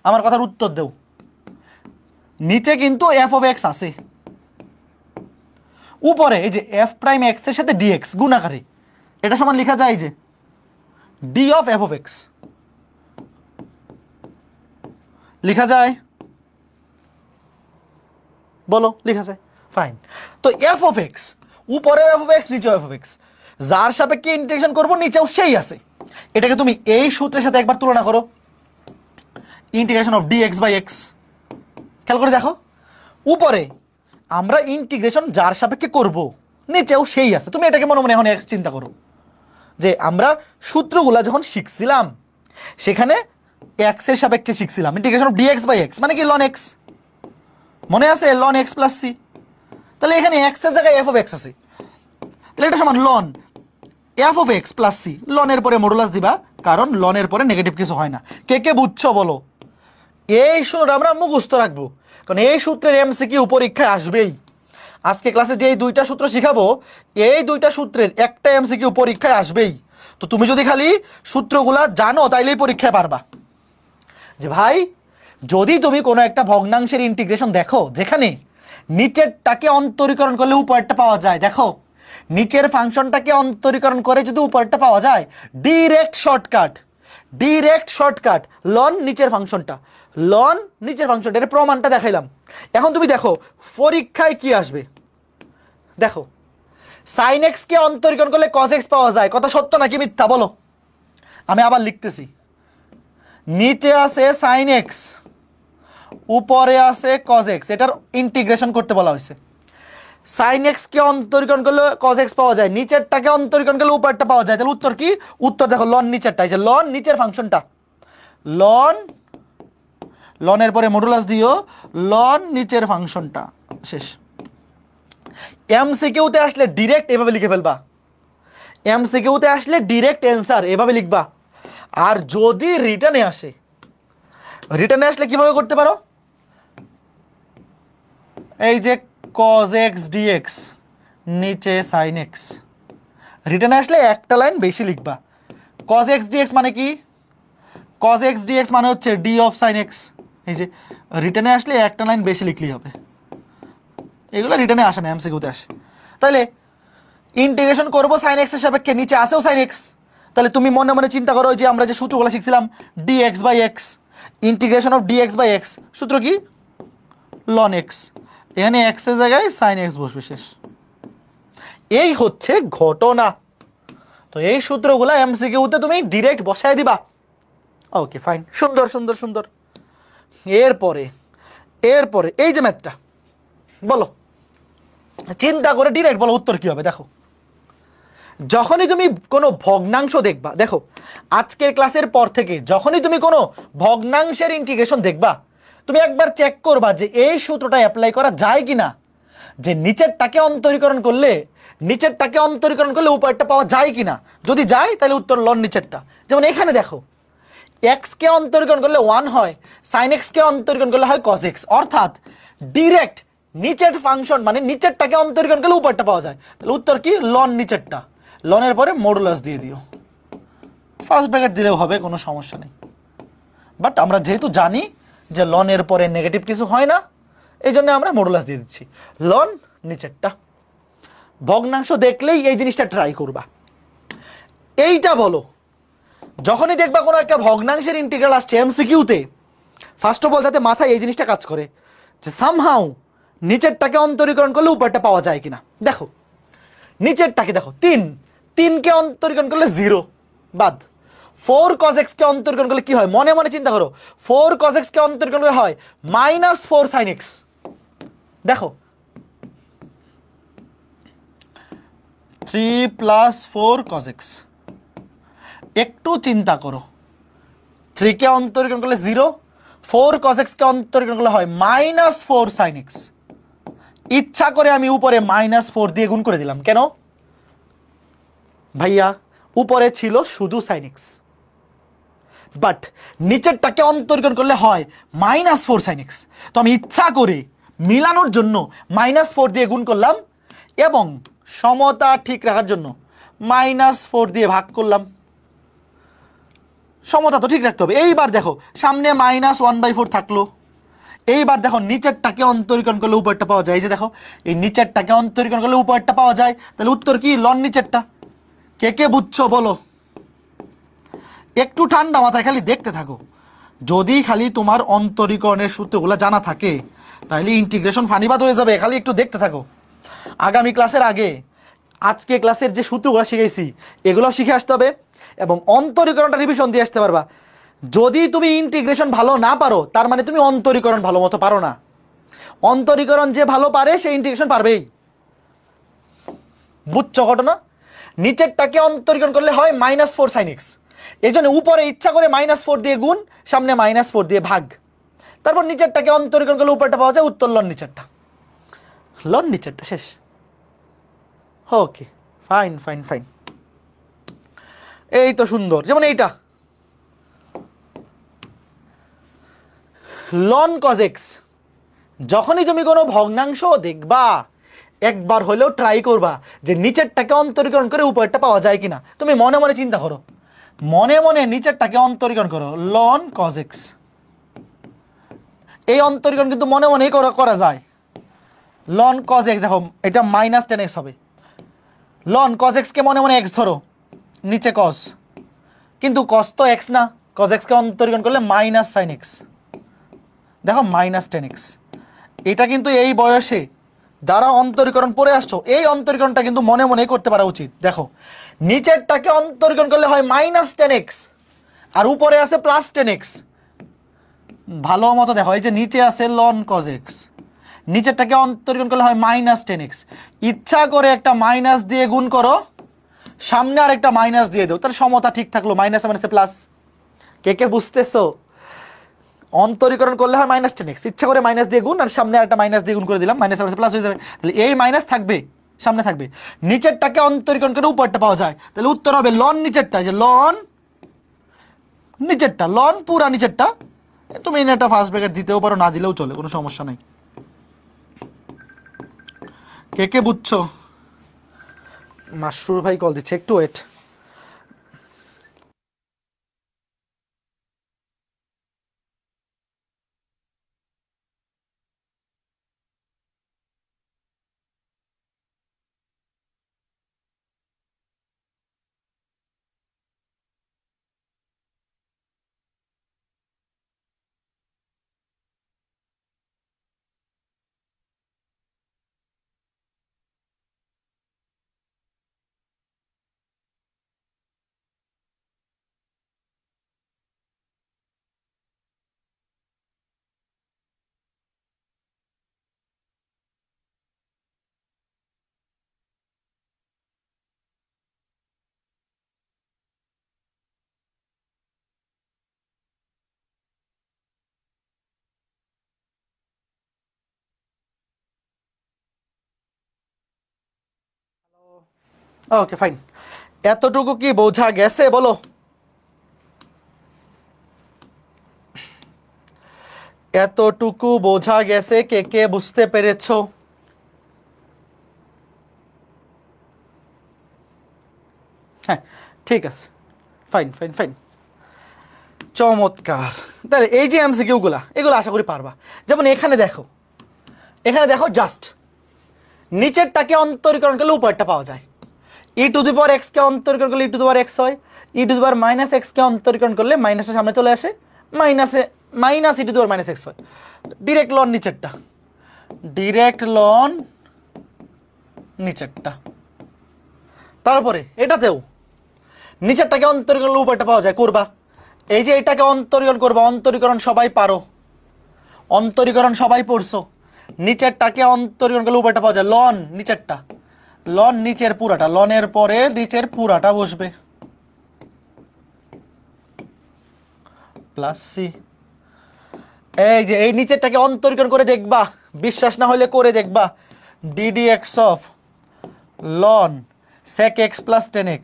আমার কথার উত্তর দেও। নিচে কিন্তু এফ অফ এক্স আছে, উপরে এই যে এফ প্রাইম এক্স এর সাথে ডিএক্স গুণাকারে, এটা সমান লেখা যায় যে D of F of x লেখা যায়? বলো লেখা যায়? ফাইন। তো এফ অফ এক্স উপরে এফ অফ এক্স নিচেও এফ অফ এক্স, যার সাপেক্ষে ইন্টিগ্রেশন করবো নিচেও সেই আছে। এটাকে তুমি এই সূত্রের সাথে একবার তুলনা করো, integration of d x by x. খেয়াল করে দেখো উপরে আমরা ইন্টিগ্রেশন যার সাপেক্ষে করব নিচেও সেই আছে। তুমি এটাকে মনে মনে এখন চিন্তা করো যে আমরা সূত্রগুলা যখন শিখছিলাম সেখানে এক্স এর সাপেক্ষে শিখছিলাম integration of dx by x মানে কি লন এক্স, মনে আছে লন এক্স প্লাস সি। তাহলে এখানে এক্স এর জায়গায় এফ অফ এক্স আছে, তাহলে এটা সমান লন f of x plus c. লনের পরে মডুলাস দিবা কারণ লনের পরে নেগেটিভ কিছু হয় না। কে কে বুঝছো বলো? এই সূত্র আমরা মুখস্থ রাখবো কারণ এই সূত্রের এমসিকিউ পরীক্ষায় আসবেই। আজকে ক্লাসে যে দুইটা সূত্র শিখাবো এই দুইটা সূত্রের একটা এমসিকিউ পরীক্ষায় আসবেই। তো তুমি যদি খালি সূত্রগুলা জানো তাইলেই পরীক্ষায় পারবা। যে ভাই যদি তুমি কোনো একটা ভগ্নাংশের ইন্টিগ্রেশন দেখো যেখানে নিচেরটাকে অন্তরীকরণ করলে উপরেরটা পাওয়া যায়, দেখো নিচের ফাংশনটাকে অন্তরীকরণ করে যদি উপরেরটা পাওয়া যায় ডিরেক্ট শর্টকাট লন নিচের ফাংশনটা, লন নিচের ফাংশনটা, এর প্রমাণটা দেখাইলাম। এখন তুমি দেখো পরীক্ষায় কি আসবে, দেখো সাইন এক্স কে অন্তরীকরণ করলে কস এক্স পাওয়া যায়, কথা সত্য নাকি মিথ্যা বলো? আমি আবার লিখতেছি, নিচে আছে সাইন এক্স উপরে আছে কস এক্স, এটার ইন্টিগ্রেশন করতে বলা হয়েছে। সাইন এক্স কে অন্তরীকরণ করলে কস এক্স পাওয়া যায়, নিচেরটাকে অন্তরীকরণ করলে উপরটা পাওয়া যায়। তাহলে উত্তর কি? উত্তর দেখো লন নিচেরটা, এই যে লন নিচের ফাংশনটা, লনের পরে মডুলাস দিও, লন নিচের ফাংশনটা শেষ। এমসিকিউতে আসলে ডিরেক্ট এভাবে লিখে ফেলবা, এমসিকিউতে আসলে ডিরেক্ট অ্যান্সার এভাবে লিখবা। আর যদি রিটার্নে আসলে কিভাবে করতে পারো, এই যে cos x dx নিচে sin x, রিটার্নে আসলে একটা লাইন বেশি লিখবা। cos x dx মানে কি? cos x dx মানে হচ্ছে d of sin x। এই যে রিটার্নে আসলে একটা লাইন বেশি লিখলেই হবে, এগুলো রিটার্নে আসে না এমসিকিউতে আসে। তাহলে ইন্টিগ্রেশন করব sin x এর সাপেক্ষে, নিচে আসেও sin x, তাহলে তুমি মনে মনে চিন্তা করো যে আমরা যে সূত্রগুলো শিখছিলাম dx by x, integration of dx by x সূত্র কি? ln x, এখানে x এর জায়গায় sin x বসবে, শেষ। এই হচ্ছে ঘটনা। তো এই সূত্রগুলো এমসিকিউতে তুমি ডিরেক্ট বসায় দিবা। ওকে ফাইন, সুন্দর সুন্দর সুন্দর। এরপরে এই যে ম্যাথটা বলো, চিন্তা করে ডিরেক্ট বলো উত্তর কি হবে। দেখো যখনই তুমি কোনো ভগ্নাংশ দেখবা, দেখো আজকের ক্লাসের পর থেকে যখনই তুমি কোনো ভগ্নাংশের ইন্টিগ্রেশন দেখবা তুমি একবার চেক করবা যে এই সূত্রটা অ্যাপ্লাই করা যায় কিনা, যে নিচেরটাকে অন্তরীকরণ করলে উপরেরটা পাওয়া যায় কিনা। যদি যায় তাহলে উত্তর লন নিচেরটা। যেমন এখানে দেখো এক্স কে অন্তরীকরণ করলে 1 হয়, সাইন এক্স কে অন্তরীকরণ করলে হয় কস এক্স, অর্থাৎ ডিরেক্ট নিচের ফাংশন মানে নিচেরটাকে অন্তরীকরণ করলে উপরেরটা পাওয়া যায়। তাহলে উত্তর কি? লন নিচেরটা। লনের পরে মডুলাস দিয়ে দিও, ফার্স্ট ব্র্যাকেট দিলেও হবে, কোনো সমস্যা নেই। বাট আমরা যেহেতু জানি যে লনের পরে নেগেটিভ কিছু হয় না, এই জন্য আমরা মডুলাস দিয়ে দিচ্ছি। লন নিচেরটা। ভগ্নাংশ দেখলেই এই জিনিসটা ট্রাই করবা। এইটা বলো যখনই দেখবা কোনো একটা ভগ্নাংশের ইন্টিগ্রাল আসছে এমসিকিউতে, ফার্স্ট অফ অল যাতে মাথায় এই জিনিসটা কাজ করে যে সামহাউ নিচেরটাকে অন্তরীকরণ করলে উপরটা পাওয়া যায় কিনা। দেখো নিচেরটাকে দেখো 3 কে অন্তরীকরণ করলে 0 বাদ, 4 cos x কে অন্তরীকরণ করলে কি হয়? মনে মনে চিন্তা করো, 4 cos x কে অন্তরীকরণ করলে হয় -4 sin x। দেখো 3 প্লাস 4 cos x। একটু চিন্তা করো, 3 কে অন্তরীকরণ করলে 0, 4 cos x কে অন্তরীকরণ করলে হয় -4 sin x। ইচ্ছা করে আমি উপরে -4 দিয়ে গুণ করে দিলাম, কেন ভাইয়া? উপরে ছিল শুধু sin x, বাট নিচেরটাকে অন্তরীকরণ করলে হয় -4 sin x। তো আমি ইচ্ছা করে মিলানোর জন্য -4 দিয়ে গুণ করলাম এবং সমতা ঠিক রাখার জন্য -4 দিয়ে ভাগ করলাম। সমতা তো ঠিক রাখতে হবে। এইবার দেখো সামনে -1/4 থাকলো, এইবার দেখো নিচেরটাকে অন্তরীকরণ করলে উপরটা পাওয়া যায়। এই যে দেখো, এই নিচেরটাকে অন্তরীকরণ করলে উপরটা পাওয়া যায়, তাহলে উত্তর কি? লন নিচেরটা। কে কে বুঝছো বলো? একটু ঠান্ডা মাথায় খালি দেখতে থাকো। যদি খালি তোমার অন্তরীকরণের সূত্রগুলো জানা থাকে তাহলে ইন্টিগ্রেশন ফানিবাদ হয়ে যাবে। খালি একটু দেখতে থাকো। আগামী ক্লাসের আগে আজকে ক্লাসের যে সূত্রগুলো শিখেছি এগুলো শিখে আসতে হবে এবং অন্তরীকরণটা রিভিশন দিয়ে আসতে পারবা। যদি তুমি ইন্টিগ্রেশন ভালো না পারো তার মানে তুমি অন্তরীকরণ ভালো মতো পারো না। অন্তরীকরণ যে ভালো পারে সে ইন্টিগ্রেশন পারবেই। বুঝছো ঘটনা? নিচেরটাকে অন্তরীকরণ করলে হয় -4 sin x, এই জন্য উপরে ইচ্ছা করে -4 দিয়ে গুণ, সামনে -4 দিয়ে ভাগ, তারপর নিচেরটাকে অন্তরীকরণ করলে উপরটা পাওয়া যায়, উত্তর লন নিচেরটা। লন নিচেরটা শেষ। ওকে, ফাইন ফাইন ফাইন, এই তো সুন্দর। যেমন এইটা লন cos x। যখনই তুমি কোনো ভগ্নাংশ দেখবা একবার হলেও ট্রাই করবা যে নিচেরটাকে অন্তরীকরণ করে উপরেরটা পাওয়া যায় কিনা। তুমি মনে মনে চিন্তা করো, মনে মনে নিচেরটাকে অন্তরীকরণ করো, লন cos x। এই অন্তরীকরণ কিন্তু মনে মনেই করা যায়। লন cos x, দেখো এটা -10x হবে। লন cos x কে মনে মনে x ধরো, নিচে cos, কিন্তু cos তো x না, cos x কে অন্তরীকরণ করলে -sin x, দেখো -10x। এটা কিন্তু এই বয়সে যারা অন্তরীকরণ পড়ে আসছো এই অন্তরীকরণটা কিন্তু মনে মনে করতে পারা উচিত। দেখো নিচেরটাকে অন্তরীকরণ করলে হয় -10x আর উপরে আছে +10x। ভালো মতো দেখো, এই যে নিচে আছে লন cos x, নিচেরটাকে অন্তরীকরণ করলে হয় -10x। ইচ্ছা করে একটা মাইনাস দিয়ে গুণ করো, সামনে আর একটা মাইনাস দিয়ে দাও, তাহলে সমতা ঠিক থাকলো, মাইনাস মাইনাসে প্লাস। কে কে বুঝতেছো? অন্তরীকরণ করলে হয় -10x, ইচ্ছা করে মাইনাস দিয়ে গুণ আর সামনে একটা মাইনাস দিয়ে গুণ করে দিলাম, মাইনাস মাইনাস প্লাস হয়ে যাবে। তাহলে এই মাইনাস থাকবে, সামনে থাকবে। নিচেরটাকে অন্তরীকরণ করে উপরটা পাওয়া যায়, তাহলে উত্তর হবে লন নিচেরটা। যে লন নিচেরটা, লন পুরা নিচেরটা। তুমি এনে একটা ফার্স্ট ব্র্যাকেট দিতেও পারো, না দিলেও চলে, কোনো সমস্যা নাই। কে কে বুঝছো? মাসরুর ভাই কল দিচ্ছে, একটু ওয়েট। ওকে ফাইন, এতটুকু কি বোঝা গেছে বলো? এতটুকু বোঝা গেছে? কে কে বুঝতে পেরেছো? হ্যাঁ ঠিক আছে, ফাইন ফাইন ফাইন, চমৎকার। তাহলে এই যে এমসিকিউগুলা এগুলো আশা করি পারবা। যেমন এখানে দেখো, এখানে দেখো জাস্ট নিচেরটাকে অন্তরীকরণ করলে উপরটা পাওয়া যায়। e⁻x কে অন্তরীকরণ করলে e⁻x হয়, e⁻−x কে অন্তরীকরণ করলে মাইনাসের সামনে চলে আসে, মাইনাসে মাইনাস e⁻−x হয়। ডিরেক্ট লন নিচেরটা, ডিরেক্ট লন নিচেরটা। তারপরে এটাতেও নিচেরটাকে অন্তরীকরণ করলে উপরটা পাওয়া যায়, করবা। এই যে এটাকে অন্তরীকরণ করবা, অন্তরীকরণ সবাই পারো, অন্তরীকরণ সবাই পড়ছো। নিচেরটাকে অন্তরীকরণ করলে উপরটা পাওয়া যায়, লন নিচেরটা। লন নিচের পুরাটা, লনের পরে নিচের পুরাটা বসবে, প্লাস সি। এই যে এই নিচেরটাকে অন্তরীকরণ করে দেখবা, বিশ্বাস না হলে করে দেখবা। DD x of loan sec x plus 10x,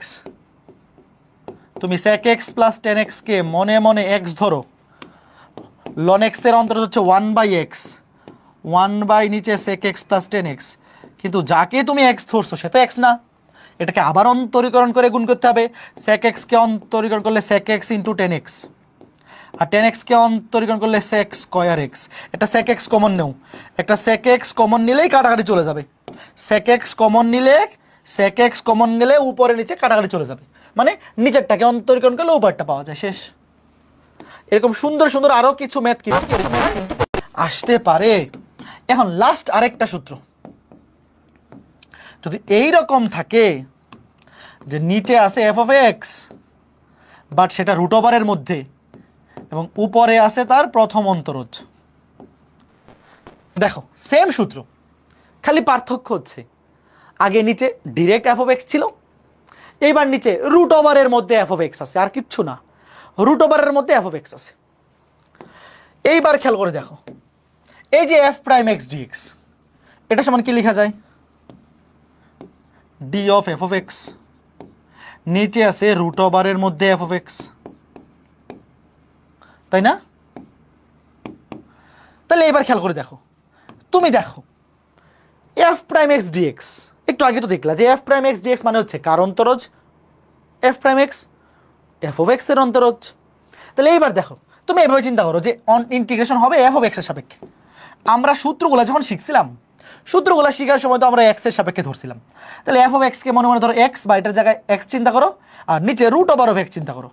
তুমি sec x প্লাস 10x কে মনে মনে x ধরো, লন x এর অন্তর্গত হচ্ছে 1/x, 1 নিচে sec x প্লাস 10x, কিন্তু যাকে তুমি x ধরছো সে তো x না, এটাকে আবার অন্তরীকরণ করে গুণ করতে হবে। sec x কে অন্তরীকরণ করলে sec x ইন্টু 10x, আর 10x কে অন্তরীকরণ করলে sec স্কয়ার x। এটা sec x কমন নেও, একটা sec x কমন নিলেই কাটাকাটি চলে যাবে, sec x কমন নিলে, sec x কমন নিলে উপরে নিচে কাটাকাটি চলে যাবে, মানে নিচেরটাকে অন্তরীকরণ করলে উপরটা পাওয়া যায়, শেষ। এরকম সুন্দর সুন্দর আরো কিছু ম্যাথ কিন্তু আসতে পারে। এখন লাস্ট আরেকটা সূত্র, যদি এই রকম থাকে যে নিচে আছে f অফ x বাট সেটা রুট ওভারের মধ্যে এবং উপরে আছে তার প্রথম অন্তরজ, দেখো সেম সূত্র, খালি পার্থক্য হচ্ছে আগে নিচে ডিরেক্ট f অফ x ছিল, এইবার নিচে রুট ওভারের মধ্যে f অফ x আছে, আর কিচ্ছু না, রুট ওভারের মধ্যে f অফ x আছে। এইবার খেয়াল করে দেখো, এই যে f প্রাইম x dx, এটা সমান কি লেখা যায়? d of f of x, নিচে আছে রুট ওভারের মধ্যে f অফ x, তাই না? তাহলে এবার খেয়াল করে দেখো, তুমি দেখো f প্রাইম x dx, একটু আগে তো দেখলা যে f প্রাইম x dx মানে হচ্ছে কার অন্তরজ? f prime x, f of x এর অন্তরজ। তাহলে এইবার দেখো, তুমি এভাবে চিন্তা করো যে ইন্টিগ্রেশন হবে f অফ x এর সাপেক্ষে। আমরা সূত্রগুলো যখন শিখছিলাম, সূত্রগুলো শেখার সময় তো আমরা x এর সাপেক্ষে ধরছিলাম, তাহলে f অফ x কে মনে মনে ধরো x, বা এটার জায়গায় x চিন্তা করো, আর নিচে রুট ওভার অফ x চিন্তা করো।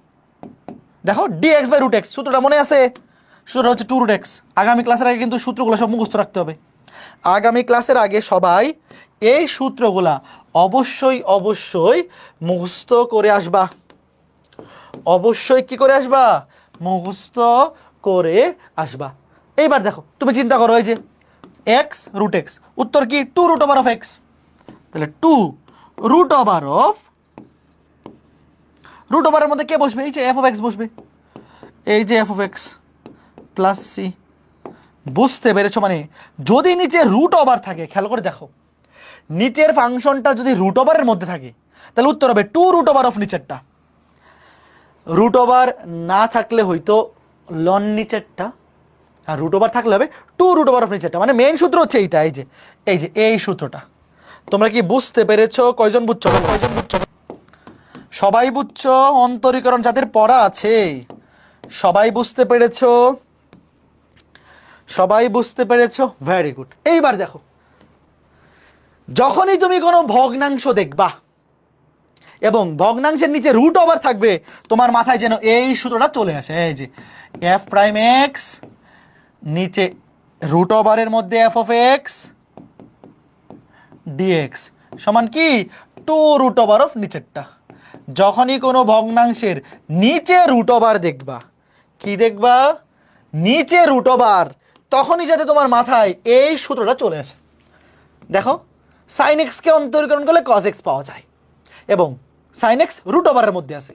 দেখো dx বাই রুট x, সূত্রটা মনে আছে? সূত্রটা হচ্ছে 2 রুট x। আগামী ক্লাসের আগে কিন্তু সূত্রগুলো সব মুখস্থ রাখতে হবে, আগামী ক্লাসের আগে সবাই এই সূত্রগুলা অবশ্যই অবশ্যই মুখস্থ করে আসবা, অবশ্যই কি করে আসবা? মুখস্থ করে আসবা। এইবার দেখো, তুমি চিন্তা করো এই যে x রুট x, উত্তর কি? 2 রুট ওভার অফ x, তাহলে 2 রুট ওভার অফ, রুট ওভারের মধ্যে কে বসবে? এই যে f অফ x বসবে, এই যে f of x plus c. বুঝতে পেরেছো? মানে যদি নিচে রুট ওভার থাকে, খেয়াল করে দেখো, নিচের ফাংশনটা যদি রুট ওভারের মধ্যে থাকে তাহলে উত্তর হবে 2 রুট ওভার অফ নিচেরটা। রুট ওভার না থাকলে হয়তো লন নিচেরটা, আর রুট ওভার থাকলে হবে 2 রুট ওভার অফ নিচেরটা। মানে মেইন সূত্র হচ্ছে এইটা, এই যে এই সূত্রটা। তোমরা কি বুঝতে পেরেছো? কয়জন বুঝছো? কয়জন বুঝছো? সবাই বুঝছো? অন্তরীকরণ যাদের পড়া আছে সবাই বুঝতে পেরেছো? সবাই বুঝতে পেরেছো? Very good. এইবার দেখো, যখনই তুমি কোনো ভগ্নাংশ দেখবা এবং ভগ্নাংশের নিচে রুট ওভার থাকবে, তোমার মাথায় যেন এই সূত্রটা চলে আসে, এই যে f প্রাইম x নিচে রুট ওভারের মধ্যে f অফ x dx সমান কি? 2 রুট ওভার অফ নিচেরটা। যখনই কোনো ভগ্নাংশের নিচে রুট ওভার দেখবা, কি দেখবা? নিচে রুট ওভার, তখনই যাতে তোমার মাথায় এই সূত্রটা চলে আসে। দেখো, সাইন এক্স কে অন্তরীকরণ করলে কজ এক্স পাওয়া যায়, এবং সাইন এক্স রুট ওভারের মধ্যে আছে,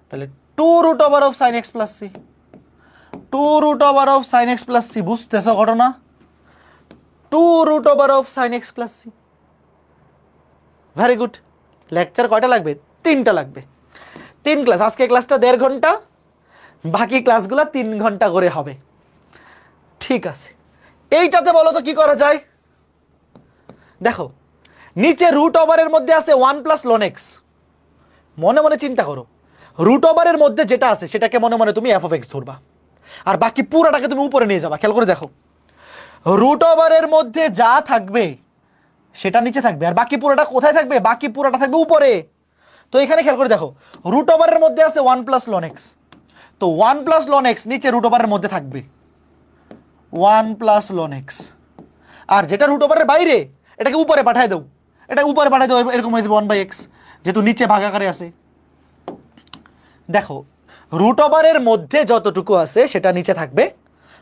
তাহলে 2 root over of sine x plus c, 2 root over of sine x plus c. বুঝতেছো ঘটনা? 2 root over of sine x plus c. Very good. Lecture কয়টা লাগবে? 3টা লাগবে। 3 ক্লাস, আজকে ক্লাসটা 1.5 ঘন্টা, বাকি ক্লাসগুলো 3 ঘন্টা করে হবে। ঠিক আছে, এইটাতে বলো তো কি করা যায়? দেখো, নিচে রুট ওভারের মধ্যে আছে 1 প্লাস লন এক্স। মনে মনে চিন্তা করো, রুট ওভারের মধ্যে যেটা আছে সেটাকে মনে মনে তুমি এফ অফ এক্স ধরবা, আর বাকি পুরাটাকে তুমি উপরে নিয়ে যাবা। খেয়াল করে দেখো, রুট ওভারের মধ্যে যা থাকবে সেটা নিচে থাকবে, আর বাকি পুরোটা কোথায় থাকবে? বাকি পুরোটা থাকবে উপরে। তো এখানে খেয়াল করে দেখো, রুট ওভারের মধ্যে আছে 1 প্লাস লন এক্স, তো 1 প্লাস লন এক্স নিচে রুট ওভারের মধ্যে থাকবে 1 প্লাস লন এক্স, আর যেটা রুট ওভারের বাইরে এটাকে উপরে পাঠায় দাও, এটা উপরে পাঠায় দাও, এরকম হয়ে যাবে 1/x, যেহেতু নিচে ভাগাকারে আছে। দেখো, রুট ওভারের মধ্যে যতটুকু আছে সেটা নিচে থাকবে,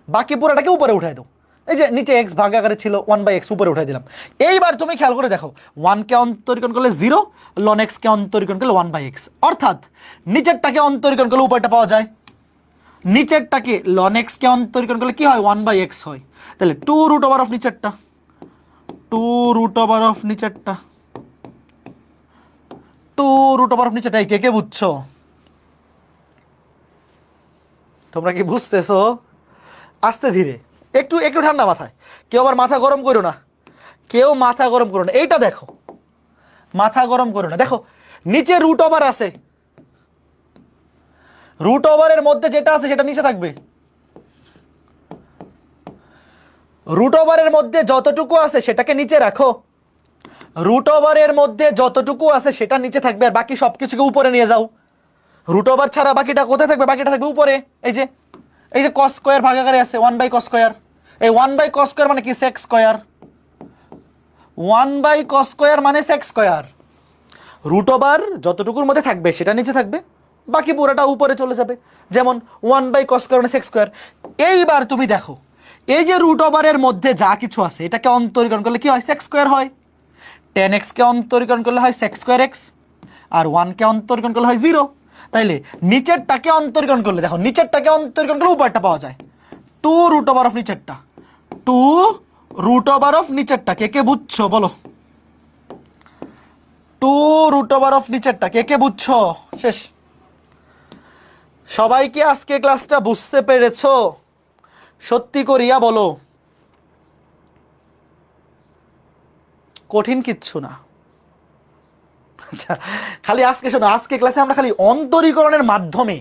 বাকি পুরোটাকে উপরে উঠায় দাও, এই যে নিচে এক্স ভাগাকারে ছিল 1/x উপরে উঠাই দিলাম। এইবার তুমি খেয়াল করে দেখো 1 কে অন্তরীকরণ করলে 0, ln x কে অন্তরীকরণ করলে 1/x, অর্থাৎ নিচেরটাকে অন্তরীকরণ করলে উপরটা পাওয়া যায়। নিচেরটাকে ln x কে অন্তরীকরণ করলে কি হয় 1/x হয়। তাহলে 2√ওভার অফ নিচেরটা, 2√ওভার অফ নিচেরটা, 2√ওভার অফ নিচেরটা। কে কে বুঝছো? তোমরা কি বুঝতেছো? আস্তে ধীরে, একটু একটু ঠান্ডা মাথায়, কেউ আবার মাথা গরম করো না, কেউ মাথা গরম করো না। এইটা দেখো, মাথা গরম করো না। দেখো নিচে রুট ওভার আছে, রুট ওভারের মধ্যে যেটা আছে সেটা নিচে থাকবে। রুট ওভারের মধ্যে যতটুকু আছে সেটাকে নিচে রাখো, রুট ওভারের মধ্যে যতটুকু আছে সেটা নিচে থাকবে, আর বাকি সবকিছুকে উপরে নিয়ে যাও। রুট ওভার ছাড়া বাকিটা কোথায় থাকবে? বাকিটা থাকবে উপরে। এই যে cos স্কয়ার ভাগাকারে আছে 1/cos স্কয়ার, এই 1/cos স্কয়ার মানে কি sec স্কয়ার, 1/cos স্কয়ার মানে sec স্কয়ার। রুট ওভার যতটুকুর মধ্যে থাকবে সেটা নিচে থাকবে, বাকি পুরোটা উপরে চলে যাবে। যেমন 1/cos স্কয়ার মানে sec স্কয়ার। এইবার তুমি দেখো এই যে রুট ওভারের মধ্যে যা কিছু আছে এটাকে অন্তরীকরণ করলে কি হয়? sec স্কয়ার হয়। tan x কে অন্তরীকরণ করলে হয় sec স্কয়ার x, আর 1 কে অন্তরীকরণ করলে হয় 0। তাইলে নিচেরটাকে অন্তরীকরণ করলে দেখো নিচেরটাকে অন্তরীকরণ করলে উপরটা পাওয়া যায়। 2√ওভার অফ নিচেরটা, 2√ওভার অফ নিচেরটা। কে কে বুঝছো বলো? 2√ওভার অফ নিচেরটা কে কে বুঝছো? শেষ। সবাই কি আজকে ক্লাসটা বুঝতে পেরেছো? সত্যি করিয়া বলো, কঠিন কিচ্ছু না। আচ্ছা, খালি আজকে শোনো, আজকে ক্লাসে আমরা খালি অন্তরীকরণের মাধ্যমে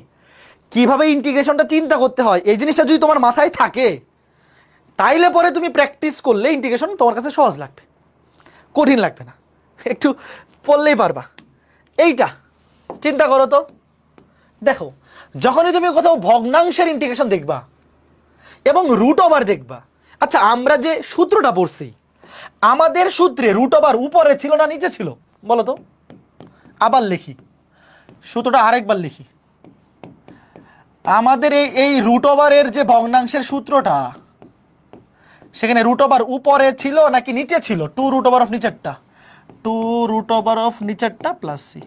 কিভাবে ইন্টিগ্রেশনটা চিন্তা করতে হয় এই জিনিসটা যদি তোমার মাথায় থাকে, তাইলে পরে তুমি প্র্যাকটিস করলে ইন্টিগ্রেশন তোমার কাছে সহজ লাগবে, কঠিন লাগবে না, একটু পড়লেই পারবা। এইটা চিন্তা করো তো। দেখো যখনই তুমি কোথাও ভগ্নাংশের ইন্টিগ্রেশন দেখবা এবং রুট ওভার দেখবা, আচ্ছা আমরা যে সূত্রটা পড়ছি আমাদের সূত্রে রুট ওভার উপরে ছিল না নিচে ছিল বলো তো? আবার লিখি সূত্রটা, আরেকবার লিখি। আমাদের এই রুট ওভারের যে ভগ্নাংশের সূত্রটা, সেখানে রুট ওভার উপরে ছিল নাকি নিচে ছিল? 2√ওভার অফ নিচেরটা, 2√ওভার অফ নিচেরটা প্লাস সি।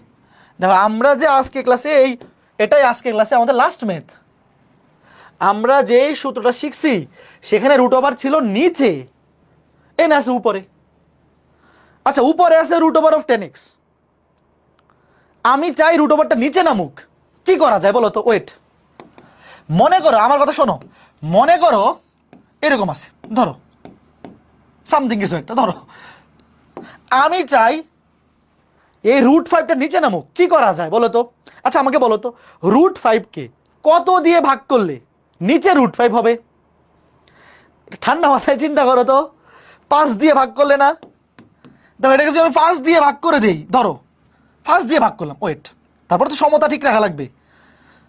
দেখো আমরা যে আজকে ক্লাসে এটাই আজকে ক্লাসে আমাদের লাস্ট ম্যাথ। আমরা যেই সূত্রটা শিখছি সেখানে রুট ওভার ছিল নিচে, এনে আছে উপরে। আচ্ছা উপরে আছে রুট ওভার অফ 10x, আমি চাই রুট ওভারটা নিচে নামুক, কি করা যায় বলো তো? ওয়েট, মনে করো, আমার কথা শোনো, মনে করো এরকম আছে, ধরো সামথিং কিছু একটা ধরো, আমি চাই এই √5টা নিচে নামুক, কি করা যায় বলো তো? আচ্ছা আমাকে বলো তো √5কে কত দিয়ে ভাগ করলে নিচে √5 হবে? ঠান্ডা মাথায় চিন্তা করো তো, 5 দিয়ে ভাগ করলে না? দেখো এটাকে যদি আমি 5 দিয়ে ভাগ করে দেই, ধরো 5 দিয়ে ভাগ করলাম, ওয়েট, তারপর তো সমতা ঠিক রাখা লাগবে,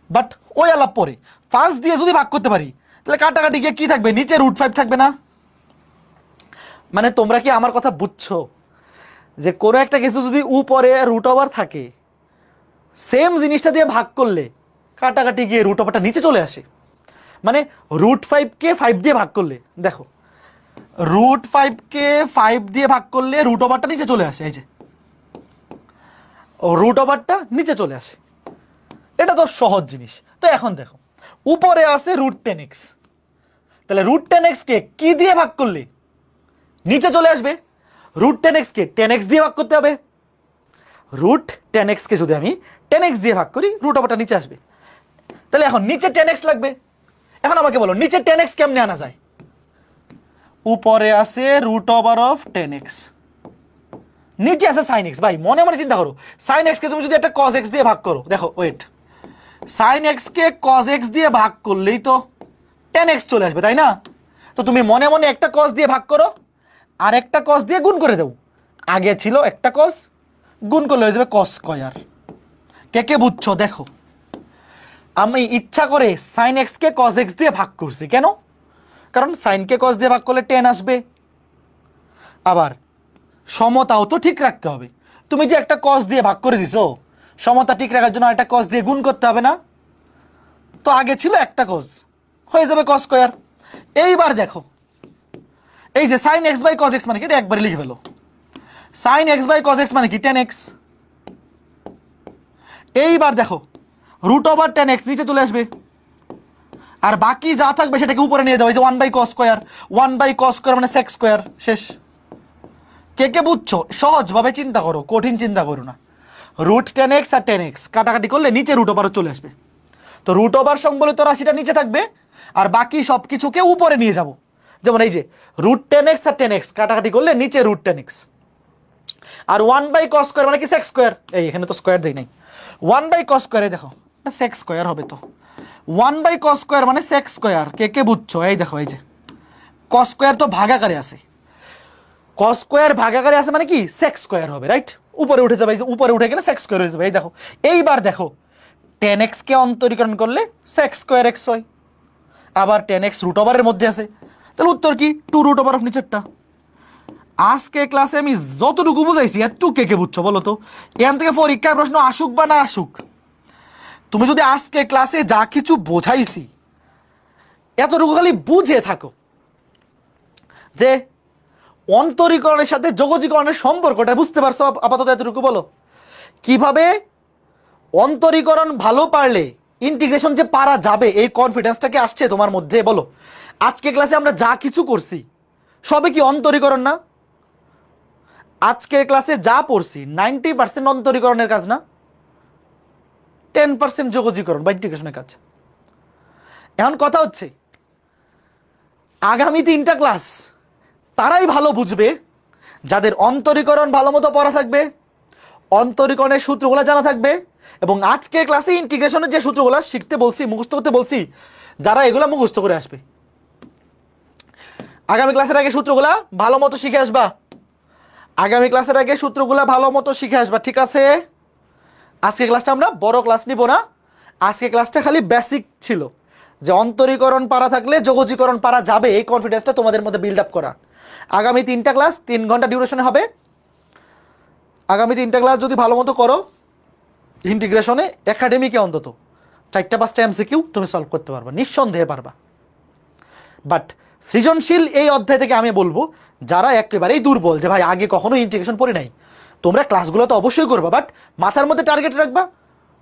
বাট ওই আলাপ পরে। 5 দিয়ে যদি ভাগ করতে পারি তাহলে কাটাকাটি গিয়ে কি থাকবে? নিচে √5 থাকবে না? মানে তোমরা কি আমার কথা বুঝছো যে কোনো একটা কিছু যদি উপরে রুট ওভার থাকে, সেম জিনিসটা দিয়ে ভাগ করলে কাটাকাটি গিয়ে রুট ওভারটা নিচে চলে আসে। মানে √5কে 5 দিয়ে ভাগ করলে, দেখো √5কে 5 দিয়ে ভাগ করলে রুট ওভারটা নিচে চলে আসে, এই যে রুট ওভারটা নিচে চলে আসে। এটা তো সহজ জিনিস। তো এখন দেখো উপরে আছে √10x, তাহলে √10x কে কি দিয়ে ভাগ করলে নিচে চলে আসবে? √10x কে 10x দিয়ে ভাগ করতে হবে। √10x কে যদি আমি 10x দিয়ে ভাগ করি রুট ওভারটা নিচে আসবে। তাহলে এখন নিচে 10x লাগবে। এখন আমাকে বলো নিচে 10x কেমনে আনা যায়? উপরে আছে √ওভার অফ 10x, নিচে আছে sin x। ভাই মনে মনে চিন্তা করো, sin x কে তুমি যদি একটা cos x দিয়ে ভাগ করো, দেখো ওয়েট, sin x কে cos x দিয়ে ভাগ করলেই তো 10x চলে আসবে, তাই না? তো তুমি মনে মনে একটা cos দিয়ে ভাগ করো আর একটা cos দিয়ে গুণ করে দাও। আগে ছিল একটা cos, গুণ করলে হয়ে যাবে cos স্কয়ার। কে কে বুঝছো? দেখো আমি ইচ্ছা করে sin x কে cos x দিয়ে ভাগ করছি, কেন? কারণ sin কে cos দিয়ে ভাগ করলে 10 আসবে। আবার সমতাও তো ঠিক রাখতে হবে। তুমি যে একটা cos দিয়ে ভাগ করে দিছো, সমতা ঠিক রাখার জন্য একটা cos দিয়ে গুণ করতে হবে না? তো আগে ছিল একটা cos, হয়ে যাবে cos স্কয়ার। এইবার দেখো এই যে sin x by cos x মানে কি, এটা একবারে লিখে ফেলো। sin x by cos x মানে কি, tan x। এইবার দেখো √tan x নিচে চলে আসবে, আর বাকি যা থাকবে সেটাকে উপরে নিয়ে দাও। এই যে 1 by cos square, 1 by cos square মানে sec স্কয়ার, শেষ। কে কে বুঝছো? সহজভাবে চিন্তা করো, কঠিন চিন্তা করো না। √tan x আর tan x কাটাকাটি করলে নিচে √ চলে আসবে। তো √ সংবলিত রাশিটা নিচে থাকবে, আর বাকি সব কিছুকে উপরে নিয়ে যাব। যেমন এই যে √tan x আর tan x কাটাকাটি করলে নিচে √tan x, আর 1 বাই cos স্কয়ার মানে কি sec স্কয়ার। এই এখানে তো স্কয়ার দেই নাই, 1 বাই cos স্কয়ারে দেখো এটা sec স্কয়ার হবে। তো 1 বাই cos স্কয়ার মানে sec স্কয়ার, কে কে বুঝছো? এই দেখো এই যে cos স্কয়ার তো ভাগাকারে আছে, cos স্কয়ার ভাগাকারে আছে মানে কি sec স্কয়ার হবে, রাইট? উপরে উঠে যাবে, এই যে উপরে উঠে গেলে sec স্কয়ার হয়ে যাবে। এই দেখো এইবার দেখো tan x কে অন্তরীকরণ করলে sec স্কয়ার x হয়, আবার tan x √এর মধ্যে আছে, তাহলে উত্তর কি 2 √ নিচেরটা। আজকে ক্লাসে আমি যতটুকু বুঝাইছি একটু কে কে বুঝছো বলো তো? এখান থেকে পরীক্ষায় প্রশ্ন আসুক বা না আসুক, তুমি যদি আজকে ক্লাসে যা কিছু বোঝাইছি এতটুকু খালি বুঝে থাকো যে অন্তরীকরণের সাথে যোগজীকরণের সম্পর্কটা বুঝতে পারছো, আপাতত এতটুকু বলো। কিভাবে অন্তরীকরণ ভালো পারলে ইন্টিগ্রেশন যে পারা যাবে, এই কনফিডেন্সটাকে আসছে তোমার মধ্যে বলো? আজকে ক্লাসে আমরা যা কিছু করছি সবে কি অন্তরীকরণ না? আজকের ক্লাসে যা পড়ছি 90% অন্তরীকরণের কাজ না, 10% যোগজীকরণ বা ইন্টিগ্রেশনের কাজ। এখন কথা হচ্ছে আগামী 3টা ক্লাস তারাই ভালো বুঝবে যাদের অন্তরীকরণ ভালো মতো পড়া থাকবে, অন্তরীকরণের সূত্রগুলো জানা থাকবে, এবং আজকের ক্লাসে ইন্টিগ্রেশনের যে সূত্রগুলো শিখতে বলছি, মুখস্থ করতে বলছি, যারা এগুলো মুখস্থ করে আসবে। আগামী ক্লাসের আগে সূত্রগুলা ভালো মতো শিখে আসবা, আগামী ক্লাসের আগে সূত্রগুলা ভালো মতো শিখে আসবা, ঠিক আছে? আজকে ক্লাসটা আমরা বড় ক্লাস নিব না, আজকে ক্লাসটা খালি বেসিক ছিল, যে অন্তরীকরণ পারা থাকলে যোগজীকরণ পারা যাবে, এই কনফিডেন্সটা তোমাদের মধ্যে বিল্ড আপ করা। আগামী 3টা ক্লাস 3 ঘন্টা ডিউরেশনে হবে। আগামী 3টা ক্লাস যদি ভালো মতো করো ইন্টিগ্রেশনে, একাডেমিকে অন্তত 4-5টা এমসিকিউ তুমি সলভ করতে পারবা, নিঃসন্দেহে পারবা। বাট সৃজনশীল এই অধ্যায় থেকে আমি বলবো যারা একেবারেই দুর্বল, যে ভাই আগে কখনো ইন্টিগ্রেশন পড়ি নাই, তোমরা ক্লাসগুলো তো অবশ্যই করবা, বাট মাথার মধ্যে টার্গেট রাখবা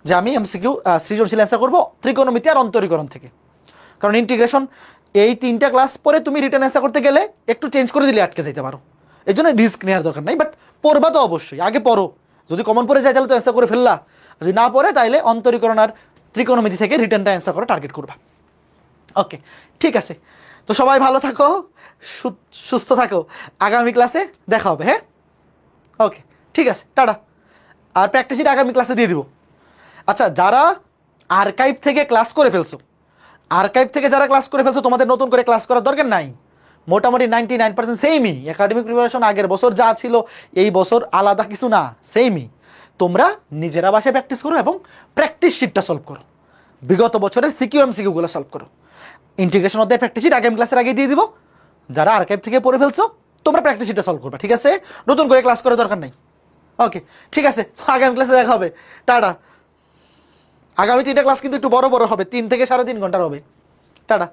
যে আমি এমসিকিউ সৃজনশীল অ্যান্সার করবো ত্রিকোণমিতি আর অন্তরীকরণ থেকে। কারণ ইন্টিগ্রেশন এই 3টা ক্লাস পরে তুমি রিটার্ন অ্যান্সার করতে গেলে একটু চেঞ্জ করে দিলে আটকে যেতে পারো, এই জন্য রিস্ক নেওয়ার দরকার নাই। বাট পড়বা তো অবশ্যই, আগে পড়ো, যদি কমন পড়ে যায় তাহলে তো অ্যান্সার করে ফেললা, যদি না পড়ে তাহলে অন্তরীকরণ আর ত্রিকোণমিতি থেকে রিটার্নটা অ্যান্সার করে টার্গেট করবা। ওকে, ঠিক আছে। তো সবাই ভালো থাকো, সুস্থ থাকো, আগামী ক্লাসে দেখা হবে। হ্যাঁ, ওকে, ঠিক আছে, টাটা। আর প্র্যাকটিস শিট আগামী ক্লাসে দিয়ে দিব। আচ্ছা, যারা আর্কাইভ থেকে ক্লাস করে ফেলছো, আর্কাইভ থেকে যারা ক্লাস করে ফেলছো, তোমাদের নতুন করে ক্লাস করার দরকার নাই, মোটামুটি 99% সেমই একাডেমিক প্রিপারেশন। আগের বছর যা ছিল এই বছর আলাদা কিছু না, সেমই। তোমরা নিজেরা বাসায় প্র্যাকটিস করো এবং প্র্যাকটিস শিটটা সলভ করো, বিগত বছরের সিকিউ এমসিকিউগুলো সলভ করো। ইন্টিগ্রেশন অধ্যায় প্র্যাকটিস শিট আগামী ক্লাসের আগে দিয়ে দিব। যারা আর্কাইভ থেকে পড়ে ফেলছো তোমরা প্র্যাকটিস শিটটা সলভ করবা, ঠিক আছে? নতুন করে ক্লাস করার দরকার নাই। ওকে, ঠিক আছে, আগামী ক্লাসে দেখা হবে, টাটা। আগামী 3টা ক্লাস কিন্তু একটু বড় বড় হবে, 3 থেকে 3.5 ঘন্টার হবে। টাটা।